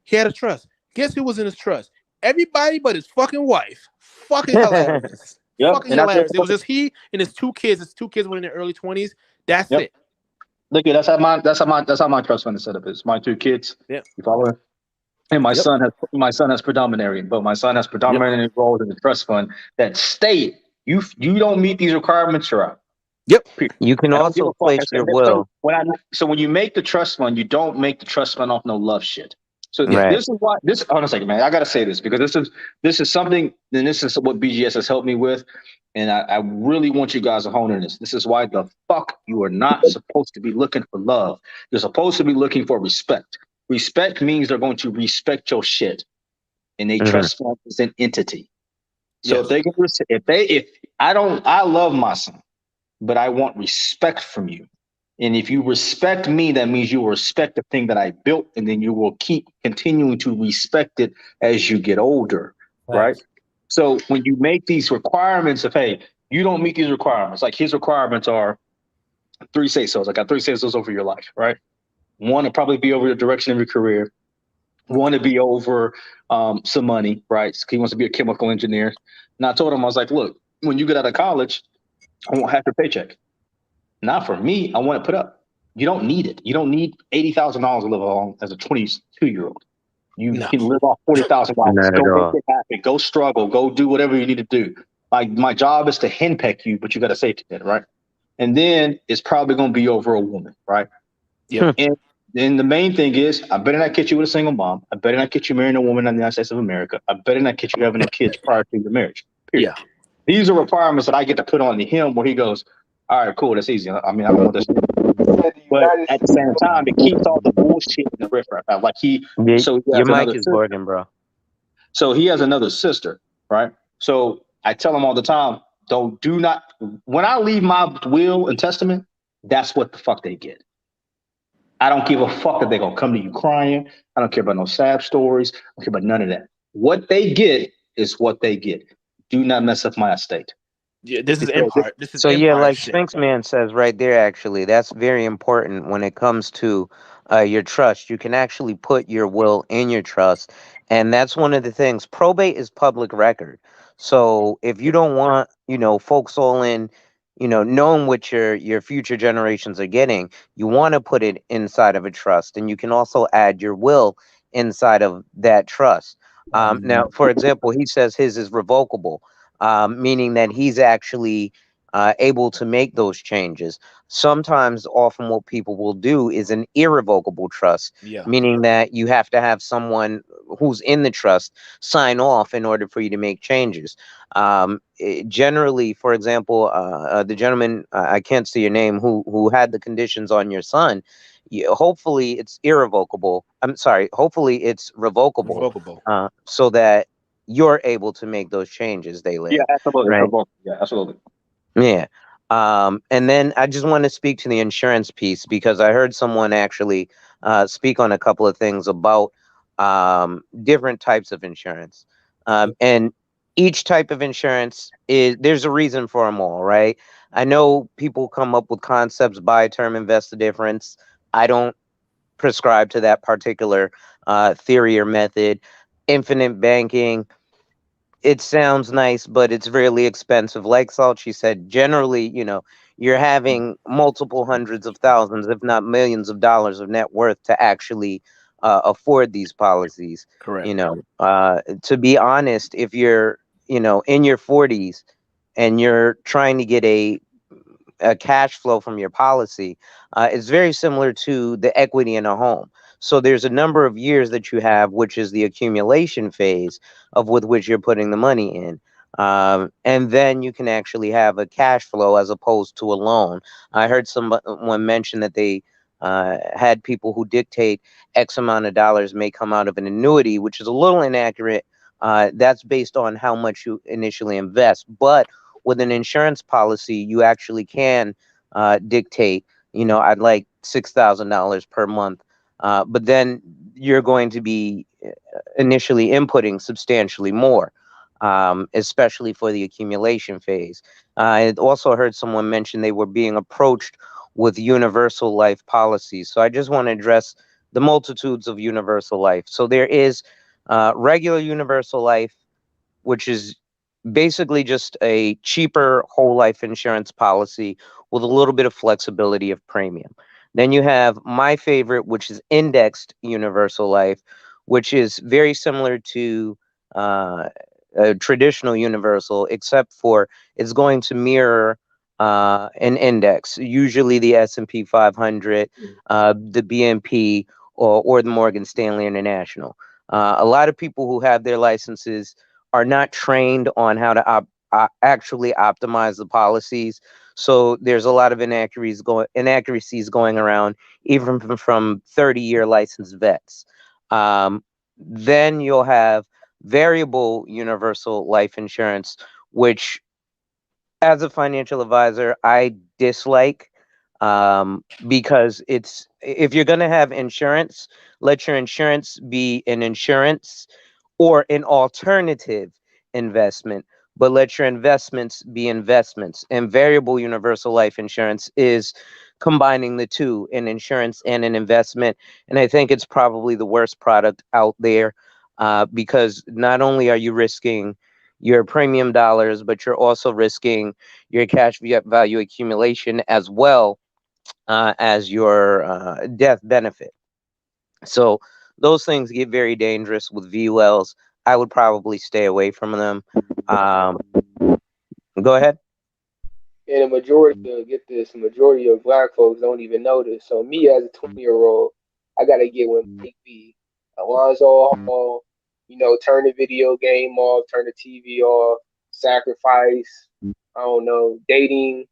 He had a trust. Guess who was in his trust? Everybody but his fucking wife. Fucking hilarious. yep. Fucking And that's hilarious. It was just he and his 2 kids. His 2 kids were in their early 20s. That's yep. it. Look, that's how my trust fund is set up. Is my 2 kids. Yep. You follow? And Yep. my son has predominary, but my son has Yep. predominary roles in the trust fund that state you don't meet these requirements, you're out. Yep. Period. You can I don't give a also fuck. I place said your that. So will. when you make the trust fund, you don't make the trust fund off no love shit. So Yeah. Right. this is why this. Hold on a second, man. I gotta say this because this is something, and this is what BGS has helped me with, and I really want you guys to hone in this. This is why the fuck you are not supposed to be looking for love. You're supposed to be looking for respect. Respect means they're going to respect your shit, and a Mhm. trust fund is an entity. So if Yes. they can, if I love my son, but I want respect from you. And if you respect me, that means you will respect the thing that I built, and then you will keep continuing to respect it as you get older, right? Facts. So when you make these requirements of, hey, you don't meet these requirements, like his requirements are 3 say-sos. I got 3 say-sos over your life, right? One to probably be over the direction of your career. One to be over some money, right? So he wants to be a chemical engineer. And I told him, I was like, look, when you get out of college, I won't have your paycheck. Not for me. I want to put up. You don't need it. You don't need $80,000 to live alone as a 22-year-old. You No. can live off $40,000. Not at Go make all. it happen. Go struggle. Go do whatever you need to do. My job is to henpeck you, but you got a safety net, right? And then it's probably going to be over a woman, right? Yep. And then the main thing is, I better not catch you with a single mom. I better not catch you marrying a woman in the United States of America. I better not catch you having no kids prior to your marriage. Period. Yeah. These are requirements that I get to put on to him where he goes, all right, cool, that's easy. I mean, I don't want this. But at the same time, it keeps all the bullshit in the riffraff out. Like Your, so he your has mic another is sister. working, bro. So he has another sister, right? So I tell him all the time, do not, when I leave my will and testament, that's what the fuck they get. I don't give a fuck that they're gonna come to you crying. I don't care about no sad stories. I don't care about none of that. What they get is what they get. Do not mess up my estate. Yeah. This is Because empire. This is So yeah, empire like shit. Sphinx Man says right there, actually, that's very important when it comes to your trust. You can actually put your will in your trust, and that's one of the things. Probate is public record. So if you don't want, folks all in, knowing what your future generations are getting, you want to put it inside of a trust, and you can also add your will inside of that trust. Now, for example, he says his is revocable, meaning that he's actually able to make those changes. Sometimes, often, what people will do is an irrevocable trust, Yeah. meaning that you have to have someone who's in the trust sign off in order for you to make changes. Generally, for example, the gentleman, I can't see your name, who had the conditions on your son. Hopefully, it's irrevocable. I'm sorry. Hopefully, it's revocable, Revocable. so that you're able to make those changes. They yeah, live, absolutely. right? Yeah, absolutely. Yeah. And then I just want to speak to the insurance piece because I heard someone actually speak on a couple of things about different types of insurance. And each type of insurance is there's a reason for them all, right? I know people come up with concepts, buy term, invest the difference. I don't prescribe to that particular theory or method. Infinite banking, it sounds nice, but it's really expensive. Like Salchi said, generally, you're having multiple hundreds of thousands, if not millions of dollars of net worth to actually afford these policies. Correct. To be honest, if you're, in your 40s and you're trying to get a cash flow from your policy, it's very similar to the equity in a home. So there's a number of years that you have, which is the accumulation phase of with which you're putting the money in. And then you can actually have a cash flow as opposed to a loan. I heard someone mention that they had people who dictate X amount of dollars may come out of an annuity, which is a little inaccurate. That's based on how much you initially invest. But with an insurance policy, you actually can dictate, I'd like $6,000 per month. But then you're going to be initially inputting substantially more, especially for the accumulation phase. I also heard someone mention they were being approached with universal life policies. So I just want to address the multitudes of universal life. So there is regular universal life, which is basically just a cheaper whole life insurance policy with a little bit of flexibility of premium. Then you have my favorite, which is indexed universal life, which is very similar to a traditional universal, except for it's going to mirror an index, usually the S&P 500, the BNP, or the Morgan Stanley International. A lot of people who have their licenses are not trained on how to actually optimize the policies. So there's a lot of inaccuracies going around, even from 30-year licensed vets. Then you'll have variable universal life insurance, which, as a financial advisor, I dislike, because if you're going to have insurance, let your insurance be an insurance or an alternative investment, but let your investments be investments. And variable universal life insurance is combining the two, an insurance and an investment. And I think it's probably the worst product out there, because not only are you risking your premium dollars, but you're also risking your cash value accumulation as well as your death benefit. So those things get very dangerous with VULs. I would probably stay away from them. Um, Go ahead. And the majority of get this, the majority of black folks don't even know this. So me as a 20-year-old, I gotta get with Mike B, Alonzo Hall, turn the video game off, turn the TV off, sacrifice, I don't know, dating,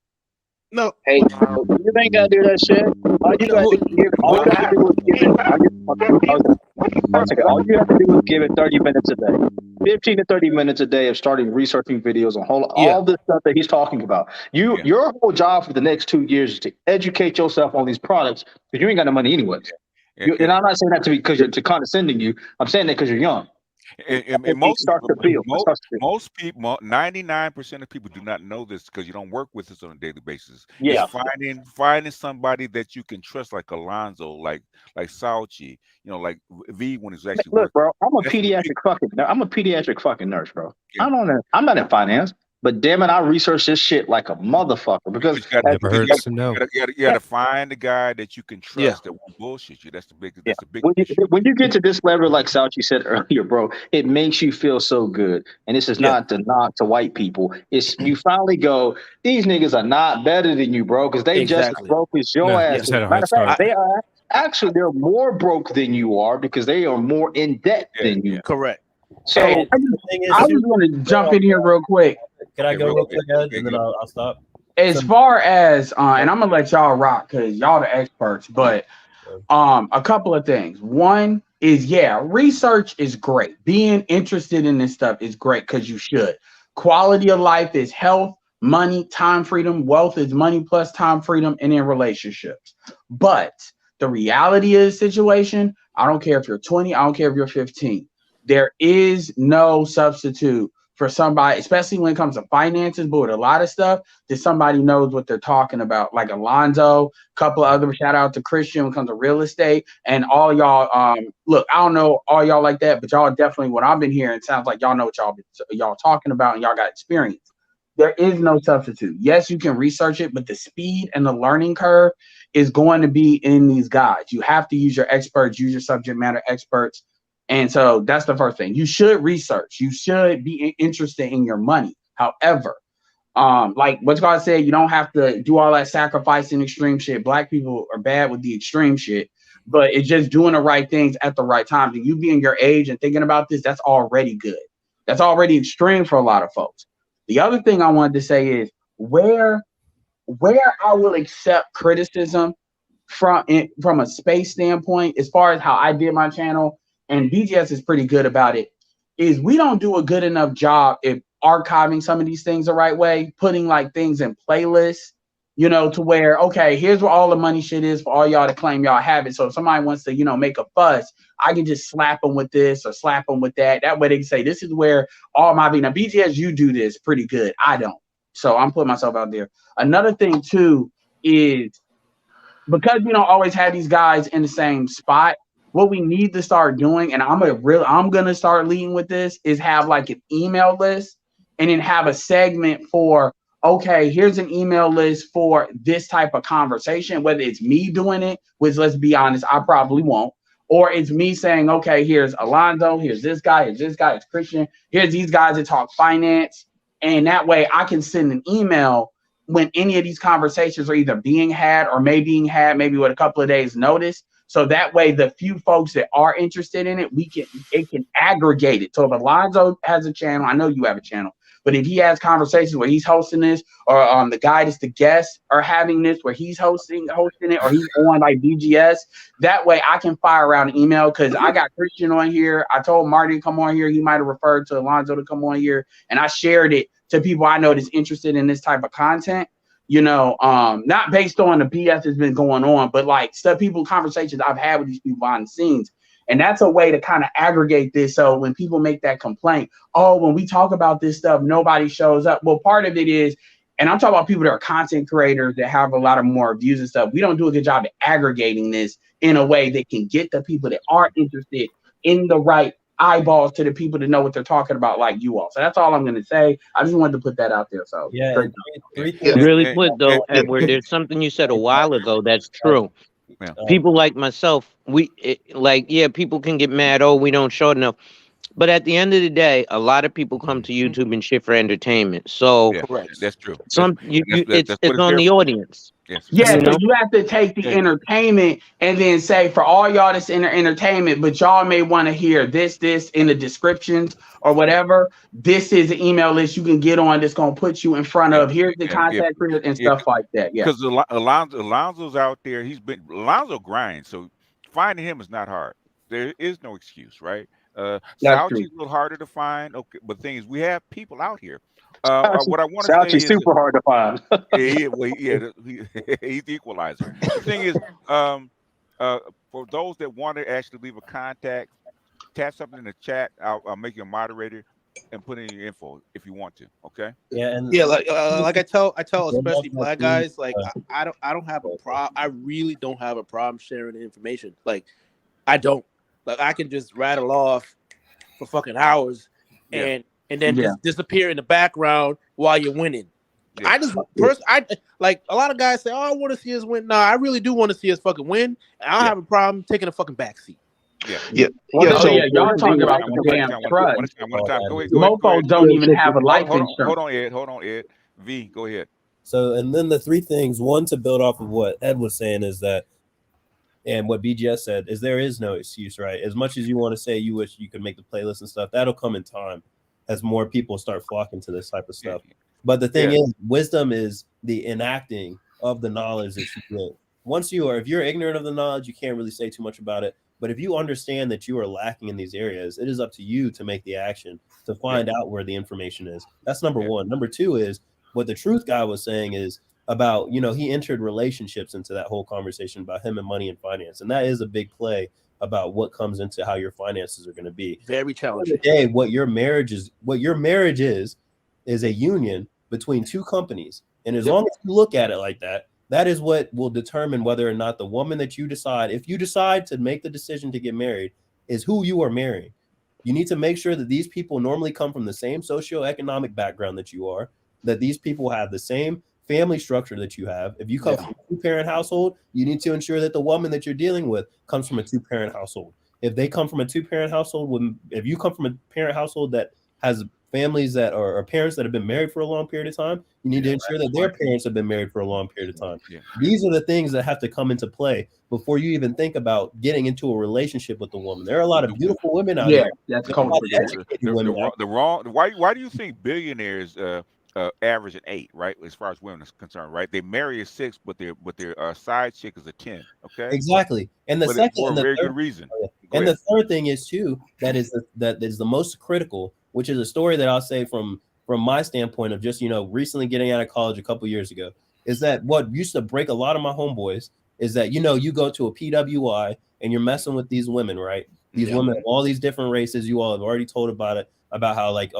No, hang out. You ain't gotta do that shit. All you gotta do is give. All you have to do is give it. One second. All you have to do is give it 30 minutes a day, 15 to 30 minutes a day of starting researching videos on yeah, all this stuff that he's talking about. Yeah. Your whole job for the next 2 years is to educate yourself on these products because you ain't got no money anyways. And, And I'm not saying that because you're to condescending you. I'm saying that because you're young. and It starts to build. It starts to build. most people, 99% of people do not know this because you don't work with us on a daily basis. It's Yeah. finding somebody that you can trust, like Alonzo, like Sauchi, like V when he's actually Look, working. bro, I'm a That's the big, pediatric fucking nurse, bro. yeah. I'm not in finance, but damn it, I research this shit like a motherfucker But because you got as, Never you hurts to know. got to find the guy that you can yeah, trust that won't bullshit you. That's the big yeah, that's the big when you issue. when you get to this level, like Sauchi said earlier, bro, it makes you feel so good. And this is yeah, not to knock to white people. It's you finally go, these niggas are not better than you, bro, because they just as exactly. broke as your No, ass Yeah, just is. had a Matter head of fact, start. I they are actually they're more broke than you are because they are more in debt Yeah, than you. yeah, correct. So And And the thing is, I too, just want to jump in here real quick. can I yeah. go Real real quick. quick, Ed, Okay, and then go. I'll stop. As So, far as and I'm gonna let y'all rock because y'all the experts, but a couple of things. One is research is great. Being interested in this stuff is great because you should. Quality of life is health. money, time freedom. Wealth is money plus time freedom and in relationships. But the reality is situation, I don't care if you're 20, I don't care if you're 15. There is no substitute for somebody, especially when it comes to finances, but with a lot of stuff, that somebody knows what they're talking about. Like Alonzo, a couple of other, shout out to Christian when it comes to real estate, and all y'all. Look, I don't know all y'all like that, but y'all definitely, what I've been hearing, it sounds like y'all know what y'all talking about, and y'all got experience. There is no substitute. Yes, you can research it, but the speed and the learning curve is going to be in these guides. You have to use your experts, use your subject matter experts. And so that's the first thing. You should research. You should be interested in your money. However, like what God said, you don't have to do all that sacrificing extreme shit. Black people are bad with the extreme shit, but it's just doing the right things at the right time. And you being your age and thinking about this, that's already good. That's already extreme for a lot of folks. The other thing I wanted to say is where I will accept criticism from a space standpoint, as far as how I did my channel, and BGS is pretty good about it, is we don't do a good enough job at archiving some of these things the right way, putting like things in playlists, to where, okay, here's where all the money shit is for all y'all to claim y'all have it. So if somebody wants to, make a fuss, I can just slap them with this or slap them with that. That way they can say, this is where all my now BGS, you do this pretty good. I don't. So I'm putting myself out there. Another thing too is, because we don't always have these guys in the same spot, what we need to start doing, and I'm gonna start leading with this, is have like an email list, and then have a segment for, okay, here's an email list for this type of conversation, whether it's me doing it, which, let's be honest, I probably won't, or it's me saying, okay, here's Alonzo, here's this guy, it's Christian, here's these guys that talk finance, and that way I can send an email when any of these conversations are either being had or being had, maybe with a couple of days notice. So that way, the few folks that are interested in it, it can aggregate it. So if Alonzo has a channel, I know you have a channel, but if he has conversations where he's hosting this, or the guy that's the guest are having this, where he's hosting it, or he's on like BGS, that way I can fire around an email, because I got Christian on here. I told Marty to come on here. He might have referred to Alonzo to come on here, and I shared it to people I know that's interested in this type of content. Not based on the BS that's been going on, but like conversations I've had with these people behind the scenes. And that's a way to kind of aggregate this. So when people make that complaint, oh, when we talk about this stuff, nobody shows up. Well, part of it is, and I'm talking about people that are content creators that have a lot of more views and stuff. We don't do a good job at aggregating this in a way that can get the people that are interested in the right eyeballs to the people to know what they're talking about, like you all. So that's all I'm going to say. I just wanted to put that out there. So yeah, Yeah. Really quick though, Edward, there's something you said a while ago that's true. Yeah. People like myself, people can get mad, oh, we don't show enough. But at the end of the day, a lot of people come to YouTube and shit for entertainment. So Yeah, Correct. that's true. it's That's what on there the for. audience. Yes, yeah, You so know? you have to take the entertainment and then say, for all y'all that's in the entertainment, but y'all may want to hear this in the descriptions or whatever. This is an email list you can get on that's going to put you in front of, here's the contact creators and stuff like that. Yeah. Because Alonzo's out there. Alonzo grinds, so finding him is not hard. There is no excuse, right? That's true. Sauchi's a little harder to find. Okay, but the thing is, we have people out here. What I want to say Actually is, super hard to find. he's the equalizer. The thing is, for those that want to actually leave a contact, tap something in the chat. I'll make you a moderator and put in your info if you want to. Okay. Yeah, and Yeah, like I tell especially about black the, guys, like I don't have a problem. I really don't have a problem sharing the information. Like I don't. Like I can just rattle off for fucking hours Yeah. and then Yeah. just disappear in the background while you're winning. Yeah. I like a lot of guys say, oh, I want to see us win. Nah, I really do want to see us fucking win. And I don't have a problem taking a fucking backseat. Yeah. Yeah. Well, Yeah. no, So yeah, y'all talking about One some at a damn time. trust. One at a time. Go ahead. Mofos don't even have a life Hold insurance. on, Ed. Hold on, Ed. V, go ahead. So, and then the three things, one, to build off of what Ed was saying, is that, and what BGS said, is there is no excuse, right? As much as you want to say you wish you could make the playlist and stuff, that'll come in time as more people start flocking to this type of stuff. But the thing is, wisdom is the enacting of the knowledge that you get. If you're ignorant of the knowledge, you can't really say too much about it. But if you understand that you are lacking in these areas, it is up to you to make the action to find out where the information is. That's number one. Number two is What the truth guy was saying is about, he entered relationships into that whole conversation about him and money and finance. And that is a big play about what comes into how your finances are going to be. Very challenging. Today, what your marriage is a union between two companies. And as long as you look at it like that, that is what will determine whether or not the woman that you decide, if you decide to make the decision to get married, is who you are marrying. You need to make sure that these people normally come from the same socioeconomic background that you are, that these people have the same family structure that you have. If you come from a two-parent household, you need to ensure that the woman that you're dealing with comes from a two-parent household. If they come from a two-parent household, if you come from a parent household that has families that are or parents that have been married for a long period of time, you need to ensure that their parents have been married for a long period of time. These are the things that have to come into play before you even think about getting into a relationship with the woman. There are a lot of beautiful women out here. That's culture. Why do you think billionaires average an 8, right? As far as women is concerned, right? They marry a 6, but their side chick is a 10. Okay, exactly. And the but second, for a and the very third, good reason. and the third thing is too that is the most critical, which is a story that I'll say from my standpoint of just recently getting out of college a couple years ago, is that what used to break a lot of my homeboys is that you go to a PWI and you're messing with these women, right? These women of all these different races. You all have already told about it, about how like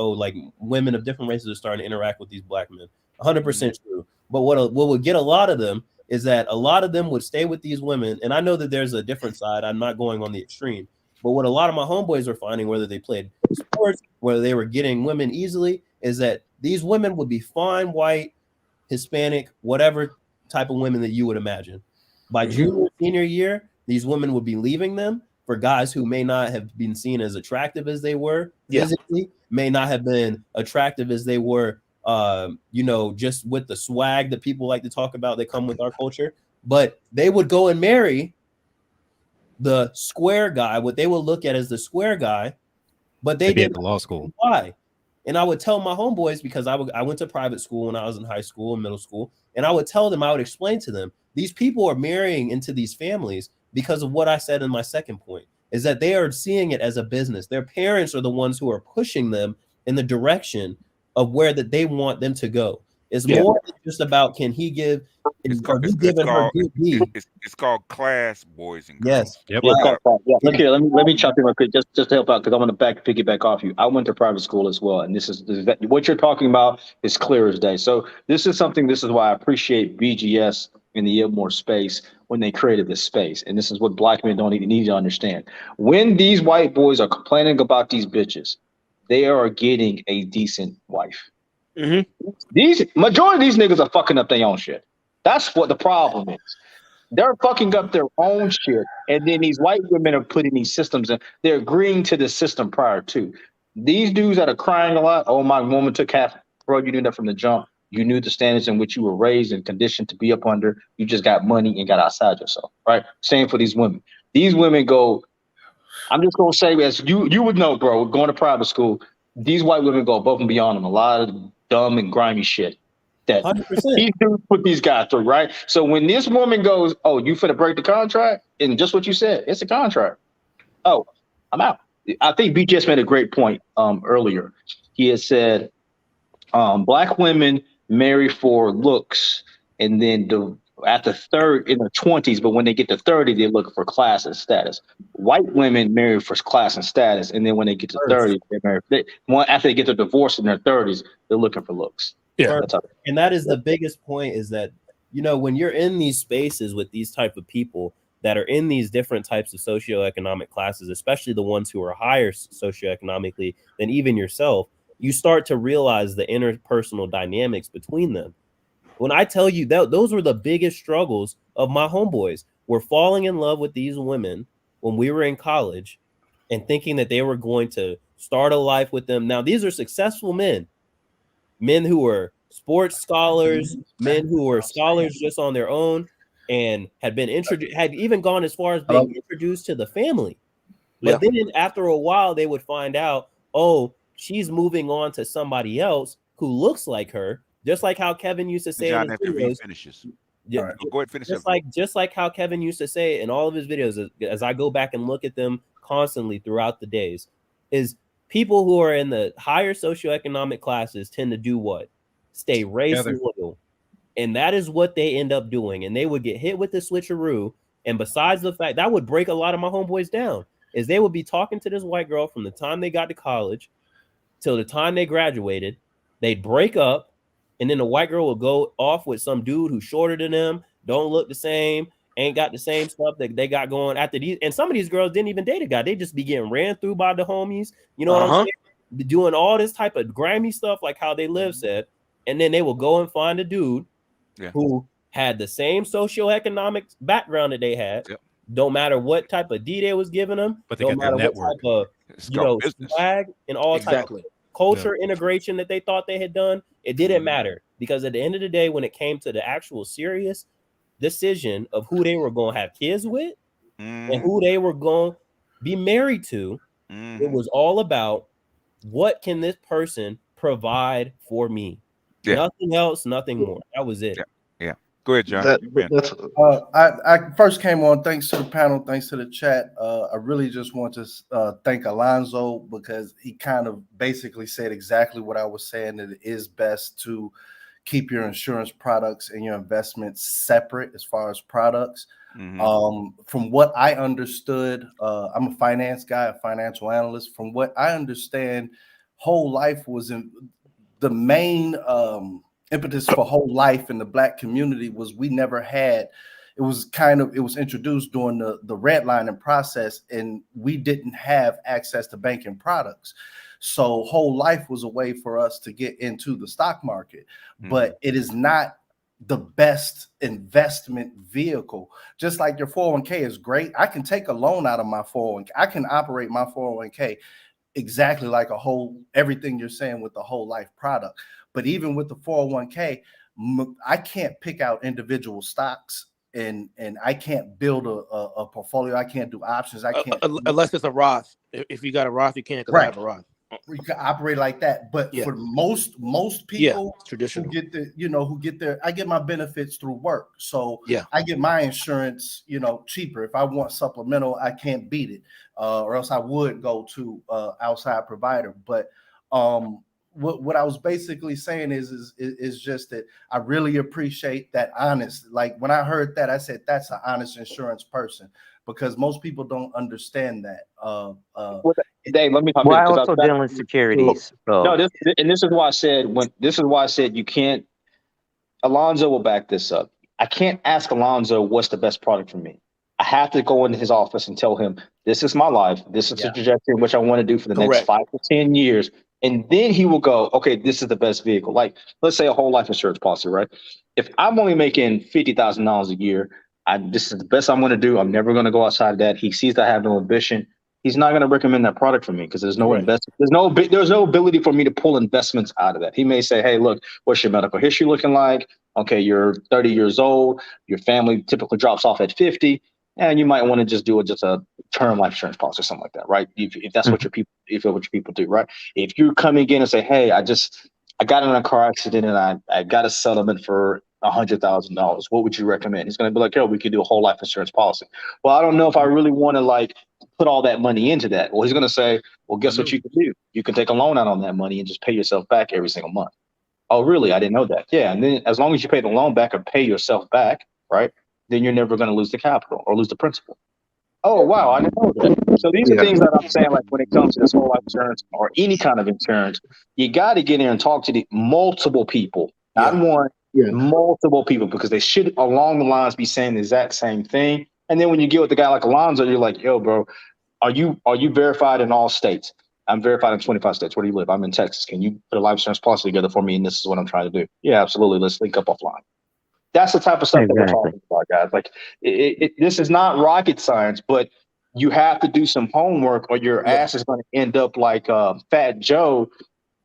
women of different races are starting to interact with these black men. 100% true. But what would get a lot of them is that a lot of them would stay with these women. And I know that there's a different side. I'm not going on the extreme. But what a lot of my homeboys are finding, whether they played sports, whether they were getting women easily, is that these women would be fine, white, Hispanic, whatever type of women that you would imagine. By junior, senior year, these women would be leaving them for guys who may not have been seen as attractive as they were physically, may not have been attractive as they were, just with the swag that people like to talk about that come with our culture. But they would go and marry the square guy, what they would look at as the square guy, but they didn't law school. Why? And I would tell my homeboys, because I went to private school when I was in high school and middle school, and I would tell them, I would explain to them, these people are marrying into these families because of what I said in my second point, is that they are seeing it as a business. Their parents are the ones who are pushing them in the direction of where that they want them to go. It's more than just about can he give, it's are you giving her good deed? It's called class, boys and girls. Yes. Look here, let me chop in real quick, just to help out, because I want to piggyback off you. I went to private school as well, and this is what you're talking about is clear as day. So this is why I appreciate BGS in the Yale space when they created this space, and this is what black men don't even need to understand. When these white boys are complaining about these bitches, they are getting a decent wife. These majority of these niggas are fucking up their own shit. That's what the problem is. They're fucking up their own shit, and then these white women are putting these systems in. They're agreeing to the system prior to. These dudes that are crying a lot, oh, my woman took half. Bro, you knew that from the jump. You knew the standards in which you were raised and conditioned to be up under. You just got money and got outside yourself, right? Same for these women. These women go, I'm just going to say, as you would know, bro, going to private school, these white women go above and beyond on a lot of dumb and grimy shit that 100%. these dudes put these guys through, right? So when this woman goes, oh, you finna break the contract? And just what you said, it's a contract. Oh, I'm out. I think BGS made a great point earlier. He had said black women marry for looks, and then at the third in their 20s, but when they get to 30, they look for class and status. White women marry for class and status, and then when they get to 30, they marry. After they get their divorce in their 30s, they're looking for looks. And that is the biggest point, is that when you're in these spaces with these type of people that are in these different types of socioeconomic classes, especially the ones who are higher socioeconomically than even yourself, you start to realize the interpersonal dynamics between them. When I tell you that those were the biggest struggles of my homeboys, were falling in love with these women when we were in college and thinking that they were going to start a life with them. Now, these are successful men who are sports scholars, men who were scholars just on their own, and had even gone as far as being introduced to the family. But then after a while, they would find out, oh, she's moving on to somebody else who looks like her, just like how Kevin used to say John, in his after videos. finishes. Yeah, go ahead, finish just like how Kevin used to say in all of his videos, as I go back and look at them constantly throughout the days, is people who are in the higher socioeconomic classes tend to do what? stay race Together. loyal. And that is what they end up doing. And they would get hit with the switcheroo. And besides the fact that would break a lot of my homeboys down, is they would be talking to this white girl from the time they got to college till the time they graduated. They'd break up, and then the white girl would go off with some dude who's shorter than them, don't look the same, ain't got the same stuff that they got going after these. And some of these girls didn't even date a guy. They just be getting ran through by the homies. You know what I'm saying? Doing all this type of grimy stuff like how they live said. And then they will go and find a dude who had the same socioeconomic background that they had. Don't matter what type of D they was giving them, but they don't got their matter what network. type of swag and all type of culture integration that they thought they had done. It didn't matter, because at the end of the day, when it came to the actual serious decision of who they were going to have kids with and who they were going to be married to, it was all about what can this person provide for me. Nothing else, nothing more. That was it. Yeah. Go ahead, John. I first came on thanks to the panel, thanks to the chat. I really just want to thank Alonzo, because he kind of basically said exactly what I was saying, that it is best to keep your insurance products and your investments separate as far as products. From what I understood, I'm a finance guy, a financial analyst. From what I understand, whole life was in the main impetus for whole life in the Black community was we never had, it was introduced during the redlining process, and we didn't have access to banking products. So whole life was a way for us to get into the stock market, but it is not the best investment vehicle. Just like your 401k is great. I can take a loan out of my 401k. I can operate my 401k exactly like everything you're saying with the whole life product. But even with the 401k, I can't pick out individual stocks, and I can't build a portfolio. I can't do options. I can't unless it's a Roth. If you got a Roth, you can't, because I have a Roth. You can operate like that, but for most people traditional who get their, I get my benefits through work, so I get my insurance, cheaper. If I want supplemental, I can't beat it, or else I would go to outside provider. But what I was basically saying is just that I really appreciate that honest. Like when I heard that, I said that's an honest insurance person, because most people don't understand that. Dave, let me pop in. Why also dealing with securities? No, this is why I said you can't. Alonzo will back this up. I can't ask Alonzo what's the best product for me. I have to go into his office and tell him this is my life. This is the trajectory in which I want to do for the next 5 to 10 years. And then he will go, okay, this is the best vehicle. Like, let's say a whole life insurance policy, right? If I'm only making $50,000 a year, this is the best I'm going to do. I'm never going to go outside of that. He sees that I have no ambition. He's not going to recommend that product for me, because there's no investment. There's no ability for me to pull investments out of that. He may say, hey, look, what's your medical history looking like? Okay, you're 30 years old. Your family typically drops off at 50. And you might want to just do a term life insurance policy or something like that, right? If that's what your people do, right? If you're coming in and say, hey, I got in a car accident and I got a settlement for $100,000, what would you recommend? He's going to be like, we could do a whole life insurance policy. Well, I don't know if I really want to put all that money into that. Well, he's going to say, well, guess what you can do? You can take a loan out on that money and just pay yourself back every single month. Oh, really? I didn't know that. Yeah. And then as long as you pay the loan back or pay yourself back, right, then you're never going to lose the capital or lose the principal. Oh, wow. I didn't know that. So these are things that I'm saying, like when it comes to this whole life insurance or any kind of insurance, you got to get in and talk to the multiple people, not one, multiple people, because they should along the lines be saying the exact same thing. And then when you get with a guy like Alonzo, you're like, yo, bro, are you verified in all states? I'm verified in 25 states. Where do you live? I'm in Texas. Can you put a life insurance policy together for me? And this is what I'm trying to do. Yeah, absolutely. Let's link up offline. That's the type of stuff that we're talking about, guys. Like, this is not rocket science, but you have to do some homework, or your ass is going to end up like Fat Joe,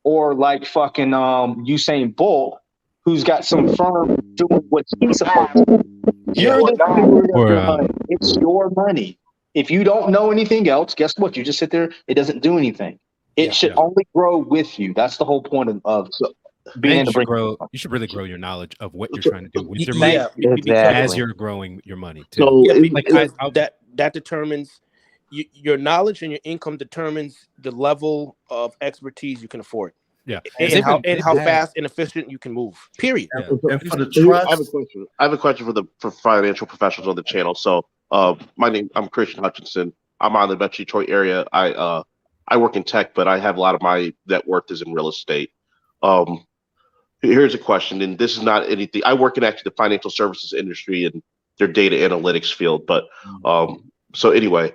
or like fucking Usain Bolt, who's got some firm doing what he's supposed to do. You're the steward of your money. It's your money. If you don't know anything else, guess what? You just sit there. It doesn't do anything. It should only grow with you. That's the whole point of being able to bring. You should really grow your knowledge of what you're trying to do with your money as you're growing your money too. So because that determines your knowledge, and your income determines the level of expertise you can afford. Yeah, and how fast and efficient you can move. Period. Yeah. And for the trust, I have a question for financial professionals on the channel. So, I'm Christian Hutchinson. I'm out of the Metro Detroit area. I work in tech, but I have a lot of my net worth is in real estate. Here's a question, and this is not anything. I work in actually the financial services industry and their data analytics field. But so anyway,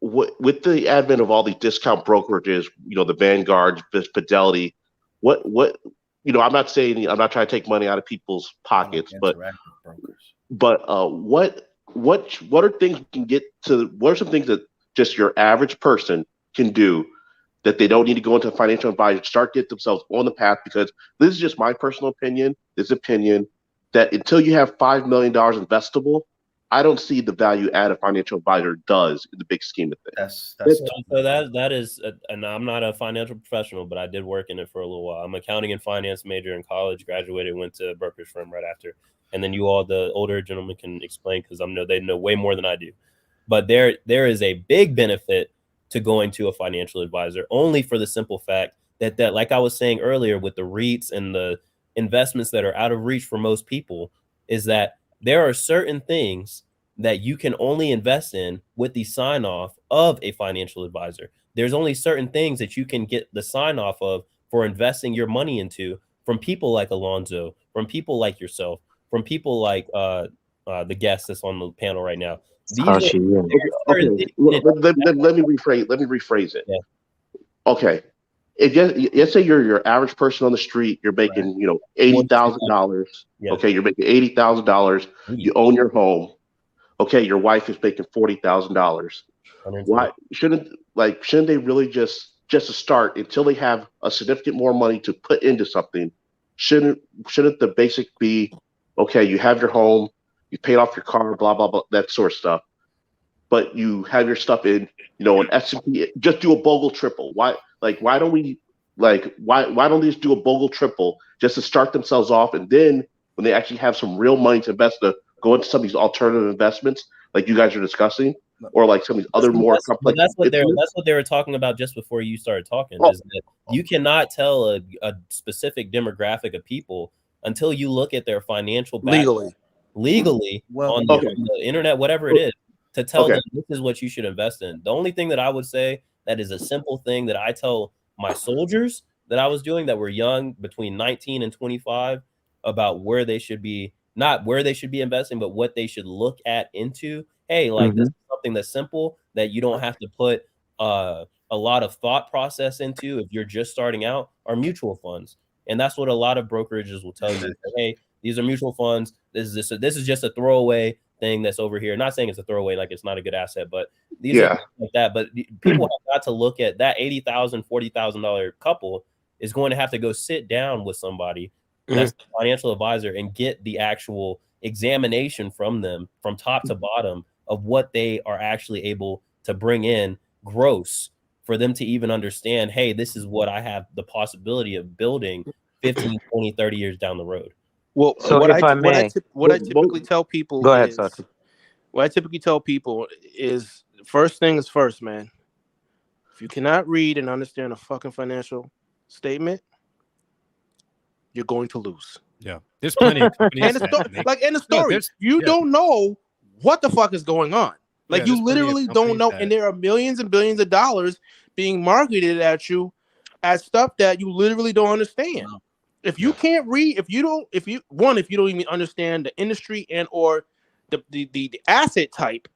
with the advent of all these discount brokerages, the Vanguard, Fidelity, what I'm not saying, I'm not trying to take money out of people's pockets, but what are things we can get to? What are some things that just your average person can do that they don't need to go into a financial advisor, start get themselves on the path? Because this is just my personal opinion. This opinion that until you have $5 million investable, I don't see the value add a financial advisor does in the big scheme of things. So that is, and I'm not a financial professional, but I did work in it for a little while. I'm an accounting and finance major in college, graduated, went to a brokerage firm right after. And then you all, the older gentlemen, can explain because they know way more than I do. But there is a big benefit to going to a financial advisor, only for the simple fact that like I was saying earlier with the REITs and the investments that are out of reach for most people, is that there are certain things that you can only invest in with the sign off of a financial advisor. There's only certain things that you can get the sign off of for investing your money into from people like Alonzo, from people like yourself, from people like the guest that's on the panel right now. Let me rephrase it. Yeah. Okay. Let's say you're your average person on the street, you're making, $80,000. Yeah. Okay, you're making $80,000. You own your home. Okay, your wife is making $40,000. Why shouldn't they really just to start, until they have a significant more money to put into something? Shouldn't the basic be, okay, you have your home, you paid off your car, blah blah blah, that sort of stuff, but you have your stuff in, an S&P, just do a bogle triple. Why don't we why don't they just do a bogle triple just to start themselves off, and then when they actually have some real money to invest, to go into some of these alternative investments like you guys are discussing, or like some of these other more complex. That's what they were talking about just before you started talking. Is that you cannot tell a specific demographic of people until you look at their financial background legally on the internet, whatever it is, to tell them this is what you should invest in. The only thing that I would say that is a simple thing that I tell my soldiers that I was doing that were young, between 19 and 25, about where they should be, not where they should be investing, but what they should look at into. Hey, this is something that's simple that you don't have to put a lot of thought process into if you're just starting out, are mutual funds. And that's what a lot of brokerages will tell you. Hey, these are mutual funds. This is just a throwaway thing that's over here. Not saying it's a throwaway, like it's not a good asset, but these are like that. But people have got to look at that $80,000, $40,000 couple is going to have to go sit down with somebody that's a financial advisor and get the actual examination from them from top to bottom of what they are actually able to bring in gross, for them to even understand, hey, this is what I have the possibility of building 15, 20, 30 years down the road. Well, So what I typically tell people Go ahead, is, Sachi. what I typically tell people is, first thing is first, man. If you cannot read and understand a fucking financial statement, you're going to lose. Yeah, there's plenty of companies. And the story, you don't know what the fuck is going on. Like, you literally don't know, and there are millions and billions of dollars being marketed at you as stuff that you literally don't understand. If you can't read, if you don't even understand the industry and or the asset type,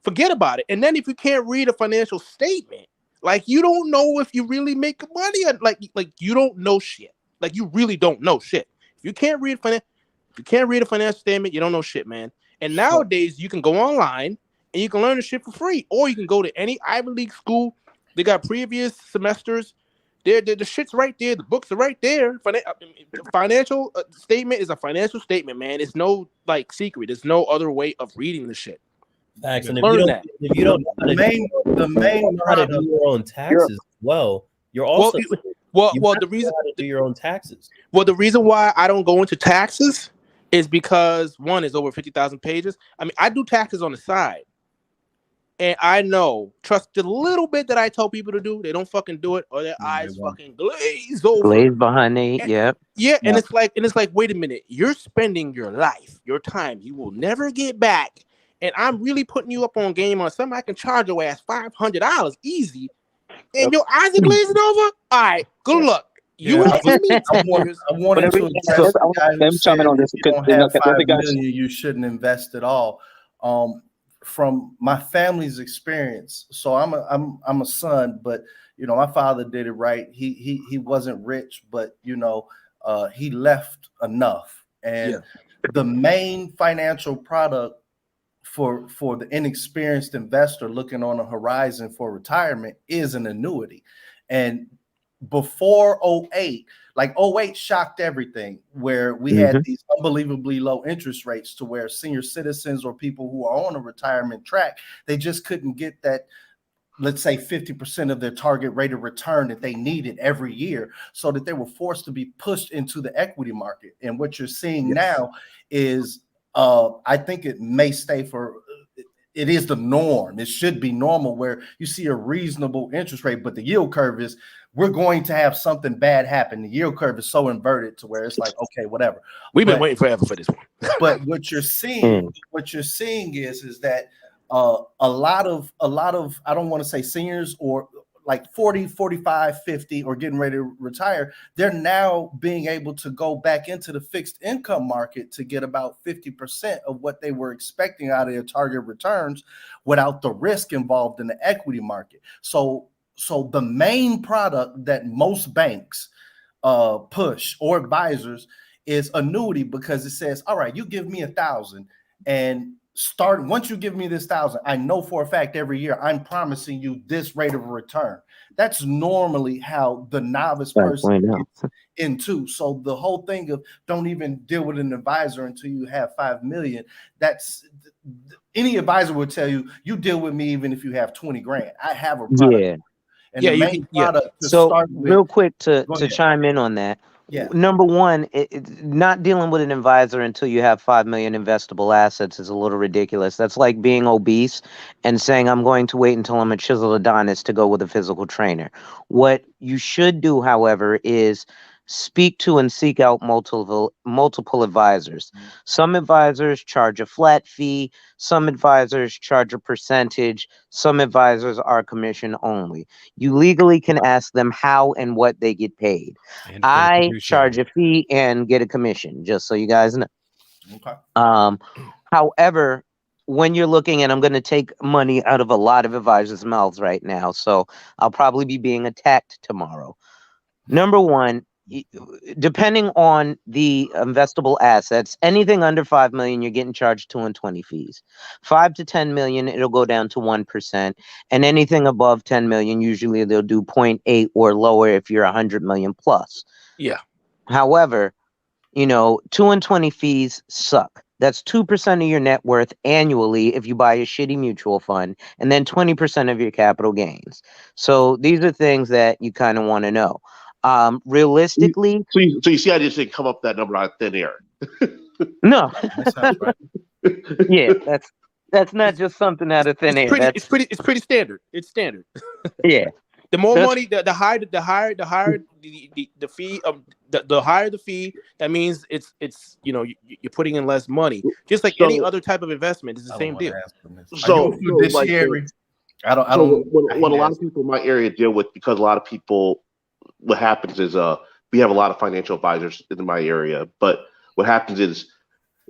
forget about it. And then if you can't read a financial statement, like, you don't know if you really make money, like you don't know shit. Like, you really don't know shit. If you can't read a financial statement, you don't know shit, man. And nowadays you can go online and you can learn the shit for free, or you can go to any Ivy League school. They got previous semesters. The shit's right there. The books are right there. Financial statement is a financial statement, man. It's no secret. There's no other way of reading the shit. Facts. And if you don't know how to do your own taxes, you're also the reason to do your own taxes. Well, the reason why I don't go into taxes is because, one, is over 50,000 pages. I mean, I do taxes on the side, And I know, trust the little bit that I tell people to do, they don't fucking do it, or their eyes won't. fucking glaze over. Glaze behind the And- yep. yeah, and Yeah. it's like, wait a minute, you're spending your life, your time, you will never get back, and I'm really putting you up on game on something I can charge your ass $500 easy, and your eyes are glazing over. All right, good luck. You Yeah, ain't gonna meet 10 years. I wanted to address the guy who Let me said chime in on if this you because don't have the other 5 guys. million, you shouldn't invest at all. From my family's experience, so I'm a son, but you know my father did it right. He wasn't rich, but you know he left enough. And Yeah. the main financial product for the inexperienced investor looking on a horizon for retirement is an annuity. And before '08, like '08 shocked everything, where we had these unbelievably low interest rates to where senior citizens or people who are on a retirement track, they just couldn't get that, let's say 50% of their target rate of return that they needed every year, so that they were forced to be pushed into the equity market. And what you're seeing now is I think it may stay for it is the norm. It should be normal where you see a reasonable interest rate, but the yield curve is we're going to have something bad happen. The yield curve is so inverted to where it's like, okay, whatever. We've been waiting forever for this one. But what you're seeing is that a lot of I don't want to say seniors or like 40, 45, 50 or getting ready to retire, they're now being able to go back into the fixed income market to get about 50% of what they were expecting out of their target returns without the risk involved in the equity market. So the main product that most banks push or advisors is annuity, because it says, all right, you give me 1,000 and start once you give me this 1,000, I know for a fact every year I'm promising you this rate of return. That's normally how the novice person gets into. So the whole thing of don't even deal with an advisor until you have 5 million. That's any advisor will tell you, you deal with me even if you have 20 grand. I have a product. Yeah. And the main product to So start with, real quick to ahead. chime in on that. Yeah. Number one, not dealing with an advisor until you have 5 million investable assets is a little ridiculous. That's like being obese and saying, I'm going to wait until I'm a chiseled Adonis to go with a physical trainer. What you should do, however, is speak to and seek out multiple advisors. Some advisors charge a flat fee. Some advisors charge a percentage. Some advisors are commission only. You legally can ask them how and what they get paid. I charge a fee and get a commission, just so you guys know. Okay. However, when you're looking, and I'm going to take money out of a lot of advisors' mouths right now, so I'll probably be being attacked tomorrow. Number one, depending on the investable assets, anything under 5 million, you're getting charged 2 and 20 fees. 5 to 10 million, it'll go down to 1%. And anything above 10 million, usually they'll do 0.8 or lower if you're 100 million plus. Yeah. However, 2 and 20 fees suck. That's 2% of your net worth annually if you buy a shitty mutual fund, and then 20% of your capital gains. So these are things that you kind of want to know. Realistically, so you see, I just didn't come up that number out of thin air. No. That sounds right. Yeah, that's not just something out of thin air. It's pretty standard. It's standard. Yeah. The more money, the higher the fee of the higher the fee. That means it's you're putting in less money. Just like any other type of investment, it's the same deal. So like, I don't. What a lot of people in my area deal with, because a lot of people, what happens is we have a lot of financial advisors in my area, but what happens is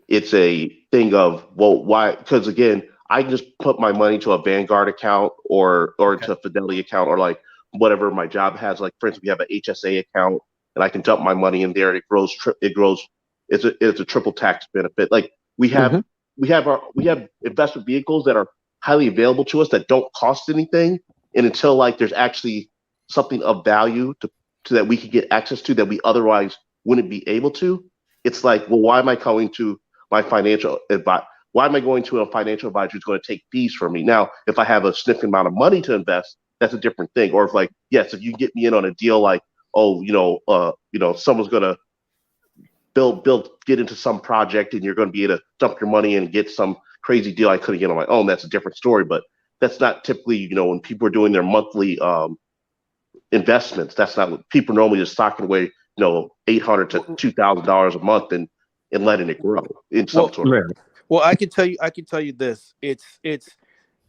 it's a thing of, well, why? Because again, I can just put my money to a Vanguard account or to a Fidelity account, or like whatever my job has. Like for instance, we have an HSA account, and I can dump my money in there. And it grows. It's a triple tax benefit. Like we have investment vehicles that are highly available to us that don't cost anything, and until like there's actually something of value to that we can get access to that we otherwise wouldn't be able to. It's like, well, why am I going to my financial advisor? Why am I going to a financial advisor who's going to take fees from me? Now, if I have a significant amount of money to invest, that's a different thing. Or if like, yes, if you get me in on a deal like, someone's going to get into some project and you're going to be able to dump your money in and get some crazy deal I couldn't get on my own, that's a different story. But that's not typically, when people are doing their monthly investments, that's not what people normally just stocking away, $800 to $2,000 a month and letting it grow in some sort of way. Well, I can tell you this. It's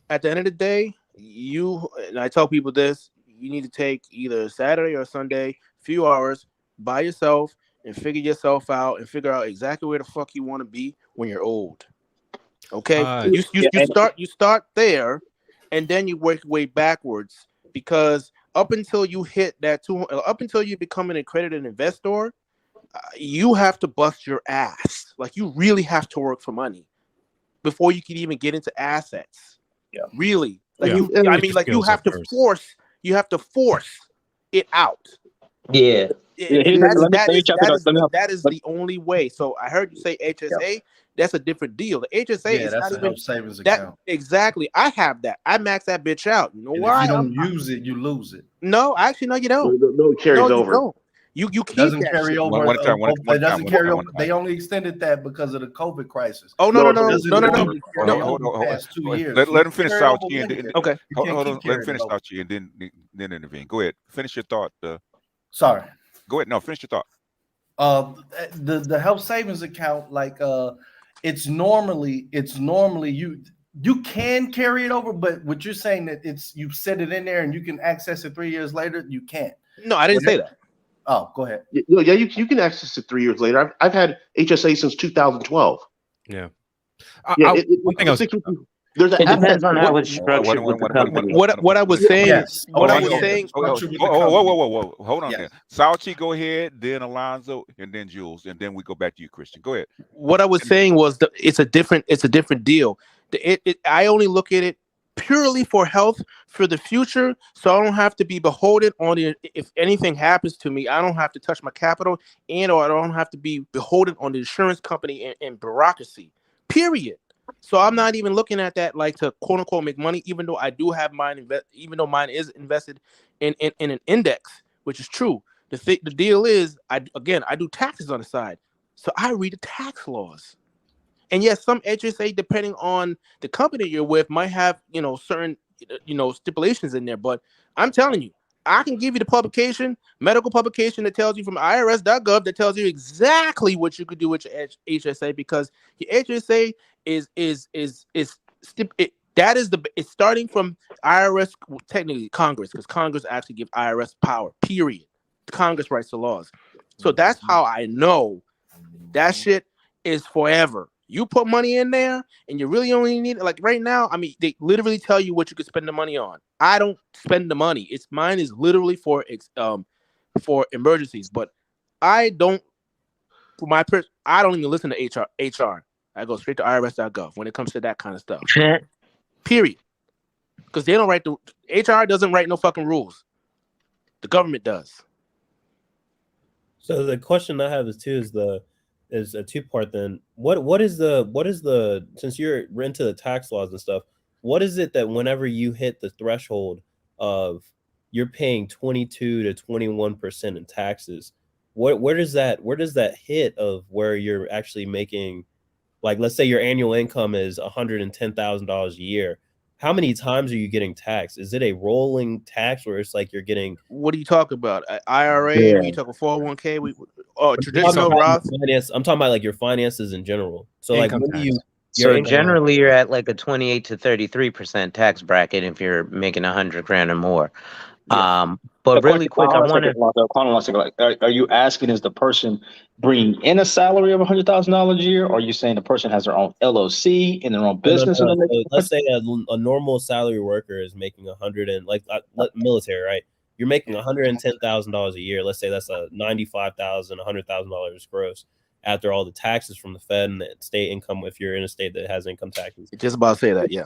at the end of the day, and I tell people this, you need to take either Saturday or Sunday, few hours by yourself and figure yourself out and figure out exactly where the fuck you want to be when you're old. Okay? You start there and then you work your way backwards, because up until you hit that up until you become an accredited investor, you have to bust your ass. Like, you really have to work for money before you can even get into assets. Yeah. Really. Like you have to force it out. Yeah. That is the only way. So I heard you say HSA. That's a different deal. The HSA is that's not a even health savings account. Exactly. I have that. I max that bitch out. You know And why? if you don't use it, you lose it. No, actually, no, you don't. No, it carries over. Don't. You keep doesn't that carry shit. over. One time. It doesn't carry over. They only extended that because of the COVID crisis. Oh no. Hold on. Past 2 years. Let him finish out. Okay. Hold on. Let him finish out. And then intervene. Go ahead. Finish your thought. Sorry. Go ahead. No, finish your thought. The health savings account, like it's normally you can carry it over, but what you're saying that you set it in there and you can access it 3 years later, you can't. No, I didn't say that. Oh, go ahead. Yeah, you can access it 3 years later. I've had HSA since 2012. Yeah. There's it depends on how it's structured with the company. What I was saying. Whoa. Hold on there. Sauchi, go ahead. Then Alonzo, and then Jules, and then we go back to you, Christian. Go ahead. What I was saying was it's a different deal. I only look at it purely for health for the future, so I don't have to be beholden on it. If anything happens to me, I don't have to touch my capital, or I don't have to be beholden on the insurance company and bureaucracy. Period. So I'm not even looking at that like to quote unquote make money, even though I do have mine even though mine is invested in an index, which is true. The deal is I do taxes on the side, so I read the tax laws. And yes, some HSA, depending on the company you're with, might have certain stipulations in there. But I'm telling you, I can give you the medical publication that tells you from IRS.gov that tells you exactly what you could do with your HSA, because your HSA it's starting from IRS, technically Congress, because Congress actually gives IRS power. Period. Congress writes the laws. So that's how I know that shit is forever. You put money in there and you really only need it. Like right now, I mean, they literally tell you what you could spend the money on. I don't spend the money. Mine is literally for emergencies, but I don't even listen to HR. I go straight to IRS.gov when it comes to that kind of stuff. Period. Because they don't write HR doesn't write no fucking rules. The government does. So the question I have is a two-part then. What is the since you're into the tax laws and stuff, what is it that whenever you hit the threshold of you're paying 22 to 21% in taxes, where does that hit of where you're actually making, like, let's say your annual income is $110,000 a year. How many times are you getting taxed? Is it a rolling tax where it's like you're getting? What are you talking about? IRA? Yeah. You talking 401k? Traditional Roth? I'm talking about like your finances in general. So income like, generally you're at like a 28 to 33% tax bracket if you're making $100,000 or more. Yeah. But really quick, I want to. Are you asking, is the person bringing in a salary of $100,000 a year, or are you saying the person has their own LLC in their own business? No. So let's say a normal salary worker is making military, right? You're making $110,000 a year. Let's say that's a $95,000, $100,000 gross after all the taxes from the Fed and the state income. If you're in a state that has income taxes, just about to say that, yeah.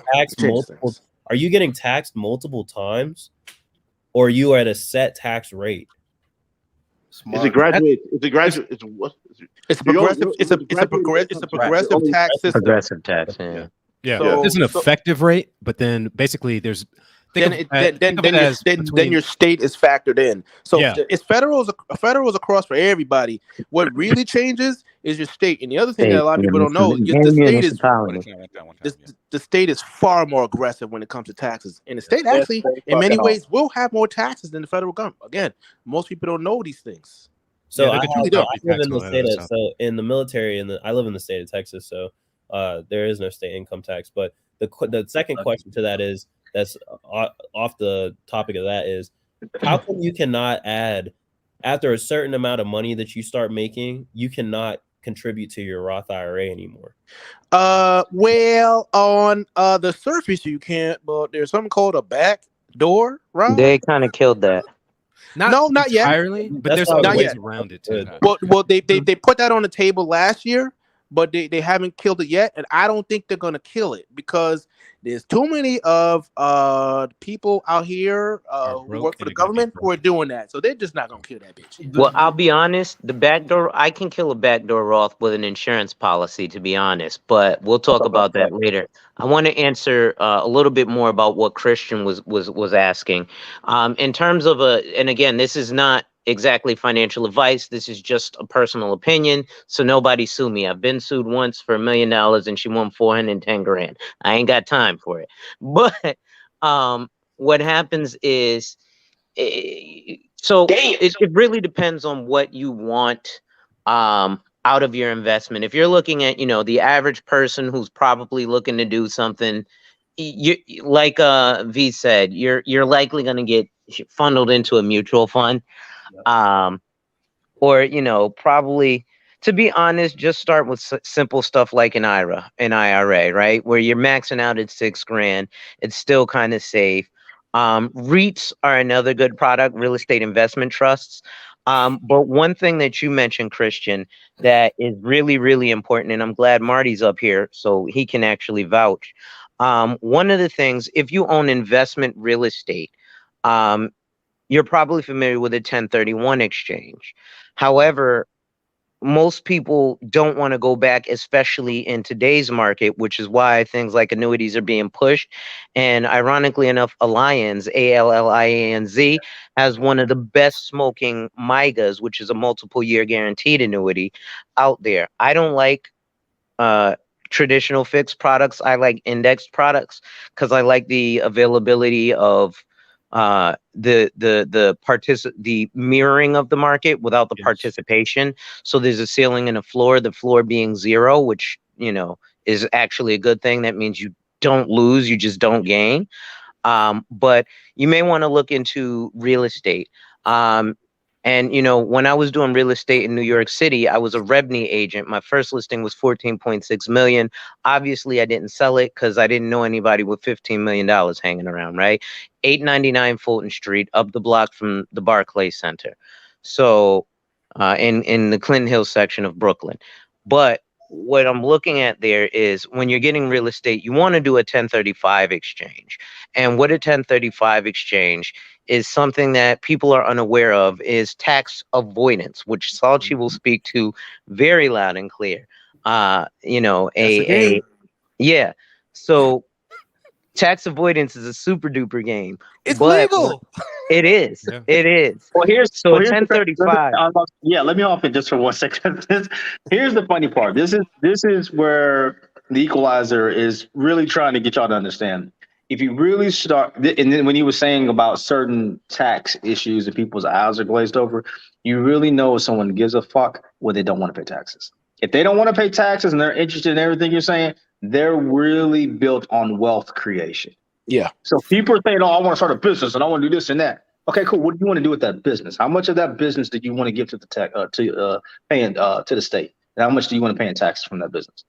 Are you getting taxed multiple times? Or you are at a set tax rate? It's a graduate. It's what? It's a progressive. It's a progressive tax system. Progressive tax. Yeah. Yeah. So, there's an effective rate, but then basically there's. Then your state is factored in. So it's federal is across for everybody. What really changes is your state. And the other thing that a State lot of people don't know, the and state is One municipality. time, one time, yeah. the state is far more aggressive when it comes to taxes, and the state Yes, actually, they in many fucking are. ways, will have more taxes than the federal government. Again, most people don't know these things. Yeah, So they I control have, Really I don't. property live tax in and the all that state other of, stuff. so in the military, I live in the state of Texas, so there is no state income tax. But the second question to that is, that's off the topic of that, is how come you cannot add, after a certain amount of money that you start making, you cannot contribute to your Roth IRA anymore? Well, on the surface you can't, but there's something called a back door, Rob. They kind of killed that. Not No, not yet. entirely, but That's there's what I was other Not ways yet. waiting for. around it too. Good. That Well, they put that on the table last year, but they haven't killed it yet, and I don't think they're gonna kill it because there's too many of people out here are who broke work for and the are going to get government who broke. are doing that, so they're just not gonna kill that bitch. Well, I'll be honest, the backdoor, I can kill a backdoor Roth with an insurance policy, to be honest, but we'll talk about that later. I want to answer a little bit more about what Christian was asking. In terms of and again, this is not exactly financial advice. This is just a personal opinion. So nobody sue me. I've been sued once for $1 million and she won 410 grand. I ain't got time for it. But what happens is, so Damn. it really depends on what you want out of your investment. If you're looking at, the average person who's probably looking to do something, you, like V said, you're likely going to get funneled into a mutual fund. Or, probably, to be honest, just start with simple stuff like an IRA, right? Where you're maxing out at 6 grand. It's still kind of safe. REITs are another good product, real estate investment trusts. But one thing that you mentioned, Christian, that is really, really important, and I'm glad Marty's up here so he can actually vouch. One of the things, if you own investment real estate, you're probably familiar with a 1031 exchange. However, most people don't want to go back, especially in today's market, which is why things like annuities are being pushed. And ironically enough, Allianz, ALLIANZ, has one of the best smoking MIGAs, which is a multiple year guaranteed annuity out there. I don't like traditional fixed products. I like indexed products because I like the availability of the mirroring of the market without the Yes. participation. So there's a ceiling and a floor, the floor being zero, which is actually a good thing. That means you don't lose, you just don't gain. But you may want to look into real estate. And when I was doing real estate in New York City, I was a Rebney agent. My first listing was 14.6 million. Obviously, I didn't sell it because I didn't know anybody with $15 million hanging around, right? 899 Fulton Street, up the block from the Barclays Center. So in the Clinton Hill section of Brooklyn. But what I'm looking at there is when you're getting real estate, you want to do a 1035 exchange. And what a 1035 exchange is, something that people are unaware of, is tax avoidance, which Salchi will speak to very loud and clear. That's a game. Yeah. So tax avoidance is a super duper game. It's but legal. It is. Yeah. It is. Well, here's So well, a here's the, 1035. yeah. Let me off it just for 1 second. Here's the funny part. This is where the equalizer is really trying to get y'all to understand. If you really start, and then when he was saying about certain tax issues and people's eyes are glazed over, you really know if someone gives a fuck when they don't want to pay taxes. If they don't want to pay taxes and they're interested in everything you're saying, they're really built on wealth creation. Yeah. So people are saying, "Oh, I want to start a business and I want to do this and that." Okay, cool. What do you want to do with that business? How much of that business do you want to give to the paying to the state? And how much do you want to pay in taxes from that business?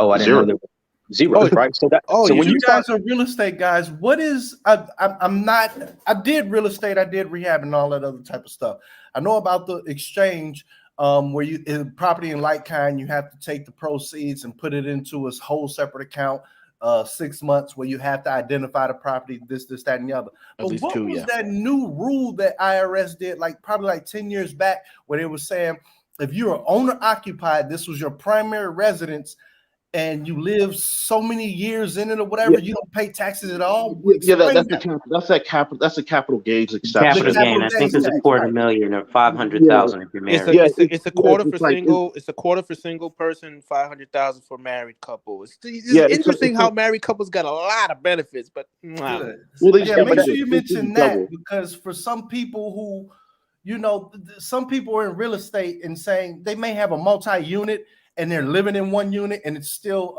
Oh, I didn't know Zero. there was zero, right? So when You you start, guys are real estate guys. What is I'm not. I did real estate. I did rehab and all that other type of stuff. I know about the exchange where you in property and like kind, you have to take the proceeds and put it into a whole separate account. 6 months where you have to identify the property, this, that, and the other. But least what 2, was yeah. that new rule that IRS did, probably 10 years back, where they were saying if you were owner occupied, this was your primary residence, and you live so many years in it or whatever, you don't pay taxes at all. That's a capital gains exception. Capital gain, I think, is a quarter million or 500,000 if you're married. It's a quarter for single. It's a quarter for single person, 500,000 for married couple. It's interesting how married couples got a lot of benefits, but make sure you mention that, because for some people who, you know, some people are in real estate and saying they may have a multi-unit and they're living in one unit and it's still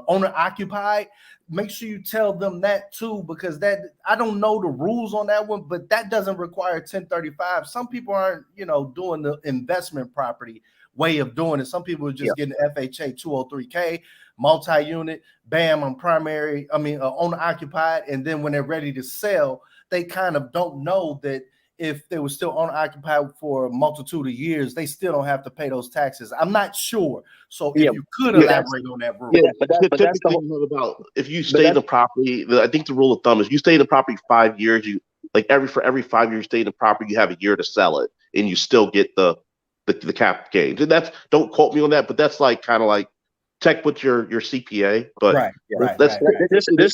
owner occupied. Make sure you tell them that too, because that, I don't know the rules on that one, but that doesn't require 1035. Some people aren't, you know, doing the investment property way of doing it. Some people are just getting FHA 203K, multi-unit, bam, I'm owner occupied. And then when they're ready to sell, they kind of don't know that if they were still owner occupied for a multitude of years, they still don't have to pay those taxes. I'm not sure. So if you could elaborate on that rule. But that's the whole about if you stay in the property. I think the rule of thumb is you stay in the property 5 years. You for every 5 years you stay in the property, you have a year to sell it, and you still get the cap gains. And that's, don't quote me on that, but that's like kind of like check with your CPA. But this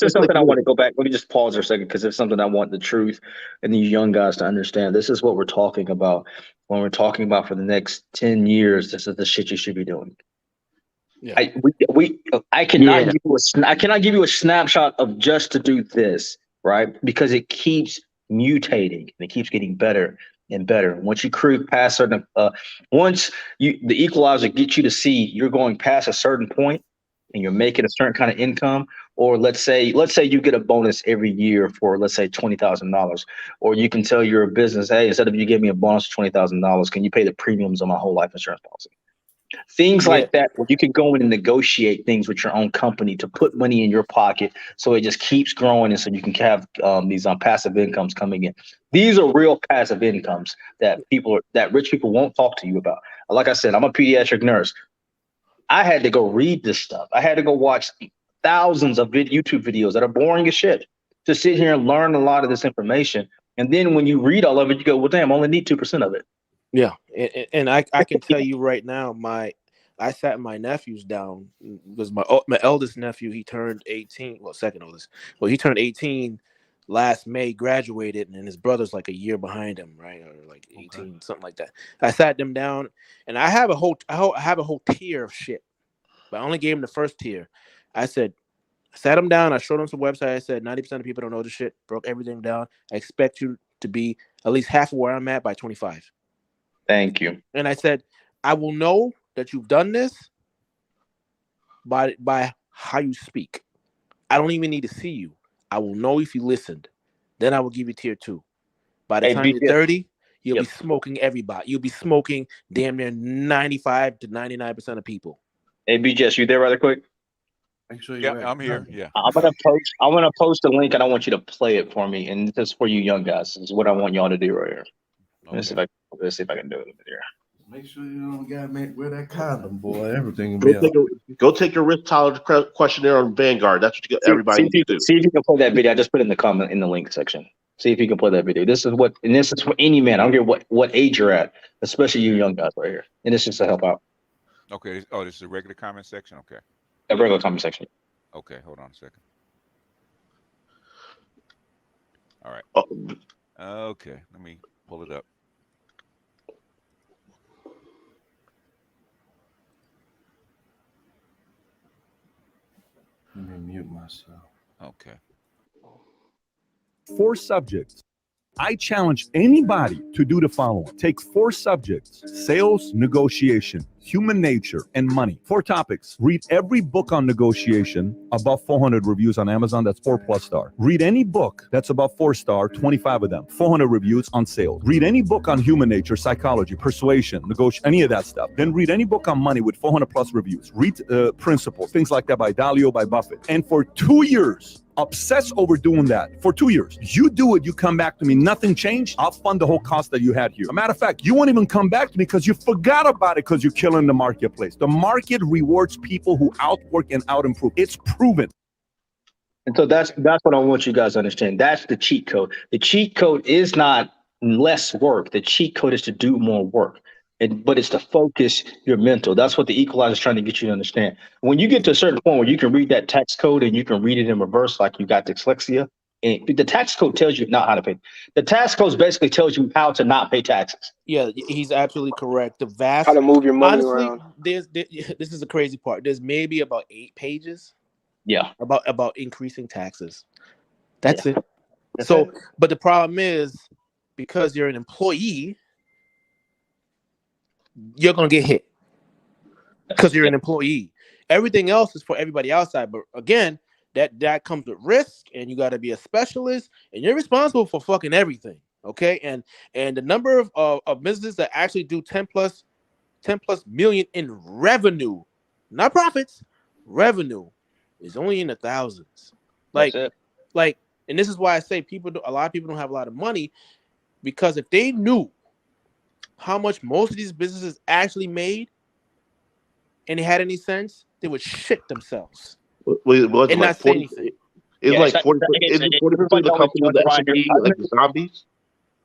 is something I want to go back. Let me just pause for a second, because it's something I want the truth and these young guys to understand. This is what we're talking about when we're talking about for the next 10 years. This is the shit you should be doing. Yeah. I cannot give you a snapshot of just to do this, right? Because it keeps mutating and it keeps getting better and better. Once you creep past certain, the equalizer gets you to see you're going past a certain point and you're making a certain kind of income, or let's say you get a bonus every year for, let's say, $20,000, or you can tell your business, hey, instead of you give me a bonus of $20,000, can you pay the premiums on my whole life insurance policy? Things like that, where you can go in and negotiate things with your own company to put money in your pocket, so it just keeps growing, and so you can have these passive incomes coming in. These are real passive incomes that rich people won't talk to you about. Like I said, I'm a pediatric nurse. I had to go read this stuff. I had to go watch thousands of YouTube videos that are boring as shit to sit here and learn a lot of this information. And then when you read all of it, you go, well, damn, I only need 2% of it. Yeah, and I can tell you right now, I sat my nephews down, because my eldest nephew, he turned 18, well, second oldest, well, he turned 18 last May, graduated, and his brother's like a year behind him, right, or like 18, something like that. I sat them down, and I have a whole tier of shit, but I only gave him the first tier. I sat him down, I showed him some website. I said 90% of people don't know this shit. Broke everything down. I expect you to be at least half of where I'm at by 25. Thank you. And I said, I will know that you've done this by how you speak. I don't even need to see you. I will know if you listened. Then I will give you tier 2. By the time you're 30, you'll be smoking everybody. You'll be smoking damn near 95 to 99% of people. Hey, BJS, you there rather quick? Make sure you're I'm here. Yeah. I'm gonna post a link, and I want you to play it for me. And this is for you young guys. This is what I want y'all to do right here. Okay. Let's see if I can do it here. Make sure you don't got to wear that condom, boy. Everything. Go take your risk tolerance questionnaire on Vanguard. That's what everybody needs to do. See if you can play that video. I just put it in the comment in the link section. See if you can play that video. This is for any man. I don't care what age you're at, especially you young guys right here. And this is to help out. Okay. Oh, this is a regular comment section. Okay. A regular comment section. Okay. Hold on a second. All right. Okay. Let me pull it up. Let me mute myself. Okay. 4 subjects. I challenge anybody to do the following. Take 4 subjects: sales, negotiation, human nature, and money. 4 topics. Read every book on negotiation, above 400 reviews on Amazon, that's 4+ star. Read any book that's above 4 star, 25 of them, 400 reviews on sales. Read any book on human nature, psychology, persuasion, negotiation, any of that stuff. Then read any book on money with 400+ reviews. Read Principles, things like that by Dalio, by Buffett. And for 2 years, obsess over doing that for 2 years. You do it, you come back to me, nothing changed, I'll fund the whole cost that you had here. As a matter of fact, you won't even come back to me because you forgot about it, because you're killing the marketplace. The market rewards people who outwork and out-improve. It's proven. And so that's what I want you guys to understand. That's the cheat code. The cheat code is not less work. The cheat code is to do more work. But it's to focus your mental. That's what the equalizer is trying to get you to understand. When you get to a certain point where you can read that tax code and you can read it in reverse, like you got dyslexia, and the tax code tells you not how to pay. The tax code basically tells you how to not pay taxes. Yeah, he's absolutely correct. The How vast, to move your money honestly, around. this is the crazy part. There's maybe about 8 pages. Yeah. About increasing taxes. Yeah. That's it. That's So, it. but the problem is because you're an employee, you're gonna get hit because you're an employee. Everything else is for everybody outside. But again, that comes with risk, and you got to be a specialist, and you're responsible for fucking everything. Okay, and the number of businesses that actually do 10 plus million in revenue, not profits, revenue, is only in the thousands. Like, That's it. like, and this is why I say a lot of people don't have a lot of money, because if they knew how much most of these businesses actually made and it had any sense, they would shit themselves and not say anything. It's like 40% of the company of the S&P, like zombies.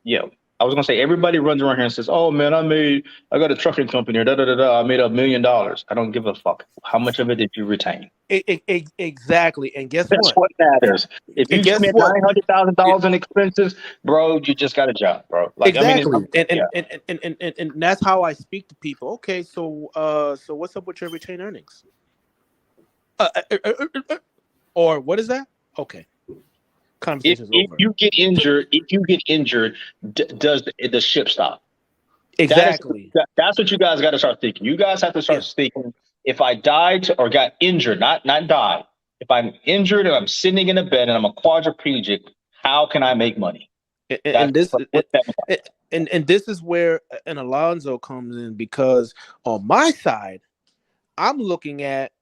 Yeah. I was gonna say everybody runs around here and says, "Oh man, I got a trucking company, or I made $1 million." I don't give a fuck. How much of it did you retain? Exactly. And guess That's what? what matters. If you spent $900,000 in expenses, bro, you just got a job, bro. Like, exactly. I mean, And that's how I speak to people. Okay, so what's up with your retained earnings? Or what is that? Okay. Conversation's over. If you get injured, does the ship stop? Exactly. That's what you guys got to start thinking. You guys have to start thinking, if I died or got injured, not died, if I'm injured and I'm sitting in a bed and I'm a quadriplegic, how can I make money? And this is where an Alonzo comes in, because on my side, I'm looking at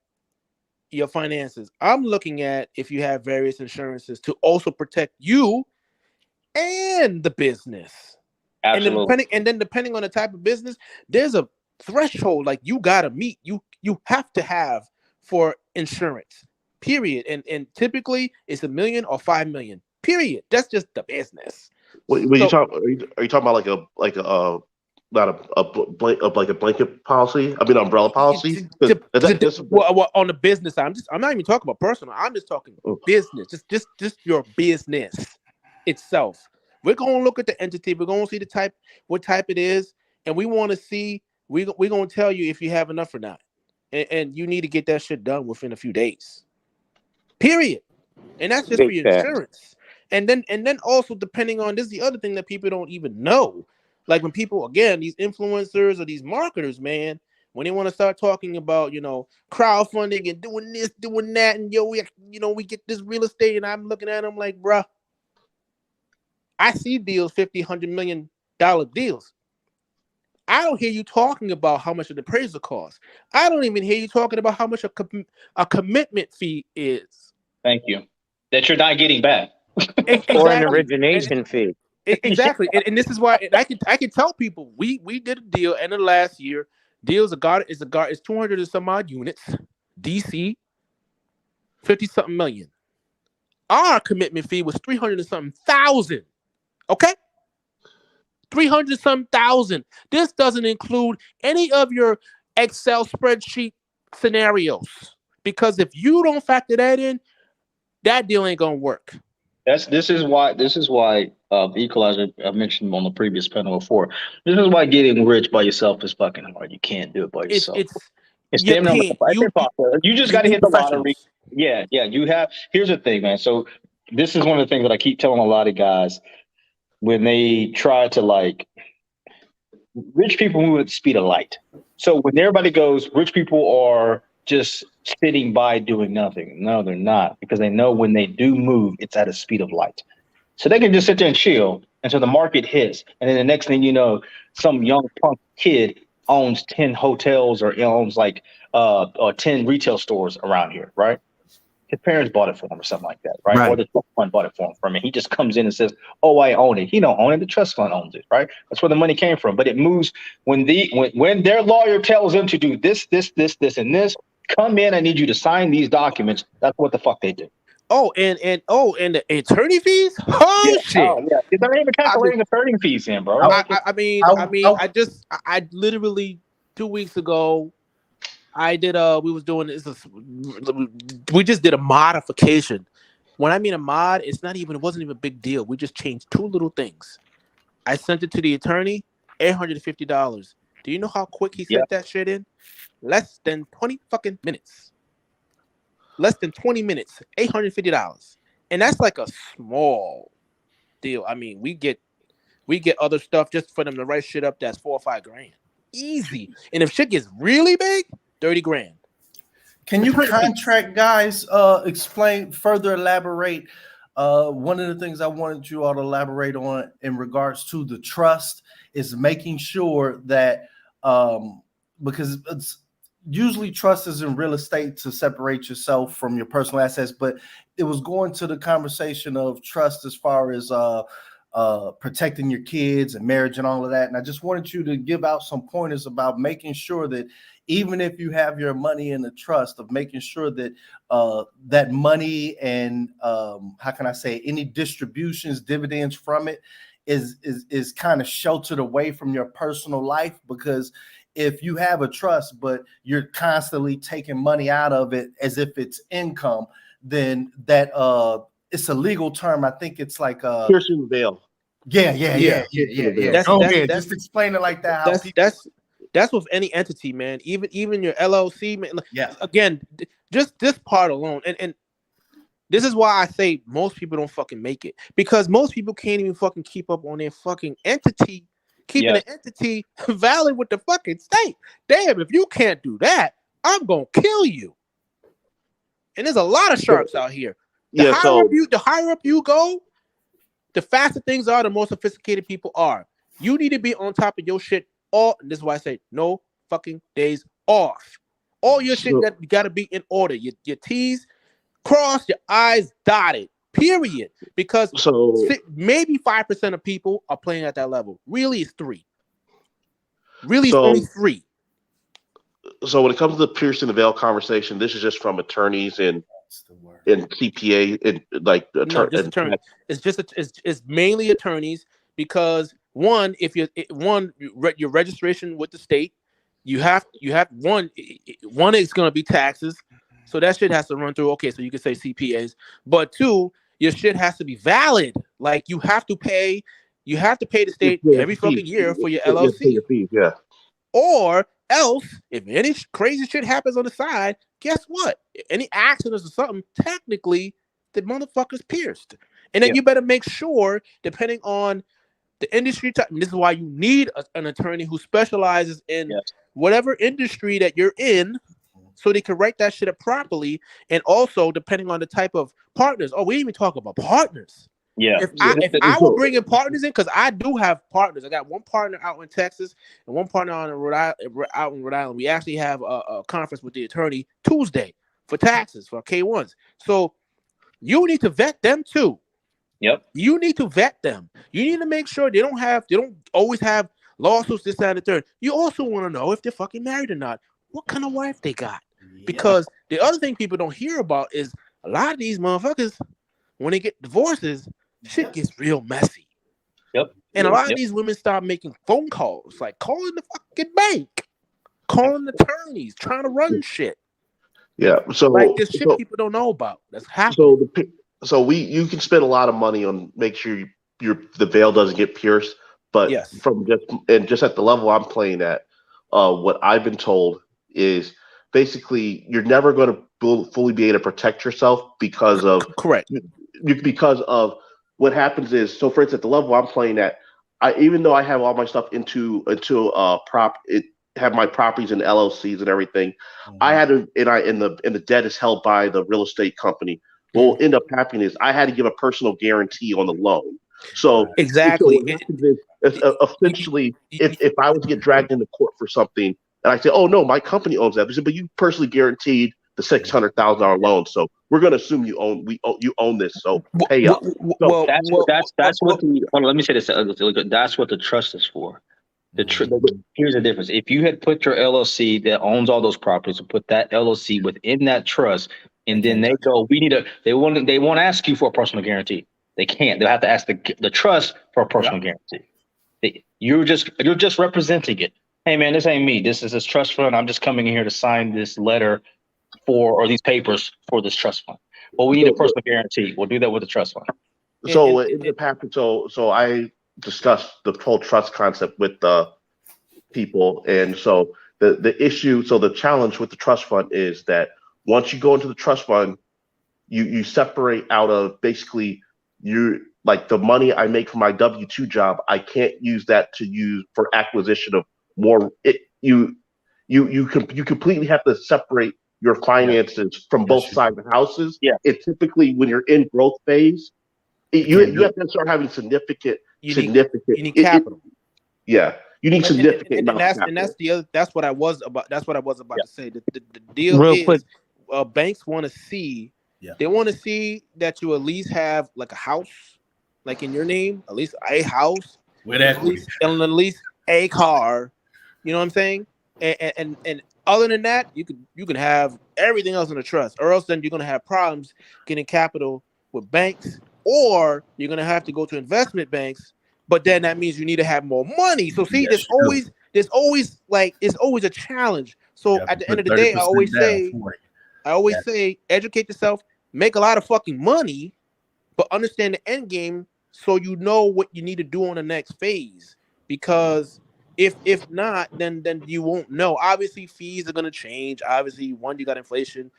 your finances. I'm looking at if you have various insurances to also protect you and the business. Absolutely. And then depending on the type of business, there's a threshold like you gotta meet. You have to have for insurance. Period. And typically it's $1 million or $5 million. Period. That's just the business. Are you talking about like a blanket policy? I mean, umbrella policy. Well, on the business side, I'm not even talking about personal. I'm just talking business. Just your business itself. We're gonna look at the entity. We're gonna see what type it is, and we want to see. We're gonna tell you if you have enough or not, and you need to get that shit done within a few days. Period. And that's just for your insurance. And then also, depending on this, is the other thing that people don't even know. Like when people, again, these influencers or these marketers, man, when they want to start talking about, crowdfunding and doing this, doing that, and we get this real estate, and I'm looking at them like, bruh, I see deals, $50, $100 million deals. I don't hear you talking about how much an appraisal costs. I don't even hear you talking about how much a commitment fee is. Thank you. That you're not getting back. Exactly. Or an origination fee. Exactly. And this is why I can tell people we did a deal end of last year. Deals is 200 and some odd units. DC 50 something million. Our commitment fee was 300 and something thousand. Okay? 300 some thousand. This doesn't include any of your Excel spreadsheet scenarios. Because if you don't factor that in, that deal ain't gonna work. This is why equalizer I mentioned on the previous panel before. This is why getting rich by yourself is fucking hard. You can't do it by yourself. It's damn near impossible. You just got to hit the lottery. Yeah. You have. Here's the thing, man. So this is one of the things that I keep telling a lot of guys when they try to rich people move at the speed of light. So when everybody goes, rich people are just sitting by doing nothing. No, they're not, because they know when they do move, it's at a speed of light. So they can just sit there and chill until the market hits. And then the next thing you know, some young punk kid owns 10 hotels or owns 10 retail stores around here, right? His parents bought it for him or something like that, right? Or the trust fund bought it for him. And he just comes in and says, "Oh, I own it." He don't own it. The trust fund owns it, right? That's where the money came from. But it moves when their lawyer tells them to do this, and this. Come in, I need you to sign these documents. That's what the fuck they do. Oh, and the attorney fees. Oh Yeah. shit. Oh yeah. They're not even I mean, calculating attorney fees in, bro. I literally 2 weeks ago, I did we just did a modification. When I mean a mod, it wasn't even a big deal. We just changed 2 little things. I sent it to the attorney, $850. Do you know how quick he sent that shit in? Less than 20 fucking minutes. Less than 20 minutes, $850. And that's like a small deal. I mean, we get other stuff just for them to write shit up that's $4 or $5 grand. Easy. And if shit gets really big, 30 grand. Can you contract guys further elaborate? One of the things I wanted you all to elaborate on in regards to the trust is making sure that because it's usually trust is in real estate to separate yourself from your personal assets, but it was going to the conversation of trust as far as protecting your kids and marriage and all of that. And I just wanted you to give out some pointers about making sure that even if you have your money in the trust, of making sure that that money and how can I say, any distributions, dividends from it is kind of sheltered away from your personal life. Because if you have a trust, but you're constantly taking money out of it as if it's income, then that it's a legal term. I think it's like piercing the veil. Yeah. Go ahead. Just explain it like that. That's with any entity, man. Even your LLC, man. Yeah. Again, just this part alone, and this is why I say most people don't fucking make it, because most people can't even fucking keep up on their fucking entity, keeping an entity valid with the fucking state. Damn, if you can't do that, I'm gonna kill you. And there's a lot of sharks out here. The higher up you go, the faster things are, the more sophisticated people are. You need to be on top of your shit. This is why I say no fucking days off. All your shit that you gotta be in order. Your T's crossed, your I's dotted. Period. Because maybe 5% of people are playing at that level. Really, it's 3. Really, it's only 3. So when it comes to the piercing the veil conversation, this is just from attorneys and CPA and like attorneys. It's mainly attorneys, because your registration with the state, you have one is going to be taxes, so that shit has to run through. Okay, so you can say CPAs, but 2, your shit has to be valid. Like you have to pay the state every fucking year for your LLC. Yeah. Or else, if any crazy shit happens on the side, guess what? Any accidents or something, technically the motherfucker's pierced. And then you better make sure, depending on the industry type, and this is why you need an attorney who specializes in whatever industry that you're in, so they can write that shit up properly. And also, depending on the type of partners. Oh, we didn't even talk about partners. Yeah. If I were bringing partners in, because I do have partners. I got one partner out in Texas and one partner out in Rhode Island. We actually have a conference with the attorney Tuesday for taxes for K1s. So you need to vet them too. Yep. You need to vet them. You need to make sure they don't always have lawsuits, this, that, and the third. You also want to know if they're fucking married or not. What kind of wife they got? Because the other thing people don't hear about is a lot of these motherfuckers, when they get divorces, shit gets real messy. Yep. And a lot of these women start making phone calls, like calling the fucking bank, calling attorneys, trying to run shit. Yeah. So like this shit people don't know about. That's happening. You can spend a lot of money on make sure the veil doesn't get pierced, but just at the level I'm playing at, what I've been told is basically you're never going to fully be able to protect yourself because of because of what happens is, so for instance, at the level I'm playing at, even though I have all my stuff into have my properties and LLCs and everything, I had to, and the debt is held by the real estate company. What will end up happening is I had to give a personal guarantee on the loan. So exactly, essentially, if I was to get dragged into court for something, and I say, "Oh no, my company owns that," but you personally guaranteed the $600,000 loan, so we're going to assume you own this, so pay up. So that's what the let me say this. That's what the trust is for. Here's the difference. If you had put your LLC that owns all those properties and put that LLC within that trust, and then they go, they won't ask you for a personal guarantee. They can't. They'll have to ask the trust for a personal guarantee. You're just representing it. Hey man, this ain't me. This is this trust fund. I'm just coming in here to sign this letter or these papers for this trust fund. Well, we need a personal guarantee. We'll do that with the trust fund. So in the past, so I discussed the whole trust concept with the people, and so the issue, so the challenge with the trust fund is that once you go into the trust fund, you separate out of basically like the money I make from my W-2 job, I can't use that to use for acquisition of more. You completely have to separate your finances from both sides of the houses. Yeah. And typically when you're in growth phase, you have to start having significant you need capital. You need significant amount of capital. And that's the other. That's what I was about. That's what I was about to say. The deal Real is, quick. Banks want to see. They want to see that you at least have like a house, like in your name, at least a house, with equity, and at least a car. You know what I'm saying? And other than that, you can have everything else in the trust, or else then you're gonna have problems getting capital with banks, or you're gonna have to go to investment banks. But then that means you need to have more money. So see, there's always like it's always a challenge. So at the end of the day, I always say, educate yourself, make a lot of fucking money, but understand the end game so you know what you need to do on the next phase. Because if not, then you won't know. Obviously, fees are gonna change. Obviously, one, you got inflation,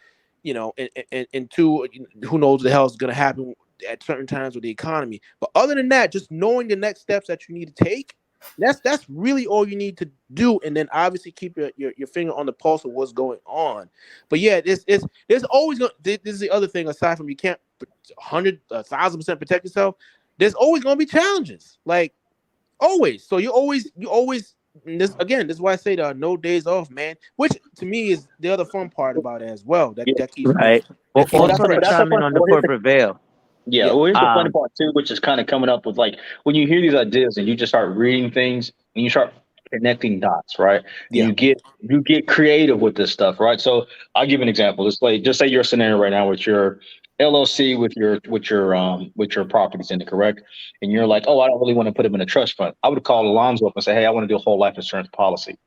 and two, who knows what the hell is gonna happen at certain times with the economy. But other than that, just knowing the next steps that you need to take, that's really all you need to do. And then obviously keep your finger on the pulse of what's going on. But yeah, there's always going. This is the other thing, aside from you can't 1,000% protect yourself. There's always going to be challenges, like always. So you always. And this is why I say there are no days off, man. Which to me is the other fun part about it as well. That keeps right. me. Also to chime in on the corporate veil. Yeah, well, here's the funny part too, which is kind of coming up with like when you hear these ideas and you just start reading things and you start connecting dots, right? Yeah. You get creative with this stuff, right? So I'll give an example. Just say your scenario right now with your LLC with your properties in it, correct? And you're like, oh, I don't really want to put them in a trust fund. I would call Alonzo up and say, hey, I want to do a whole life insurance policy,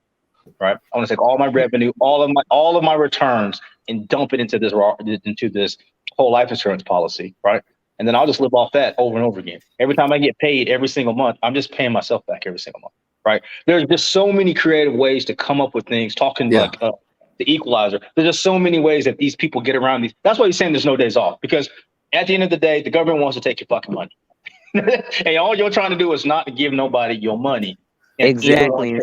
right? I want to take all my revenue, all of my returns, and dump it into this whole life insurance policy, right? And then I'll just live off that over and over again. Every time I get paid every single month, I'm just paying myself back every single month, right? There's just so many creative ways to come up with things, like the equalizer. There's just so many ways that these people get around these. That's why he's saying there's no days off, because at the end of the day, the government wants to take your fucking money. And all you're trying to do is not to give nobody your money. Exactly.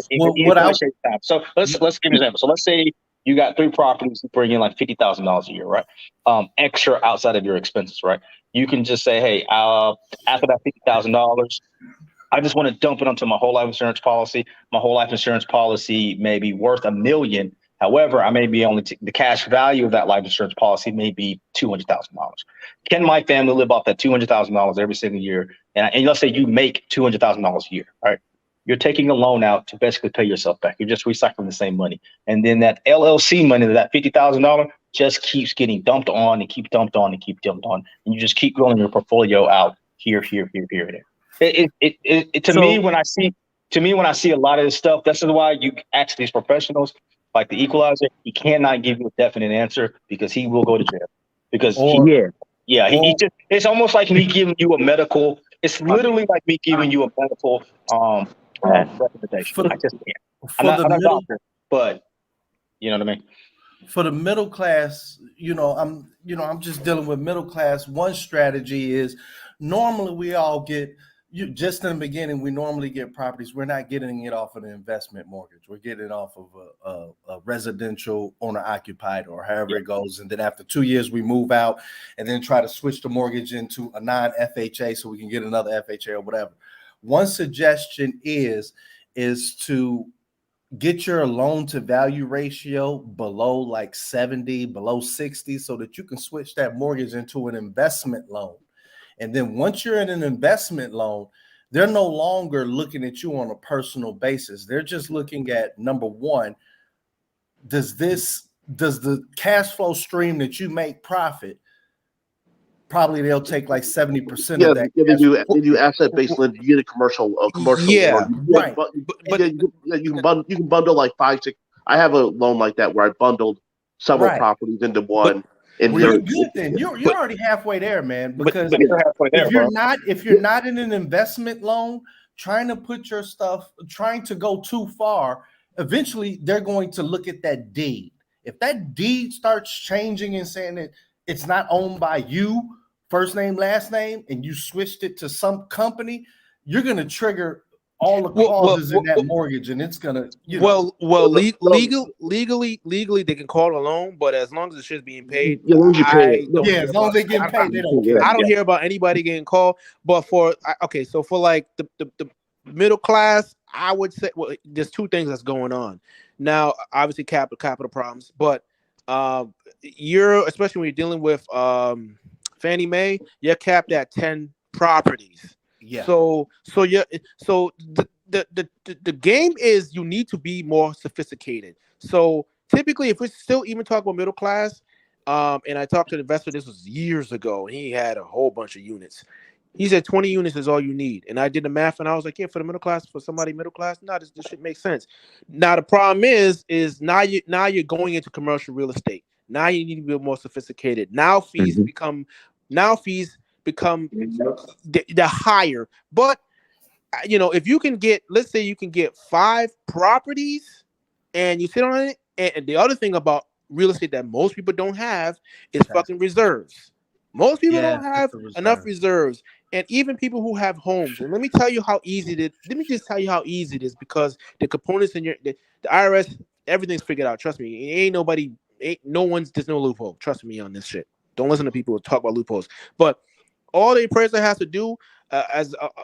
So let's give an example. So let's say you got 3 properties, you bring in like $50,000 a year, right? Extra outside of your expenses, right? You can just say, hey, after that $50,000, I just want to dump it onto my whole life insurance policy. My whole life insurance policy may be worth $1 million. However, I may be only the cash value of that life insurance policy may be $200,000. Can my family live off that $200,000 every single year? And let's say you make $200,000 a year, right? You're taking a loan out to basically pay yourself back. You're just recycling the same money. And then that LLC money, that $50,000, just keeps getting dumped on and keep dumped on and keep dumped on. And you just keep growing your portfolio out here, and there. To me, when I see a lot of this stuff, this is why you ask these professionals, like the equalizer, he cannot give you a definite answer because he will go to jail. Because it's almost like me giving you a medical. It's literally like me giving you a medical recommendation. I just can't. I'm not a doctor, but you know what I mean. For the middle class, I'm just dealing with middle class. One strategy is normally we all get just in the beginning. We normally get properties. We're not getting it off of an investment mortgage. We're getting it off of a residential owner occupied or however it goes. And then after 2 years, we move out and then try to switch the mortgage into a non-FHA so we can get another FHA or whatever. One suggestion is to get your loan to value ratio below like 70, below 60, so that you can switch that mortgage into an investment loan. And then once you're in an investment loan, they're no longer looking at you on a personal basis. They're just looking at, number one, does this does the cash flow stream that you make profit? Probably they'll take like 70% of that. They do asset based lending. You get a commercial Yeah, loan. Right. You can bundle like 5, 6. I have a loan like that where I bundled several properties into one. And well, you're good then. You're already halfway there, man. Because if you're not in an investment loan, trying to put your stuff, trying to go too far, eventually they're going to look at that deed. If that deed starts changing and saying that it's not owned by you, first name, last name, and you switched it to some company, you're going to trigger all the clauses in that mortgage, and it's going to, legally, they can call a loan, but as long as the shit's being paid, as long as they get paid, they don't care. I don't hear about anybody getting called. But for like the middle class, I would say, well, there's two things that's going on now. Obviously, capital problems, but especially when you're dealing with Fannie Mae, you're capped at 10 properties. Yeah. So the game is you need to be more sophisticated. So typically, if we're still even talking about middle class, and I talked to an investor, this was years ago, and he had a whole bunch of units. He said 20 units is all you need. And I did the math, and I was like, yeah, for the middle class, for somebody middle class, no, this shit makes sense. Now the problem is now you're going into commercial real estate. Now you need to be more sophisticated. Now fees become the higher. But if you can get, let's say you can get 5 properties and you sit on it, and the other thing about real estate that most people don't have is fucking reserves. Most people don't have enough reserves. And even people who have homes, and let me tell you how easy it is. Let me just tell you how easy it is, because the components in the IRS, everything's figured out. Trust me, there's no loophole. Trust me on this shit. Don't listen to people who talk about loopholes. But all the appraiser has to do,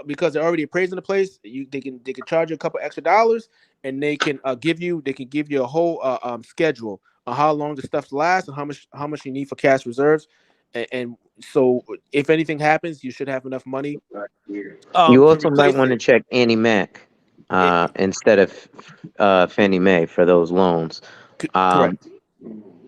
because they're already appraising the place, they can charge you a couple extra dollars, and they can give you a whole schedule on how long the stuff lasts and how much you need for cash reserves. And so if anything happens, you should have enough money. You also might want to check Annie Mac instead of Fannie Mae for those loans. Correct.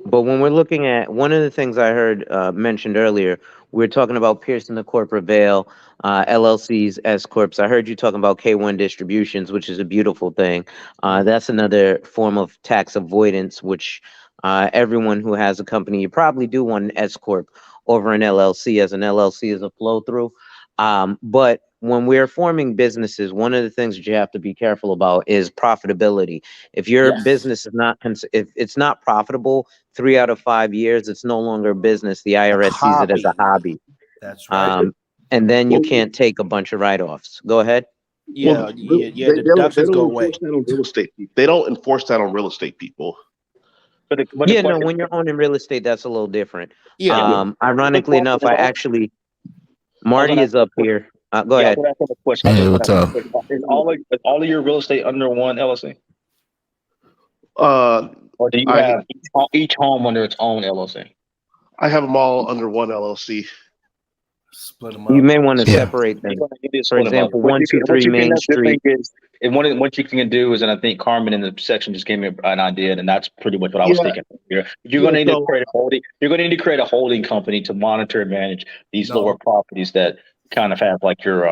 But when we're looking at, one of the things I heard mentioned earlier, we were talking about piercing the corporate veil, LLCs, S corps. I heard you talking about K1 distributions, which is a beautiful thing. That's another form of tax avoidance, which everyone who has a company, you probably do want an S corp over an LLC, as an LLC is a flow through. But when we're forming businesses, one of the things that you have to be careful about is profitability. If your business is if it's not profitable 3 out of 5 years, it's no longer a business. The IRS sees it as a hobby. That's right. And then you can't take a bunch of write-offs. Go ahead. The deductions go away. They don't enforce that on real estate people. When you're owning real estate, that's a little different. Ironically enough, Marty is up here. Go ahead. Hey, what's up? Is all of your real estate under one LLC? Or do you have each home under its own LLC? I have them all under one LLC. Split them up. You may want to separate them. For example, 1, 2, 3 Main Street. And what you can do is, and I think Carmen in the section just gave me an idea, and that's pretty much what I was thinking here. You're going to need to create a holding. You're going to need to create a holding company to monitor and manage these lower properties that kind of have like your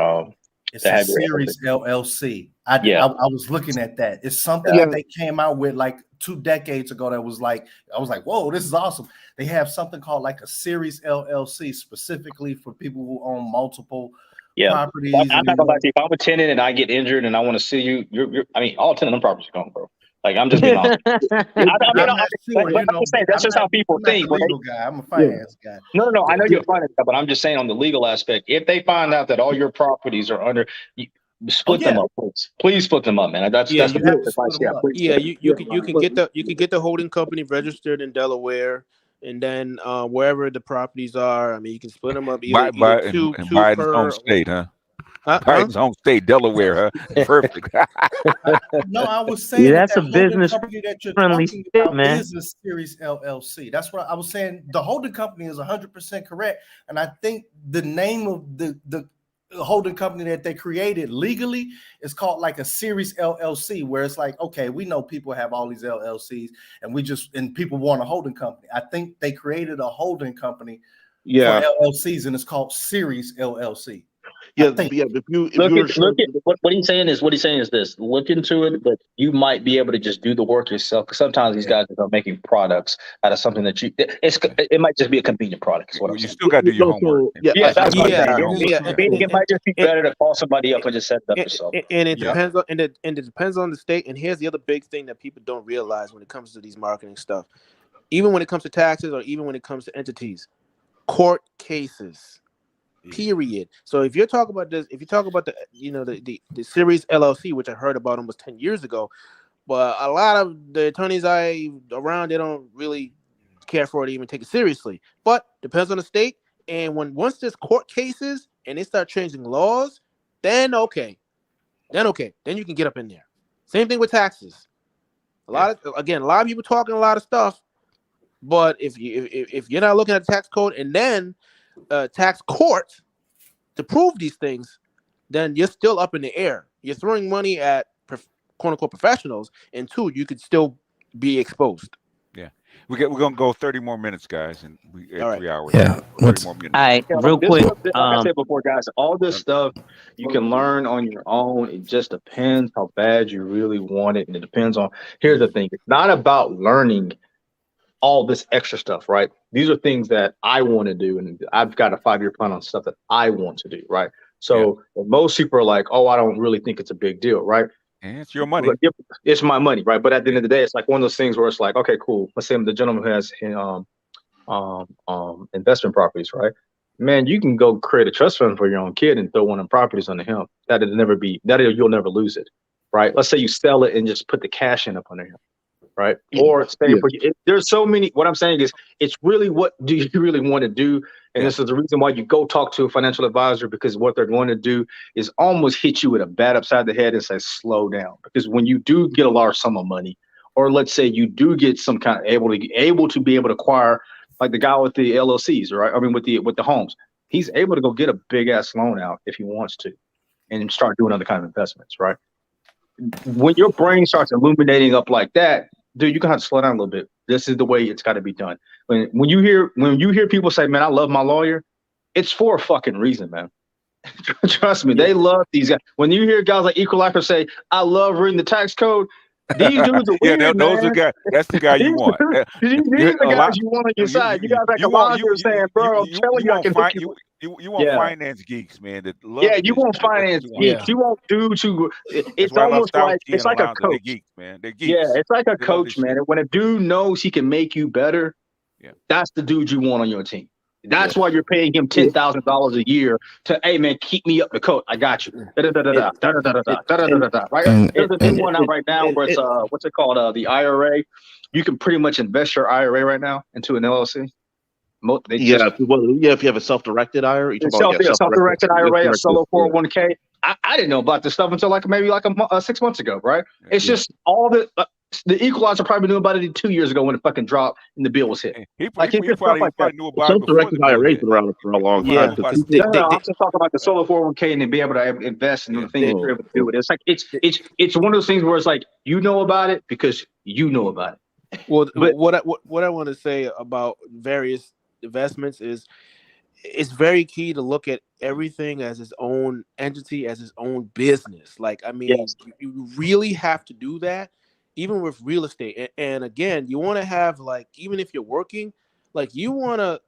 it's a series LLC. I was looking at that. It's something that they came out with like 2 decades ago. That was like, I was like, whoa, this is awesome. They have something called like a series LLC specifically for people who own multiple properties. I'm not gonna lie to you. If I'm a tenant and I get injured and I want to sue you, I mean, all 10 of them properties are gone, bro. Like, I'm just being honest. That's just how people think. I'm a finance guy. No. I know you're a finance guy, but I'm just saying on the legal aspect, if they find out that all your properties are under, split them up, please. Please split them up, man. That's the advice. You can get the holding company registered in Delaware, and then wherever the proproperties are, I mean, you can split them up. By his home state, huh? By his home state, Delaware, huh? Perfect. No, I was saying that's a business company that you're friendly talking state, about man. is a series LLC. That's what I was saying. The holding company is 100% correct, and I think the name of the holding company that they created legally is called like a series LLC, where it's like, okay, we know people have all these LLCs and people want a holding company. I think they created a holding company for LLCs and it's called series LLC. Yeah, if you look at what he's saying is this: look into it, but you might be able to just do the work yourself. Because sometimes these guys are making products out of something that it might just be a convenient product. Is what I'm saying. You still got to do your homework. That's what I'm saying. It might just be better to call somebody up and just set it up yourself. And it depends on and it depends on the state. And here's the other big thing that people don't realize when it comes to these marketing stuff, even when it comes to taxes or even when it comes to entities, court cases. Period. So if you're talking about this, if you talk about the series LLC, which I heard about almost 10 years ago, but a lot of the attorneys they don't really care for it, even take it seriously. But depends on the state. And once there's court cases and they start changing laws, then okay, then you can get up in there. Same thing with taxes. A lot of people talking a lot of stuff, but if you're not looking at the tax code and then tax court to prove these things, then you're still up in the air. You're throwing money at quote unquote professionals, and two, you could still be exposed. Yeah, we're gonna go 30 more minutes, guys, and we at 3 hours. Yeah, 30 more minutes. All right, real quick. Like I said before, guys, all this stuff you can learn on your own. It just depends how bad you really want it, and it depends on. Here's the thing: it's not about learning all this extra stuff, right? These are things that I want to do, and I've got a 5-year plan on stuff that I want to do, right? So most people are like, "Oh, I don't really think it's a big deal," right? And it's your money. It's my money, right? But at the end of the day, it's like one of those things where it's like, okay, cool. Let's say the gentleman who has investment properties, right? Man, you can go create a trust fund for your own kid and throw one of them properties under him. You'll never lose it, right? Let's say you sell it and just put the cash in up under him. Right. Or there's so many. What I'm saying is, it's really what do you really want to do? And this is the reason why you go talk to a financial advisor, because what they're going to do is almost hit you with a bat upside the head and say, slow down. Because when you do get a large sum of money, or let's say you do get some kind of able to be able to acquire, like the guy with the LLCs, right? I mean, with the homes, he's able to go get a big ass loan out if he wants to, and start doing other kind of investments, right? When your brain starts illuminating up like that, dude, you have to slow down a little bit. This is the way it's got to be done. When you hear people say, "Man, I love my lawyer," it's for a fucking reason, man. Trust me, they love these guys. When you hear guys like Equal Lifer say, "I love reading the tax code," these dudes are weird, those man. are guys. That's the guy you want. These are the guys you want on your side. You guys like Alonzo saying, "Bro, I'm telling you, I can hook you." You want finance geeks, man. That love you want finance geeks. You want dudes who. It's almost like it's like a coach. They're geeks, man. They're geeks. Yeah, it's like a coach, man. And when a dude knows he can make you better, that's the dude you want on your team. That's why you're paying him $10,000 a year to, hey man, keep me up the coat. I got you. Right? There's a new one out right now where it's what's it called? The IRA. You can pretty much invest your IRA right now into an LLC. If you have a self-directed IRA, self-directed IRA, a solo 401k. I didn't know about this stuff until maybe 6 months ago, right? It's just all the equalizer probably knew about it 2 years ago when it fucking dropped and the bill was hit. He probably knew about self-directed IRA has been around for a long time. I'm just talking about the solo 401k and then be able to invest in the things you're able to do with it. It's like it's one of those things where it's like you know about it because you know about it. Well, what I want to say about various investments is it's very key to look at everything as its own entity, as its own business. Like, I mean, you really have to do that, even with real estate. And again, you want to have, like, even if you're working, like, you want to,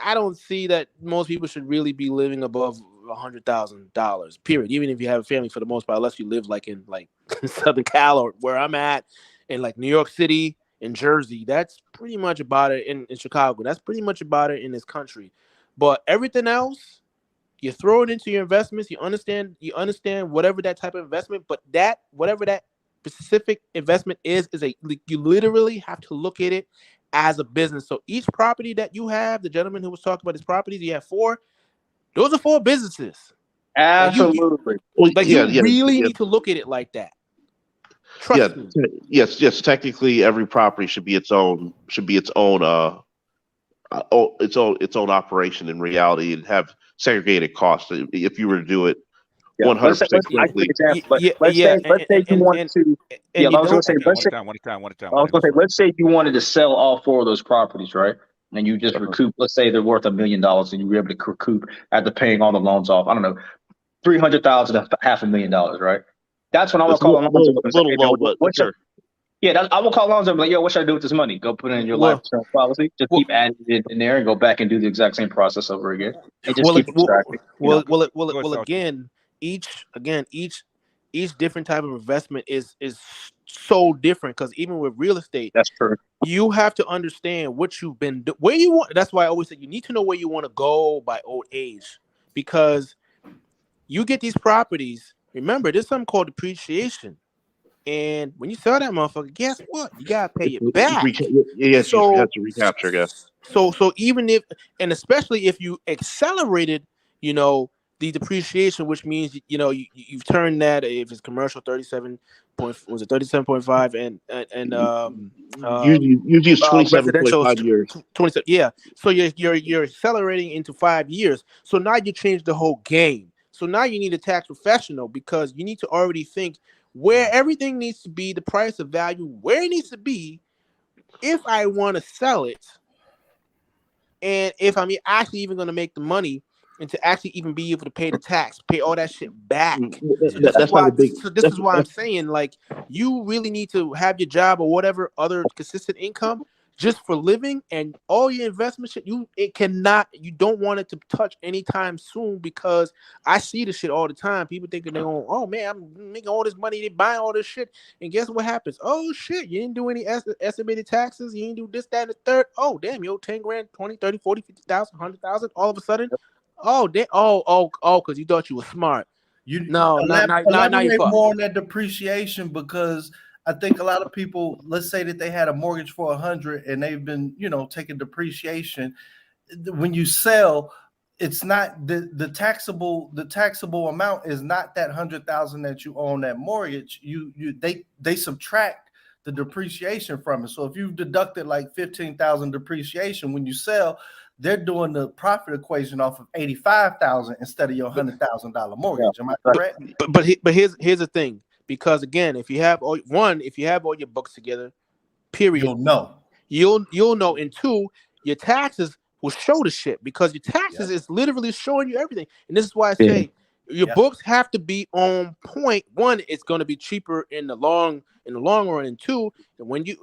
I don't see that most people should really be living above $100,000, period. Even if you have a family, for the most part, unless you live like in Southern Cal or where I'm at, in like New York City, in Jersey, that's pretty much about it. In Chicago, that's pretty much about it in this country. But everything else, you throw it into your investments. You understand whatever that type of investment, but whatever that specific investment is you literally have to look at it as a business. So each property that you have, the gentleman who was talking about his properties, you have 4. Those are 4 businesses. Absolutely. You really need to look at it like that. Trust me. Yes. Technically, every property should be its own operation in reality, and have segregated costs if you were to do it Yeah, 100% I give an clinically. example, but Yeah, let's say you want to. Yeah, and you I was going to don't. say, One at a time. I was going to say, let's say you wanted to sell all 4 of those properties, right? And you just recoup. Let's say they're worth $1 million, and you were able to recoup after paying all the loans off. I don't know, 300,000 to $500,000, right? That's when I will It's a call Alonzo and say, little hey, low, man, but what should, sure. yeah, I will call Alonzo and be like, yo, what should I do with this money? Go put it in your life insurance policy. Just keep adding it in there and go back and do the exact same process over again, and just keep extracting. Again, each different type of investment is so different, because even with real estate, that's true. You have to understand what you've been where you want. That's why I always say you need to know where you want to go by old age, because you get these properties. Remember, there's something called depreciation, and when you sell that motherfucker, guess what? You gotta pay it back. Yes, you have to recapture, I guess. So even if, and especially if you accelerated, the depreciation, which means you've turned that, if it's commercial, 37.5, and You use residential 27.5 years. 27. Yeah, so you're accelerating into 5 years. So now you change the whole game. So now you need a tax professional, because you need to already think where everything needs to be, the price of value, where it needs to be, if I want to sell it, and if I'm actually even going to make the money, and to actually even be able to pay the tax, pay all that shit back. This is why I'm saying, like, you really need to have your job or whatever other consistent income just for living, and all your investment shit, you don't want it to touch anytime soon, because I see this shit all the time. People thinking they're going, oh man, I'm making all this money, they buying all this shit, and guess what happens? Oh shit, you didn't do any estimated taxes, you didn't do this, that, and the third. Oh damn, 10 grand, 20, 30, 40, 50,000, 100,000, all of a sudden. Because you thought you were smart. Now you're Elaborate fucked. more on that depreciation, because I think a lot of people, let's say that they had a mortgage for 100 and they've been, taking depreciation. When you sell, it's not the taxable amount is not that 100,000 that you own that mortgage. They subtract the depreciation from it. So if you've deducted like 15,000 depreciation when you sell, they're doing the profit equation off of 85,000 instead of your $100,000 mortgage. Am I correct? But here's the thing, because again, if you have all your books together, period, you'll know. And 2, your taxes will show the shit, because your taxes is literally showing you everything. And this is why I say your books have to be on point. 1, it's going to be cheaper in the long run, and 2,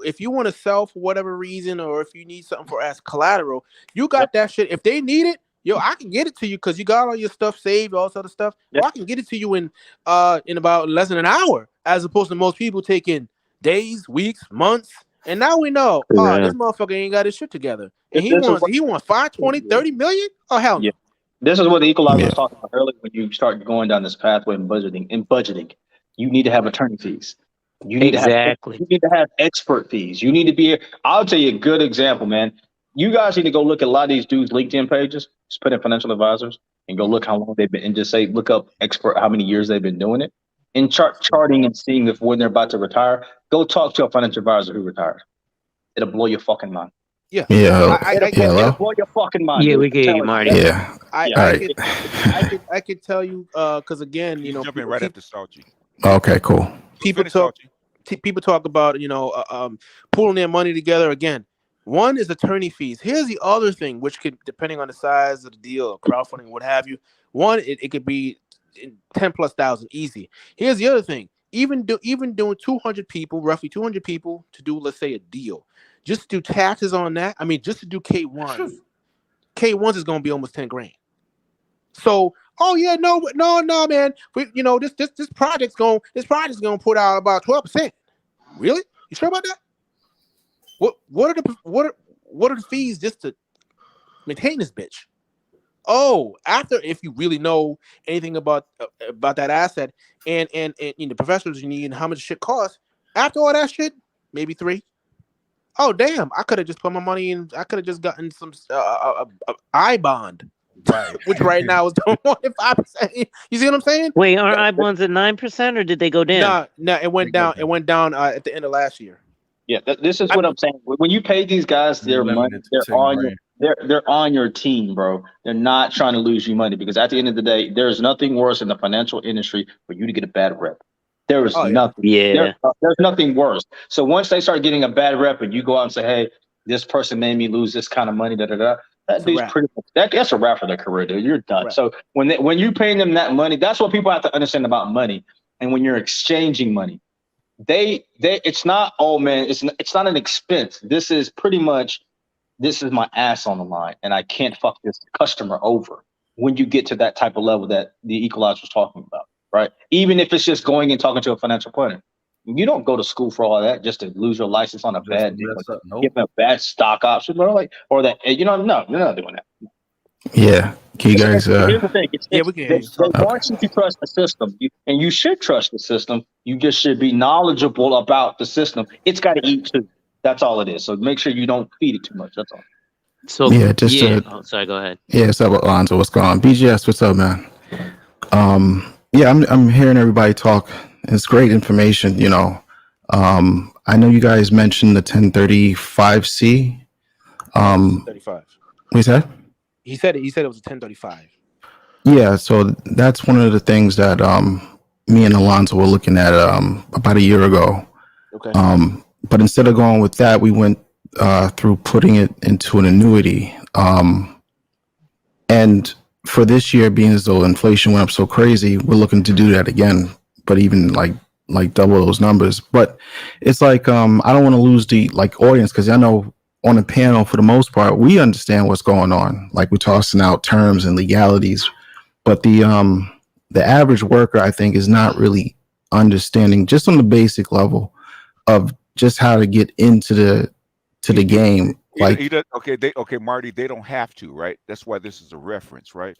if you want to sell for whatever reason, or if you need something for as collateral, you got that shit. If they need it, I can get it to you, because you got all your stuff saved, all this other stuff. I can get it to you in about less than an hour, as opposed to most people taking days, weeks, months. And now we know, this motherfucker ain't got his shit together, and he wants 5, 20, 30 million. Oh hell no. Yeah. This is what the equalizer was talking about earlier. When you start going down this pathway in budgeting, you need to have attorney fees. You need to have expert fees. You need to be. I'll tell you a good example, man. You guys need to go look at a lot of these dudes' LinkedIn pages. Just put in financial advisors and go look how long they've been, and just say look up expert, how many years they've been doing it, and charting and seeing if when they're about to retire. Go talk to a financial advisor who retired. It'll blow your fucking mind. Yeah. It'll blow your fucking mind. Yeah, we get you, Marty. Yeah. I could tell you, because again, jump in right after Salchi. Okay, cool. People talk about pulling their money together. Again, 1 is attorney fees. Here's the other thing, which could, depending on the size of the deal or crowdfunding, what have you. 1, it could be 10,000+ easy. Here's the other thing. Even doing 200 people, roughly 200 people, to do, let's say, a deal, just to do taxes on that. I mean, just to do K1s. K1s is going to be almost 10 grand. So, no, man. This project's going to put out about 12%. Really? You sure about that? What are the fees just to maintain this bitch? If you really know anything about that asset and the professionals you need and how much shit costs, after all that shit, maybe 3. Oh damn! I could have just put my money in. I could have just gotten some I bond, which right now is doing 5%. You see what I'm saying? Wait, are I bonds at 9%, or did they go down? No, it went down. It went down at the end of last year. Yeah, this is what I'm saying. When you pay these guys their money, they're they're on your team, bro. They're not trying to lose you money because at the end of the day, there's nothing worse in the financial industry for you to get a bad rep. There is nothing. Yeah. There's nothing worse. So once they start getting a bad rep and you go out and say, "Hey, this person made me lose this kind of money," that dude's pretty much that's a wrap for their career, dude. You're done. Right. So when you're paying them that money, that's what people have to understand about money. And when you're exchanging money, it's not, oh man, it's not an expense. This is pretty much, this is my ass on the line, and I can't fuck this customer over when you get to that type of level that the equalizer was talking about, right? Even if it's just going and talking to a financial planner. You don't go to school for all that just to lose your license on a bad day, give them a bad stock option, bro, or that, no, you're not doing that. Yeah. Can you guys? Here's the thing. We can hear you. They want you to trust the system, and you should trust the system. You just should be knowledgeable about the system. It's got to eat too. That's all it is. So make sure you don't feed it too much. That's all. So sorry, go ahead. Yeah, what's up, Alonzo? What's going on? BGS, what's up, man? I'm hearing everybody talk. It's great information, I know you guys mentioned the 1035C. 35. What you said? He said it was a 1035. Yeah, so that's one of the things that me and Alonzo were looking at about a year ago. Okay. But instead of going with that, we went through putting it into an annuity. And for this year, being as though inflation went up so crazy, we're looking to do that again, but even like double those numbers. But it's like I don't want to lose the audience, because I know on the panel, for the most part, we understand what's going on. Like, we're tossing out terms and legalities, but the average worker, I think, is not really understanding just on the basic level of just how to get into the game. Okay, Marty, they don't have to, right? That's why this is a reference, right?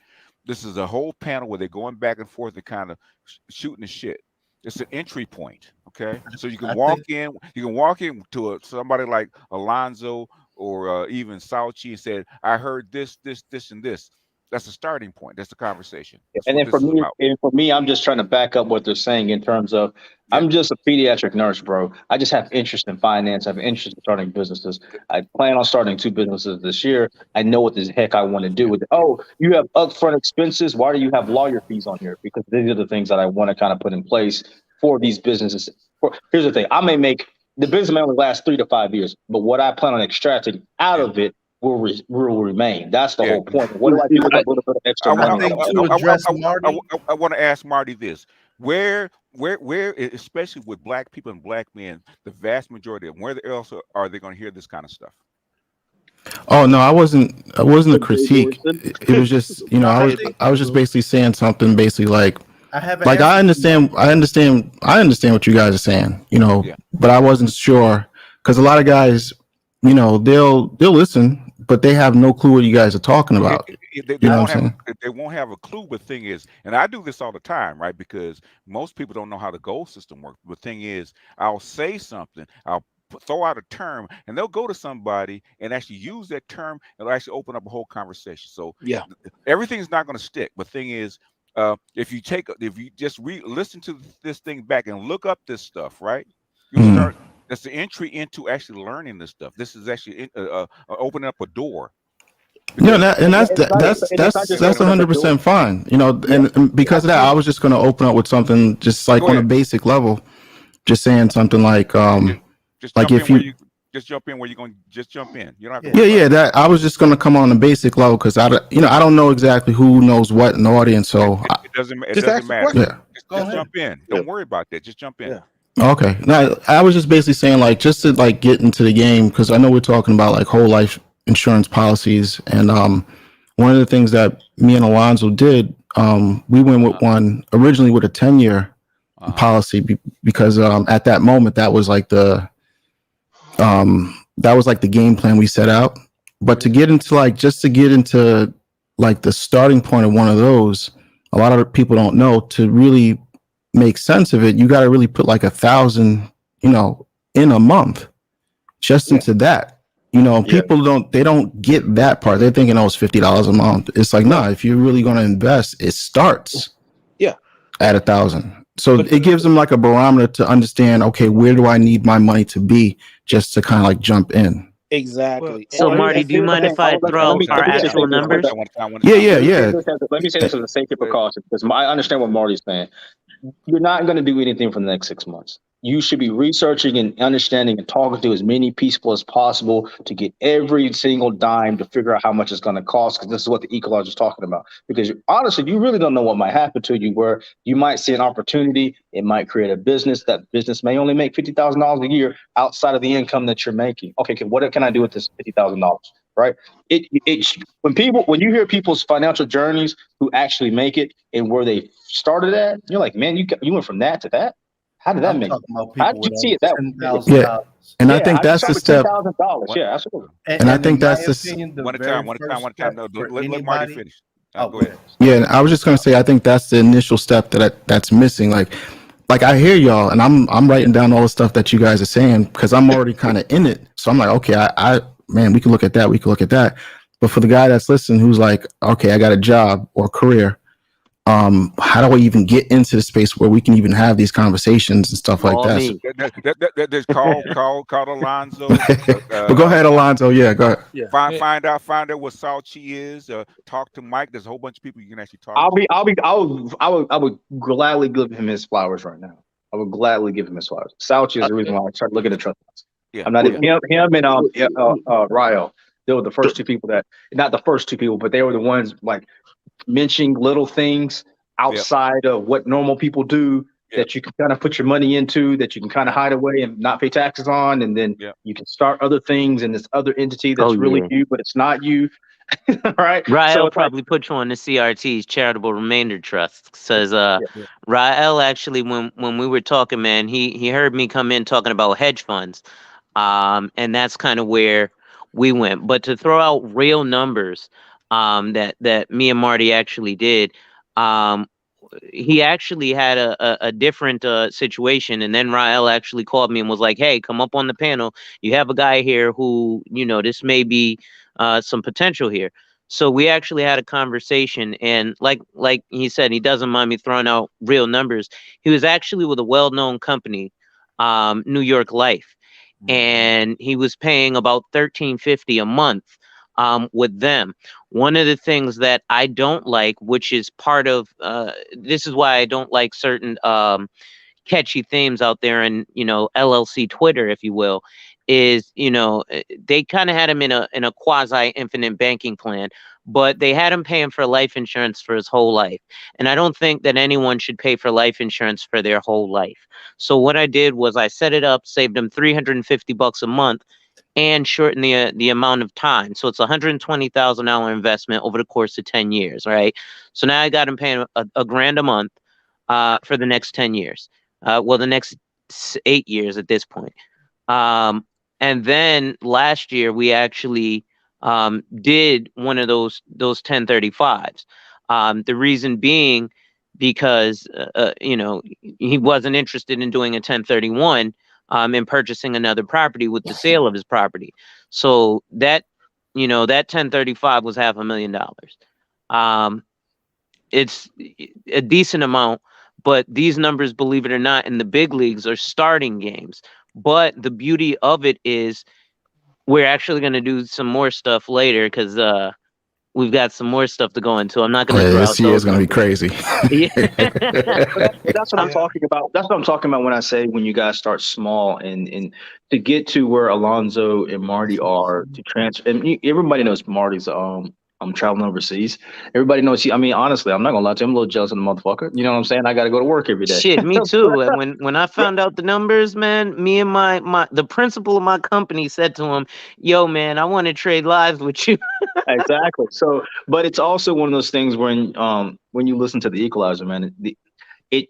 This is a whole panel where they're going back and forth and kind of shooting the shit. It's an entry point, okay? So you can walk in to somebody like Alonzo or even Sauchi and say, "I heard this, and this." That's a starting point. That's the conversation. That's and then for me, I'm just trying to back up what they're saying in terms of, I'm just a pediatric nurse, bro. I just have interest in finance. I have interest in starting businesses. I plan on starting 2 businesses this year. I know what the heck I want to do with it. Oh, you have upfront expenses. Why do you have lawyer fees on here? Because these are the things that I want to kind of put in place for these businesses. Here's the thing. I may make, the business may only last 3 to 5 years, but what I plan on extracting out of it will remain. That's the whole point. What do I do with a little bit of extra money? I want to ask Marty this: where, especially with Black people and Black men, the vast majority of them, where else are they going to hear this kind of stuff? Oh no, I wasn't a critique. It was just, I was just basically saying something basically like I understand what you guys are saying, but I wasn't sure, because a lot of guys, they'll listen, but they have no clue what you guys are talking about. They won't have a clue. But thing is, and I do this all the time, right? Because most people don't know how the goal system works. The thing is, I'll say something, I'll throw out a term, and they'll go to somebody and actually use that term, and it'll actually open up a whole conversation. So everything's not going to stick. But thing is, if you just listen to this thing back and look up this stuff, right? You start. That's the entry into actually learning this stuff. This is actually opening up a door. That's 100% fine. And because of that, I was just going to open up with something just like on a basic level, just saying something like, if you just jump in where you're going, just jump in. You don't have to that I was just going to come on a basic level, because I don't know exactly who knows what in the audience, so it doesn't matter. Yeah. Just jump in. Don't worry about that. Just jump in. Okay. No, I was just basically saying, just to get into the game, because I know we're talking about whole life insurance policies, and one of the things that me and Alonzo did, we went with one originally with a 10-year policy, because at that moment that was the game plan we set out. But to get into the starting point of one of those, a lot of people don't know, to really make sense of it, you got to really put $1,000 in a month just into that. People don't get that part. They're thinking, it's $50 a month. It's like, nah, if you're really going to invest, it starts at $1,000. So it gives them a barometer to understand, okay, where do I need my money to be just to kind of jump in? Exactly. So, And Marty, do you that's mind if I Let throw me our let me say actual this one numbers? time. Yeah, yeah, Let me say yeah. this. Let me say this as a safety precaution because I understand what Marty's saying. You're not going to do anything for the next 6 months. You should be researching and understanding and talking to as many people as possible to get every single dime to figure out how much it's going to cost. Because this is what the equalizer is talking about. Because honestly, you really don't know what might happen to you. Where you might see an opportunity, it might create a business. That business may only make $50,000 a year outside of the income that you're making. Okay, what can I do with this $50,000? Right? When you hear people's financial journeys who actually make it and where they started at, you're like, man, you went from that to that. How did that I'm make talking it? about How people did with you see over it that way? Yeah, $10,000. and I Yeah, think I that's start the with ten step. thousand dollars. One, Yeah, absolutely. And I And in think my that's the opinion, the one at a time. very One at a time. first One at a time. step No, for let Marty anybody. finish. Oh, Go go ahead. ahead. Yeah, and I was just gonna say, I think that's the initial step that's missing. Like I hear y'all, and I'm writing down all the stuff that you guys are saying because I'm already kind of in it. So I'm like, okay, I man, we can look at that, we can look at that. But for the guy that's listening, who's like, okay, I got a job or career, how do I even get into the space where we can even have these conversations and stuff like All that? So, me. There's call Alonzo. but go ahead, Alonzo. Yeah, go ahead. yeah. Find out what Salchi is. Talk to Mike. There's a whole bunch of people you can actually talk I'll to. be, I would gladly give him his flowers right now. I would gladly give him his flowers. Sauchi is the reason why I started looking at trust funds. Yeah, I'm not yeah. him and Ryo. They were the first two people not the first two people, but they were the ones like mentioning little things Yep, outside of what normal people do yep, that you can kind of put your money into, that you can kind of yep, hide away and not pay taxes on, and then yep. you can start other things in this other entity Oh, that's really yeah. you, but it's not you. Right? So Rael it's like, probably put you on the CRT's Charitable Remainder Trust. Says yeah. Rael actually when we were talking, man, he heard me come in talking about hedge funds. And that's kind of where we went. But to throw out real numbers, that me and Marty actually did, um, he actually had a different situation, and then Rael actually called me and was like, "Hey, come up on the panel. You have a guy here who, this may be some potential here." So we actually had a conversation, and like he said, he doesn't mind me throwing out real numbers. He was actually with a well-known company, New York Life, and he was paying about $13.50 a month with them. One of the things that I don't like, which is part of this is why I don't like certain catchy themes out there in LLC Twitter, if you will, is they kind of had him in a quasi infinite banking plan, but they had him paying for life insurance for his whole life, and I don't think that anyone should pay for life insurance for their whole life. So what I did was I set it up, saved him $350 a month, and shorten the amount of time. So it's a $120,000 investment over the course of 10 years, right? So now I got him paying a grand a month for the next 10 years. Well, the next 8 years at this point. And then last year we actually did one of those 1035s. The reason being because he wasn't interested in doing a 1031 and purchasing another property with the sale of his property. So that that 1035 was $500,000. It's a decent amount, but these numbers, believe it or not, in the big leagues are starting games. But the beauty of it is we're actually going to do some more stuff later because we've got some more stuff to go into. I'm not Oh going to yeah, throw this out year is those gonna be numbers. crazy. Yeah. But that's what I'm talking about. That's what I'm talking about when I say when you guys start small and to get to where Alonzo and Marty are to transfer. And everybody knows Marty's I'm traveling overseas. Everybody knows I mean, honestly, I'm not gonna lie to you. I'm a little jealous of the motherfucker. You know what I'm saying? I got to go to work every day. Shit, me too. And when I found out the numbers, man, me and my the principal of my company said to him, "Yo, man, I want to trade lives with you." Exactly. So, but it's also one of those things when you listen to the Equalizer, man,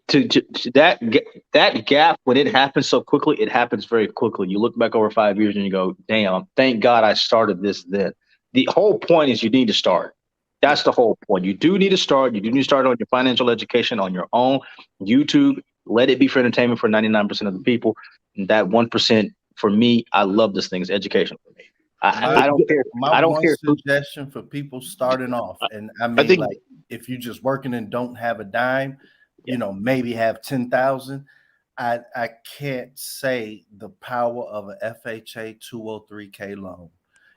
to that gap when it happens so quickly, it happens very quickly. You look back over 5 years and you go, "Damn, thank God I started this then." The whole point is you need to start. That's the whole point. You do need to start. You do need to start on your financial education on your own. YouTube, let it be for entertainment for 99% of the people. And that 1% for me, I love this thing. It's education for me. I don't care. My I don't one care who. suggestion for people starting off, and I I mean, think like, if you're just working and don't have a dime, maybe have 10,000. I can't say the power of a FHA 203k loan.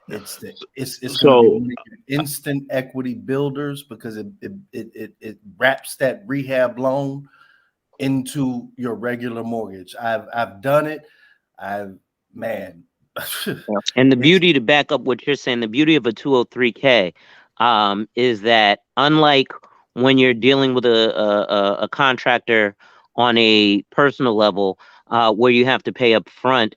It's going to be So one of your instant equity builders because it wraps that rehab loan into your regular mortgage. I've done it. Man. And the beauty, to back up what you're saying, the beauty of a 203k is that unlike when you're dealing with a contractor on a personal level, where you have to pay up front,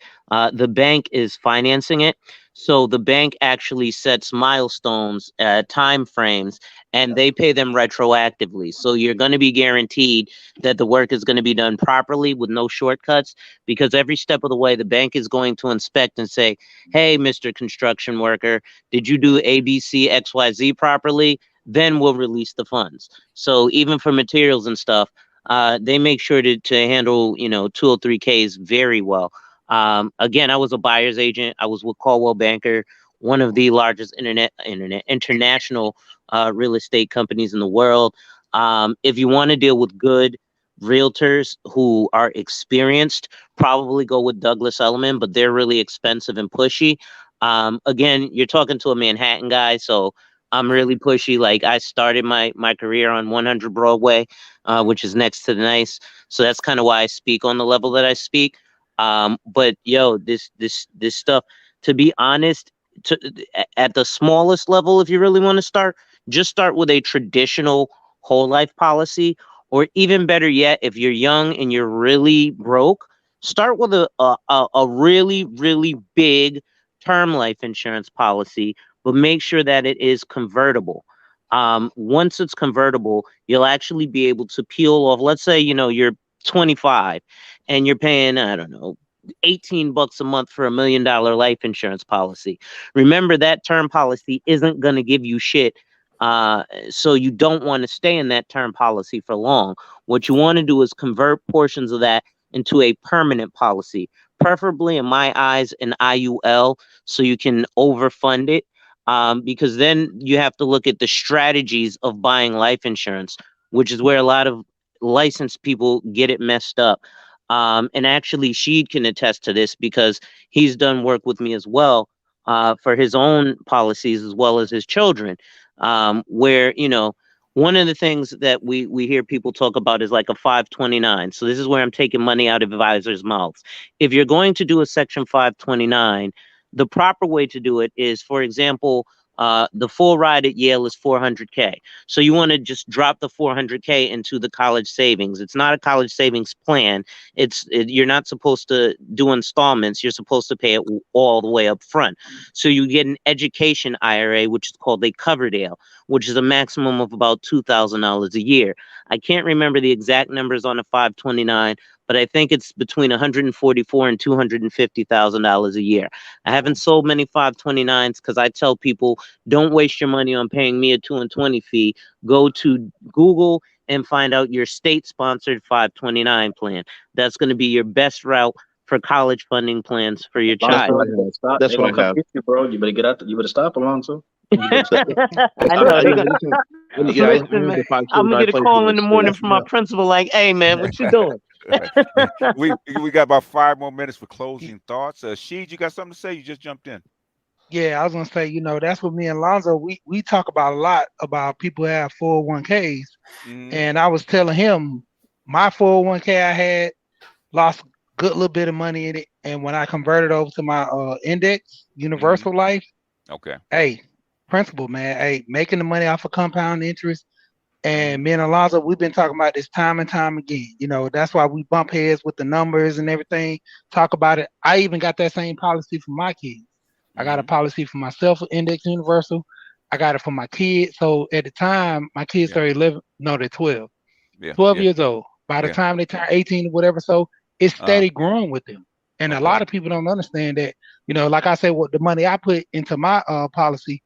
the bank is financing it. So the bank actually sets milestones, time frames, and they pay them retroactively. So you're going to be guaranteed that the work is going to be done properly with no shortcuts, because every step of the way, the bank is going to inspect and say, hey, Mr. Construction Worker, did you do A, B, C, X, Y, Z properly? Then we'll release the funds. So even for materials and stuff, they make sure to handle, 203Ks very well. Again, I was a buyer's agent. I was with Caldwell Banker, one of the largest international real estate companies in the world. If you want to deal with good realtors who are experienced, probably go with Douglas Elliman, but they're really expensive and pushy. Again, you're talking to a Manhattan guy, so I'm really pushy. Like, I started my career on 100 Broadway, which is next to the Nice. So that's kind of why I speak on the level that I speak. But yo, this stuff, to be honest, at the smallest level, if you really want to start, just start with a traditional whole life policy, or even better yet, if you're young and you're really broke, start with a really, really big term life insurance policy, but make sure that it is convertible. Once it's convertible, you'll actually be able to peel off. Let's say, you're 25 and you're paying, I don't know, $18 a month for $1 million life insurance policy. Remember, that term policy isn't going to give you shit. So you don't want to stay in that term policy for long. What you want to do is convert portions of that into a permanent policy, preferably, in my eyes, an IUL, so you can overfund it. Because then you have to look at the strategies of buying life insurance, which is where a lot of licensed people get it messed up. And actually, Sheed can attest to this because he's done work with me as well, for his own policies as well as his children, where, one of the things that we hear people talk about is like a 529. So this is where I'm taking money out of advisors' mouths. If you're going to do a Section 529, the proper way to do it is, for example, the full ride at Yale is 400K. So you want to just drop the 400K into the college savings. It's not a college savings plan. You're not supposed to do installments. You're supposed to pay it all the way up front. So you get an education IRA, which is called a Coverdale, which is a maximum of about $2,000 a year. I can't remember the exact numbers on a 529, but I think it's between $144,000 and $250,000 a year. I haven't sold many 529s because I tell people, don't waste your money on paying me a 2 and 20 fee. Go to Google and find out your state-sponsored 529 plan. That's going to be your best route for college funding plans for your child. That's what I have. You, bro. You better get out. You better stop, Alonso. I know. Listen, man, I'm gonna get a call in the morning from my principal, like, "Hey, man, what you doing?" we got about 5 more minutes for closing thoughts. Sheed, you got something to say? You just jumped in. Yeah, I was gonna say, that's what me and Lonzo we talk about a lot about people who have 401ks, and I was telling him my 401k I had lost a good little bit of money in it, and when I converted over to my index universal life, okay, hey, principal, man, hey, making the money off of compound interest. And me and Alonzo, we've been talking about this time and time again. That's why we bump heads with the numbers and everything. Talk about it. I even got that same policy for my kids. I got a policy for myself, Index Universal. I got it for my kids. So at the time, my kids are 11. No, they're 12. 12 years old. By the time they turn 18 or whatever, so it's steady growing with them. And a lot of people don't understand that. Like I said, what the money I put into my policy,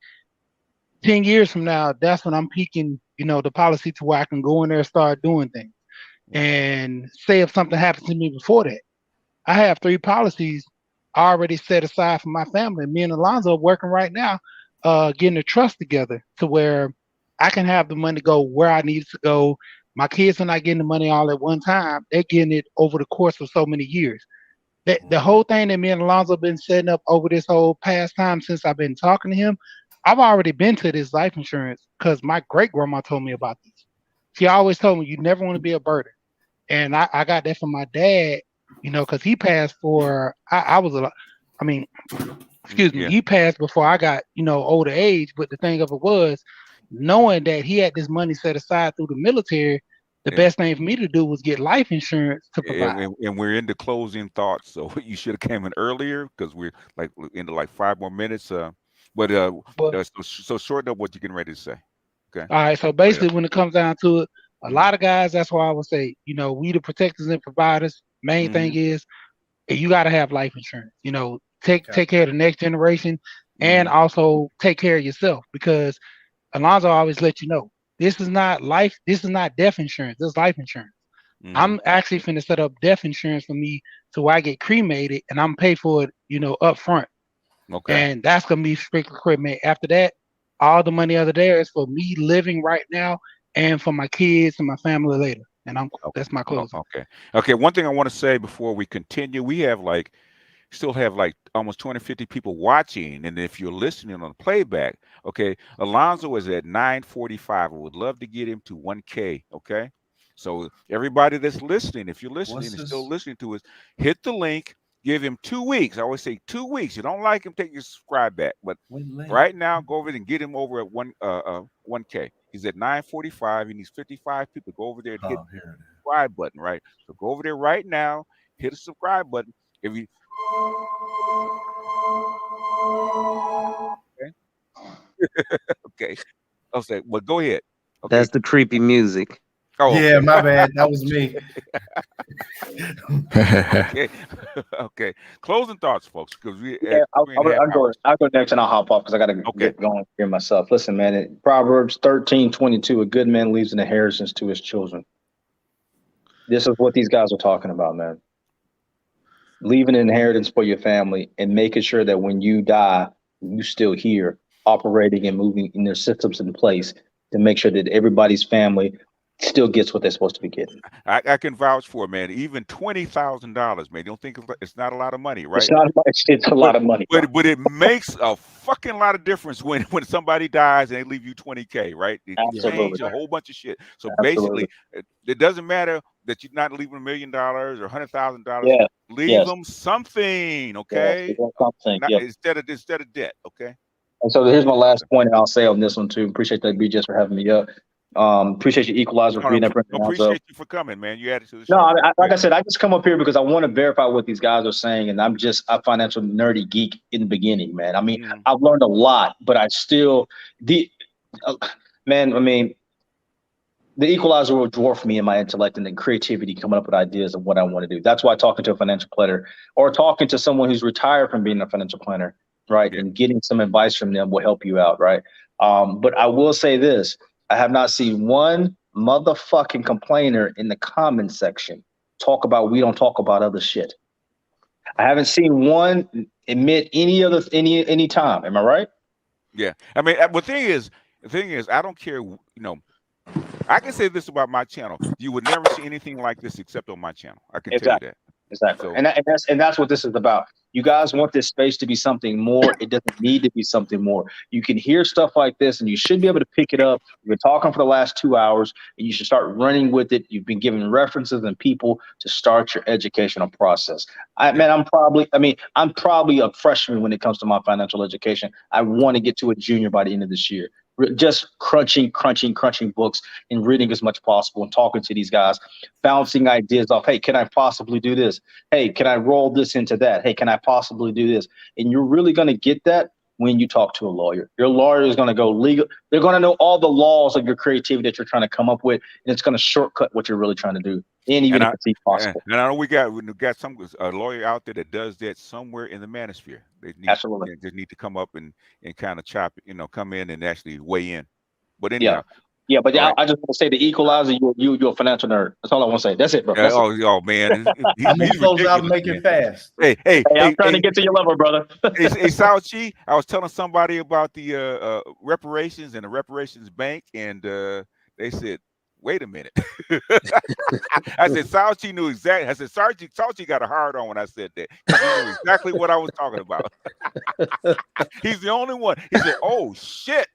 10 years from now, that's when I'm peaking, the policy to where I can go in there and start doing things. And say if something happens to me before that, I have 3 policies already set aside for my family. Me and Alonzo are working right now, getting a trust together to where I can have the money go where I need it to go. My kids are not getting the money all at one time. They're getting it over the course of so many years. The whole thing that me and Alonzo been setting up over this whole past time since I've been talking to him, I've already been to this life insurance because my great grandma told me about this. She always told me you never want to be a burden. And I got that from my dad, because he passed for I was a I mean, excuse me, Yeah. he passed before I got, older age. But the thing of it was, knowing that he had this money set aside through the military, the Yeah. best thing for me to do was get life insurance to provide. And we're into closing thoughts, so you should have came in earlier because we're like into like 5 more minutes. But But so shorten up what you're getting ready to say. Okay. all right, so Go ahead. basically, when it comes down to it, a Mm-hmm. lot of guys, that's why I would say, we the protectors and providers. Main thing is you got to have life insurance. Take care of the next generation, and also take care of yourself, because Alonzo always let you know this is not life. This is not death insurance. This is life insurance. I'm actually finna set up death insurance for me, so I get cremated and I'm pay for it, up front. Okay. And that's gonna be strictly cremated. After that, all the money over there is for me living right now and for my kids and my family later. And that's my closing. Okay. Okay. One thing I want to say before we continue, we have still have like almost 250 people watching, and if you're listening on playback, okay, Alonzo is at 945. I would love to get him to 1K. Okay, so everybody that's listening, if you're listening and still listening to us, hit the link. Give him 2 weeks. I always say 2 weeks. You don't like him, take your subscribe back. But right now, go over and get him over at 1K. He's at 945. He needs 55 people. Go over there and hit the subscribe button. Right. So go over there right now. Hit the subscribe button. If you okay. I'll say, well, go ahead. Okay. That's the creepy music. Oh, Yeah, okay. my bad. That was me. Okay. Okay. Closing thoughts, folks, because we Yeah, I'll go next and I'll hop off because I got to get going here myself. Listen, man, Proverbs 13:22, a good man leaves an inheritance to his children. This is what these guys are talking about, man. Leaving an inheritance for your family and making sure that when you die, you still here operating and moving in their systems in place to make sure that everybody's family still gets what they're supposed to be getting. I can vouch for it, man. Even $20,000, man. You don't think it's not a lot of money, right? It's not much. It's a lot of money. But it makes a fucking lot of difference when somebody dies and they leave you 20K, right? It changes a whole bunch of shit. So basically, it doesn't matter that you're not leaving $1 million or $100,000. Yeah. Leave them something, okay? Something. Instead of debt, okay? And so here's my last point, and I'll say on this one too. Appreciate that, BJ, for having me up. Appreciate you, Equalizer, for being there. Appreciate you for coming, man. You added to the show. No, like I said, I just come up here because I want to verify what these guys are saying, and I'm just a financial nerdy geek in the beginning, man. I mean, I've learned a lot, but I still man. I mean, the Equalizer will dwarf me in my intellect and the creativity, coming up with ideas of what I want to do. That's why talking to a financial planner or talking to someone who's retired from being a financial planner, right, and getting some advice from them will help you out, right? But I will say this. I have not seen one motherfucking complainer in the comment section talk about we don't talk about other shit. I haven't seen one admit any time. Am I right? Yeah. I mean, the thing is, I don't care. I can say this about my channel: you would never see anything like this except on my channel. I can tell you that. Exactly. So, And that's what this is about. You guys want this space to be something more. It doesn't need to be something more. You can hear stuff like this and you should be able to pick it up. You've been talking for the last 2 hours and you should start running with it. You've been given references and people to start your educational process. I'm probably a freshman when it comes to my financial education. I want to get to a junior by the end of this year. Just crunching books and reading as much possible and talking to these guys, bouncing ideas off. Hey, can I possibly do this? Hey, can I roll this into that? Hey, can I possibly do this? And you're really going to get that when you talk to a lawyer. Your lawyer is going to go legal. They're going to know all the laws of your creativity that you're trying to come up with, and it's going to shortcut what you're really trying to do. And even if it's possible. And I know we got a lawyer out there that does that somewhere in the manosphere. They need to come up and kind of come in and actually weigh in. But anyhow. Yeah, but I just want to say the Equalizer, you're a financial nerd. That's all I want to say. That's it, bro. Oh man. I'm going to close out and make it fast. Hey, I'm trying to get to your level, brother. Hey, Sauchi, I was telling somebody about the reparations and the reparations bank, and they said, wait a minute. I said, Sauchi knew exactly. I said, Sauchi got a hard on when I said that because he knew exactly what I was talking about. He's the only one. He said, oh, shit.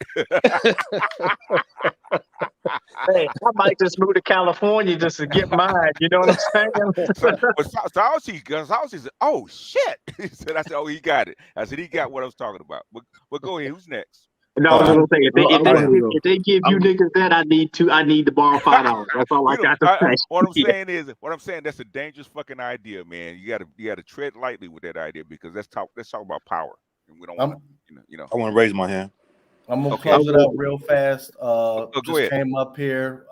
Hey, I might just move to California just to get mine. You know what I'm saying? But Sauchi said, oh, shit. He said, I said, oh, he got it. I said, he got what I was talking about. But go ahead. Who's next? No, I was I'm, gonna say I'm going to go. if they give you I'm, niggas that, I need to borrow $5. That's all I got to say. What I'm Yeah. saying is, that's a dangerous fucking idea, man. You gotta tread lightly with that idea because let's talk about power, and we don't want to, I want to raise my hand. I'm gonna Okay. close it out real fast. Go Just ahead. came up here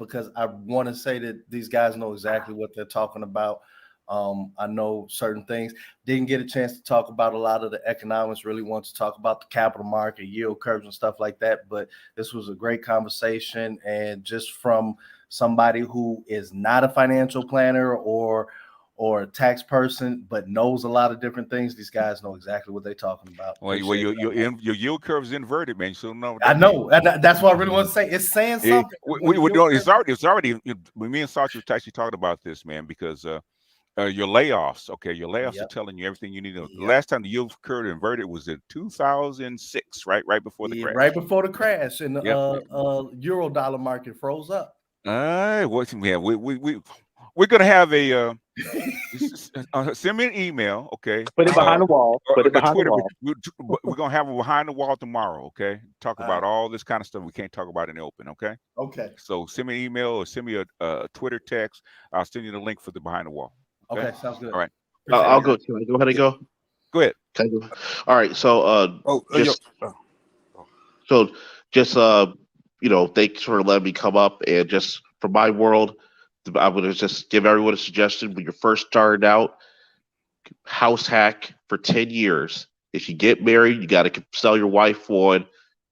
because I want to say that these guys know exactly what they're talking about. I know certain things. Didn't get a chance to talk about a lot of the economics. Really want to talk about the capital market, yield curves, and stuff like that. But this was a great conversation, and just from somebody who is not a financial planner or a tax person, but knows a lot of different things. These guys know exactly what they're talking about. Well, your yield curve is inverted, man. So know what I that know, means. and that's what I really want to say. It's saying something. It's already. Me and Sachi were actually talking about this, man, because your layoffs. Okay, your layoffs are telling you everything you need to know. The last time the yield curve inverted was in 2006, right before the crash. Right before the crash, and the euro dollar market froze up. We're gonna have a send me an email, okay? Put it behind the wall. Put it behind Twitter. the wall. We're gonna have a behind the wall tomorrow, okay? Talk about all this kind of stuff we can't talk about in the open, okay? Okay. So send me an email or send me a Twitter text. I'll send you the link for the behind the wall. Okay, sounds good. All right. I'll go. Can I go ahead and go? Go ahead. Can I go? All right. So just thanks for letting me come up, and just from my world, I would just give everyone a suggestion. When you're first starting out, house hack for 10 years. If you get married, you got to sell your wife on,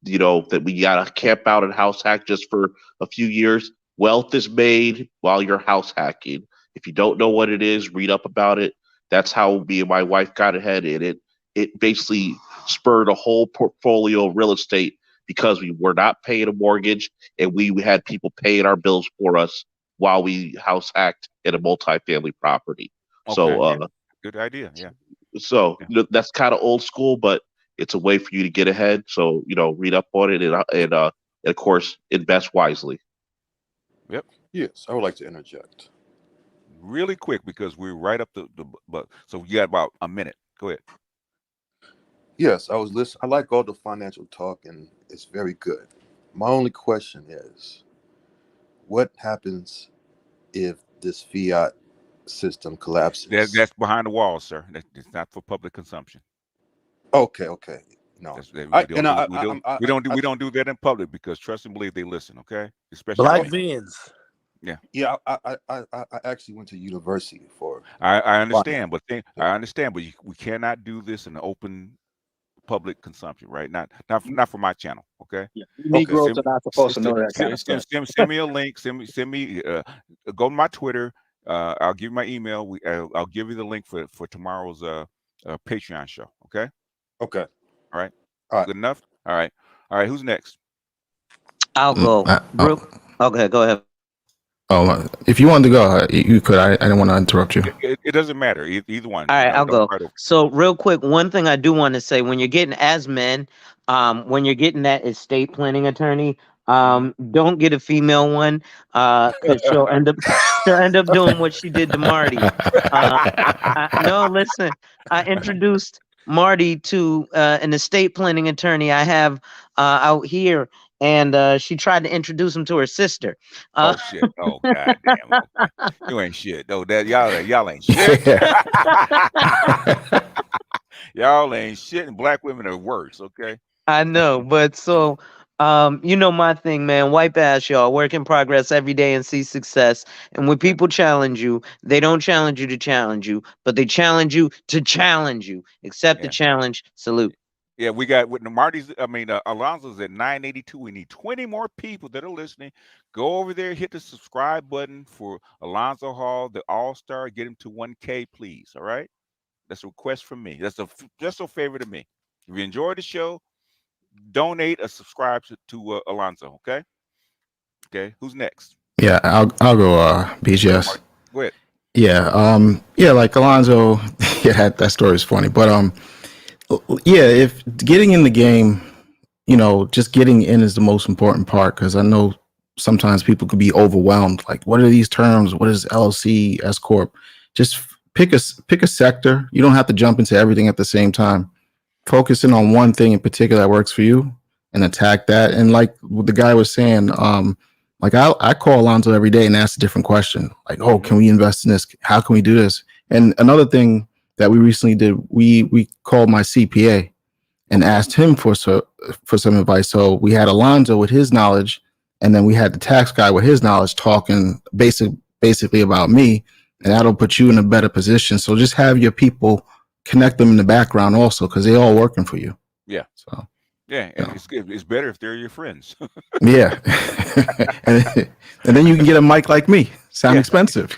that we got to camp out and house hack just for a few years. Wealth is made while you're house hacking. If you don't know what it is, read up about it. That's how me and my wife got ahead in it. It basically spurred a whole portfolio of real estate because we were not paying a mortgage and we had people paying our bills for us while we house hacked in a multifamily property. Okay, So, good idea. Yeah. So that's kind of old school, but it's a way for you to get ahead. So read up on it and of course invest wisely. Yep. Yes, I would like to interject really quick because we're right up the but so you got about a minute. Go ahead. Yes, I was listening. I like all the financial talk, and it's very good. My only question is, what happens if this fiat system collapses? That's behind the wall, sir. It's not for public consumption. Okay. No, we don't do that in public because trust and believe they listen. Okay, especially Black beans. Yeah. I actually went to university for. I understand, but we cannot do this in open public consumption, right? Not for my channel. Okay. Yeah. Negroes are not supposed to know that kind of stuff. Send me a link. Send me. Go to my Twitter. I'll give you my email. I'll give you the link for tomorrow's Patreon show. Okay. Okay. All right. Good enough. All right. Who's next? I'll go. Okay, go ahead. Oh, if you wanted to go, you could. I didn't want to interrupt you. It doesn't matter. Either one. All right, I'll go. So real quick, one thing I do want to say, when you're getting as men, when you're getting that estate planning attorney, don't get a female one, because she'll end up doing what she did to Marty. No, listen, I introduced Marty to an estate planning attorney I have out here. And she tried to introduce him to her sister. Oh shit! Oh god damn! Okay. You ain't shit. No, y'all ain't shit. Y'all ain't shit, and black women are worse. Okay. I know, but so my thing, man. Wipe ass, y'all. Work in progress every day and see success. And when people challenge you, they don't challenge you to challenge you, but they challenge you to challenge you. Accept the challenge. Salute. Yeah, we got with Alonzo's at 982. We need 20 more people that are listening. Go over there, hit the subscribe button for Alonzo Hall, the all-star. Get him to 1K, please. All right. That's a request from me. That's a favor to me. If you enjoyed the show, donate or subscribe to Alonzo. Okay. Okay. Who's next? Yeah, I'll go Go ahead, BGS. Mark. Go ahead. Yeah, like Alonzo, yeah, that story is funny. But yeah, if getting in the game, just getting in is the most important part, because I know sometimes people could be overwhelmed. Like, what are these terms? What is LLC, S corp? Just pick a sector. You don't have to jump into everything at the same time. Focusing on one thing in particular that works for you and attack that. And like what the guy was saying, like I call Alonzo every day and ask a different question. Like, oh, can we invest in this? How can we do this? And another thing that we recently did, we called my CPA and asked him for some advice. So we had Alonzo with his knowledge, and then we had the tax guy with his knowledge talking basically about me, and that'll put you in a better position. So just have your people, connect them in the background also, because they're all working for you. Yeah. So yeah, and it's better if they're your friends. yeah, and then you can get a mic like me. Sound expensive.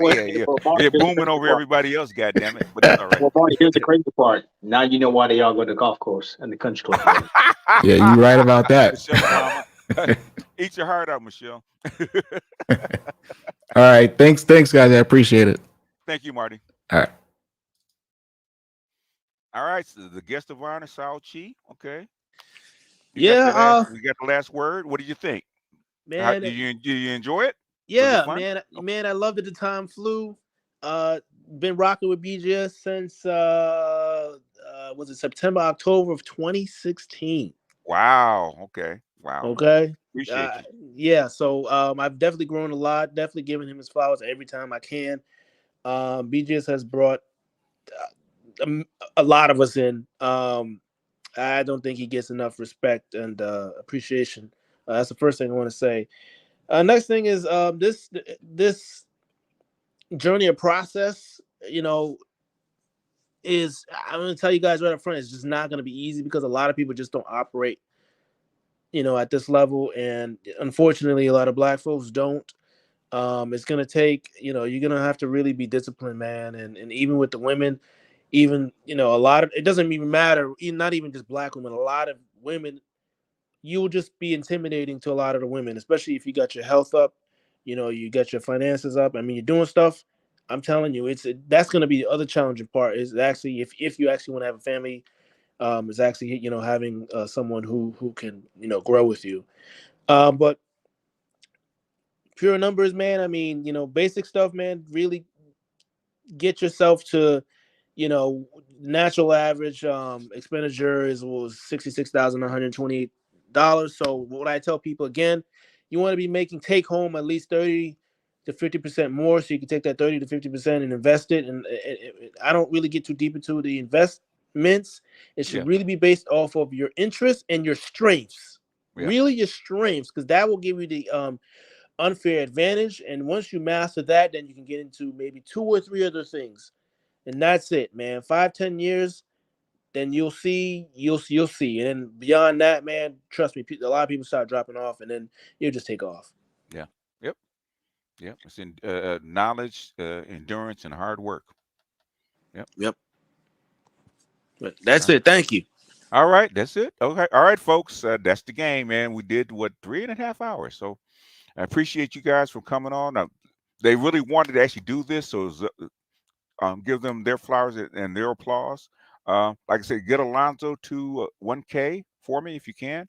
yeah. They're booming over everybody else. God damn it! But that's all right. Well, Barney, here's the crazy part. Now you know why they all go to the golf course and the country club. Yeah, you're right about that. Michelle Obama. Eat your heart out, Michelle. All right, thanks, guys. I appreciate it. Thank you, Marty. All right. All right, so the guest of honor, Sao Chi. Okay. We got the last word. What do you think? Man, did you enjoy it? Yeah, man, I loved it. The time flew. Been rocking with BGS since was it September, October of 2016. Wow. Okay. Wow. Okay. Appreciate you. Yeah. So I've definitely grown a lot. Definitely giving him his flowers every time I can. BGS has brought a lot of us in. I don't think he gets enough respect and appreciation. That's the first thing I want to say. Next thing is this journey or process, is, I'm going to tell you guys right up front, it's just not going to be easy because a lot of people just don't operate, at this level. And unfortunately, a lot of Black folks don't. It's going to take, you're going to have to really be disciplined, man. And even with the women, even, a lot of, it doesn't even matter, not even just Black women, a lot of women, you will just be intimidating to a lot of the women, especially if you got your health up, you got your finances up. I mean, you're doing stuff. I'm telling you, that's going to be the other challenging part. Is actually if you actually want to have a family, is actually having someone who can grow with you. But pure numbers, man. I mean, basic stuff, man. Really get yourself to, natural average expenditure was $66,128. So what I tell people again, you want to be making take home at least 30 to 50% more, so you can take that 30 to 50% and invest it. And I don't really get too deep into the investments. It should really be based off of your interests and your strengths. Really your strengths, because that will give you the unfair advantage. And once you master that, then you can get into maybe 2 or 3 other things. And that's it, man. 5-10 years, then you'll see. And then beyond that, man, trust me, a lot of people start dropping off, and then you'll just take off. Yeah. Yep. It's in knowledge, endurance, and hard work. Yep. But that's it. Thank you. All right, that's it. Okay. All right, folks. That's the game, man. We did 3.5 hours. So I appreciate you guys for coming on. Now, they really wanted to actually do this, so give them their flowers and their applause. Like I said, get Alonzo to 1K for me if you can.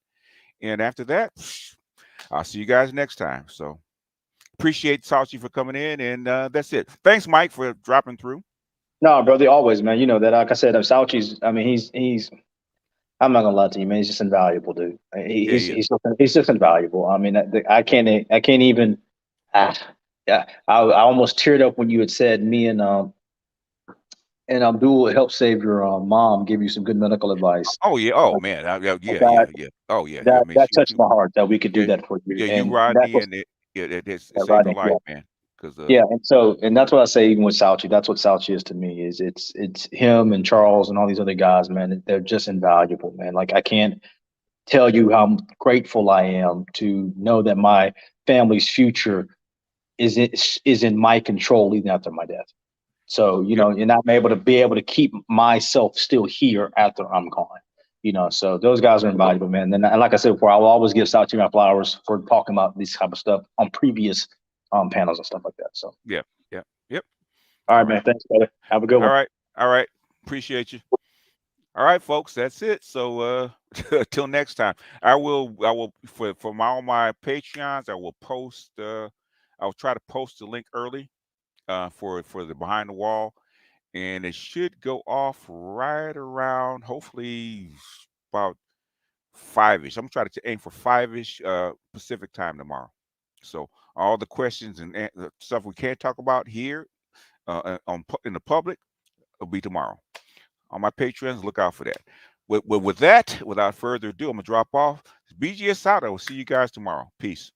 And after that, I'll see you guys next time. So appreciate Sauchi for coming in, and that's it. Thanks, Mike, for dropping through. No, brother, always, man. You know that. Like I said, Sauchi's. I mean, he's. I'm not gonna lie to you, man. He's just invaluable, dude. He's just invaluable. I mean, I can't even. Yeah, I almost teared up when you had said me and Abdul helped save your mom, give you some good medical advice. Oh yeah. Oh man. Yeah. Oh yeah. That touched my heart that we could do that for you. Yeah, and you Rodney, and it saved a life, man. And that's what I say. Even with Sauchi, that's what Sauchi is to me. Is it's him and Charles and all these other guys, man. They're just invaluable, man. Like I can't tell you how grateful I am to know that my family's future is in my control even after my death. So and I'm able to keep myself still here after I'm gone. So those guys are invaluable, man. And like I said before, I will always give South my flowers for talking about this type of stuff on previous panels and stuff like that. So Yep. All right, man. Thanks, brother. Have a good one. All right. Appreciate you. All right, folks, that's it. So till next time, I will for all my Patreons, I will post I'll try to post the link early for the behind the wall, and it should go off right around hopefully about 5-ish. I'm trying to aim for 5-ish Pacific time tomorrow. So all the questions and stuff we can't talk about here in the public will be tomorrow. On my Patreons, look out for that. With that, without further ado, I'm gonna drop off. BGS out. I will see you guys tomorrow. Peace.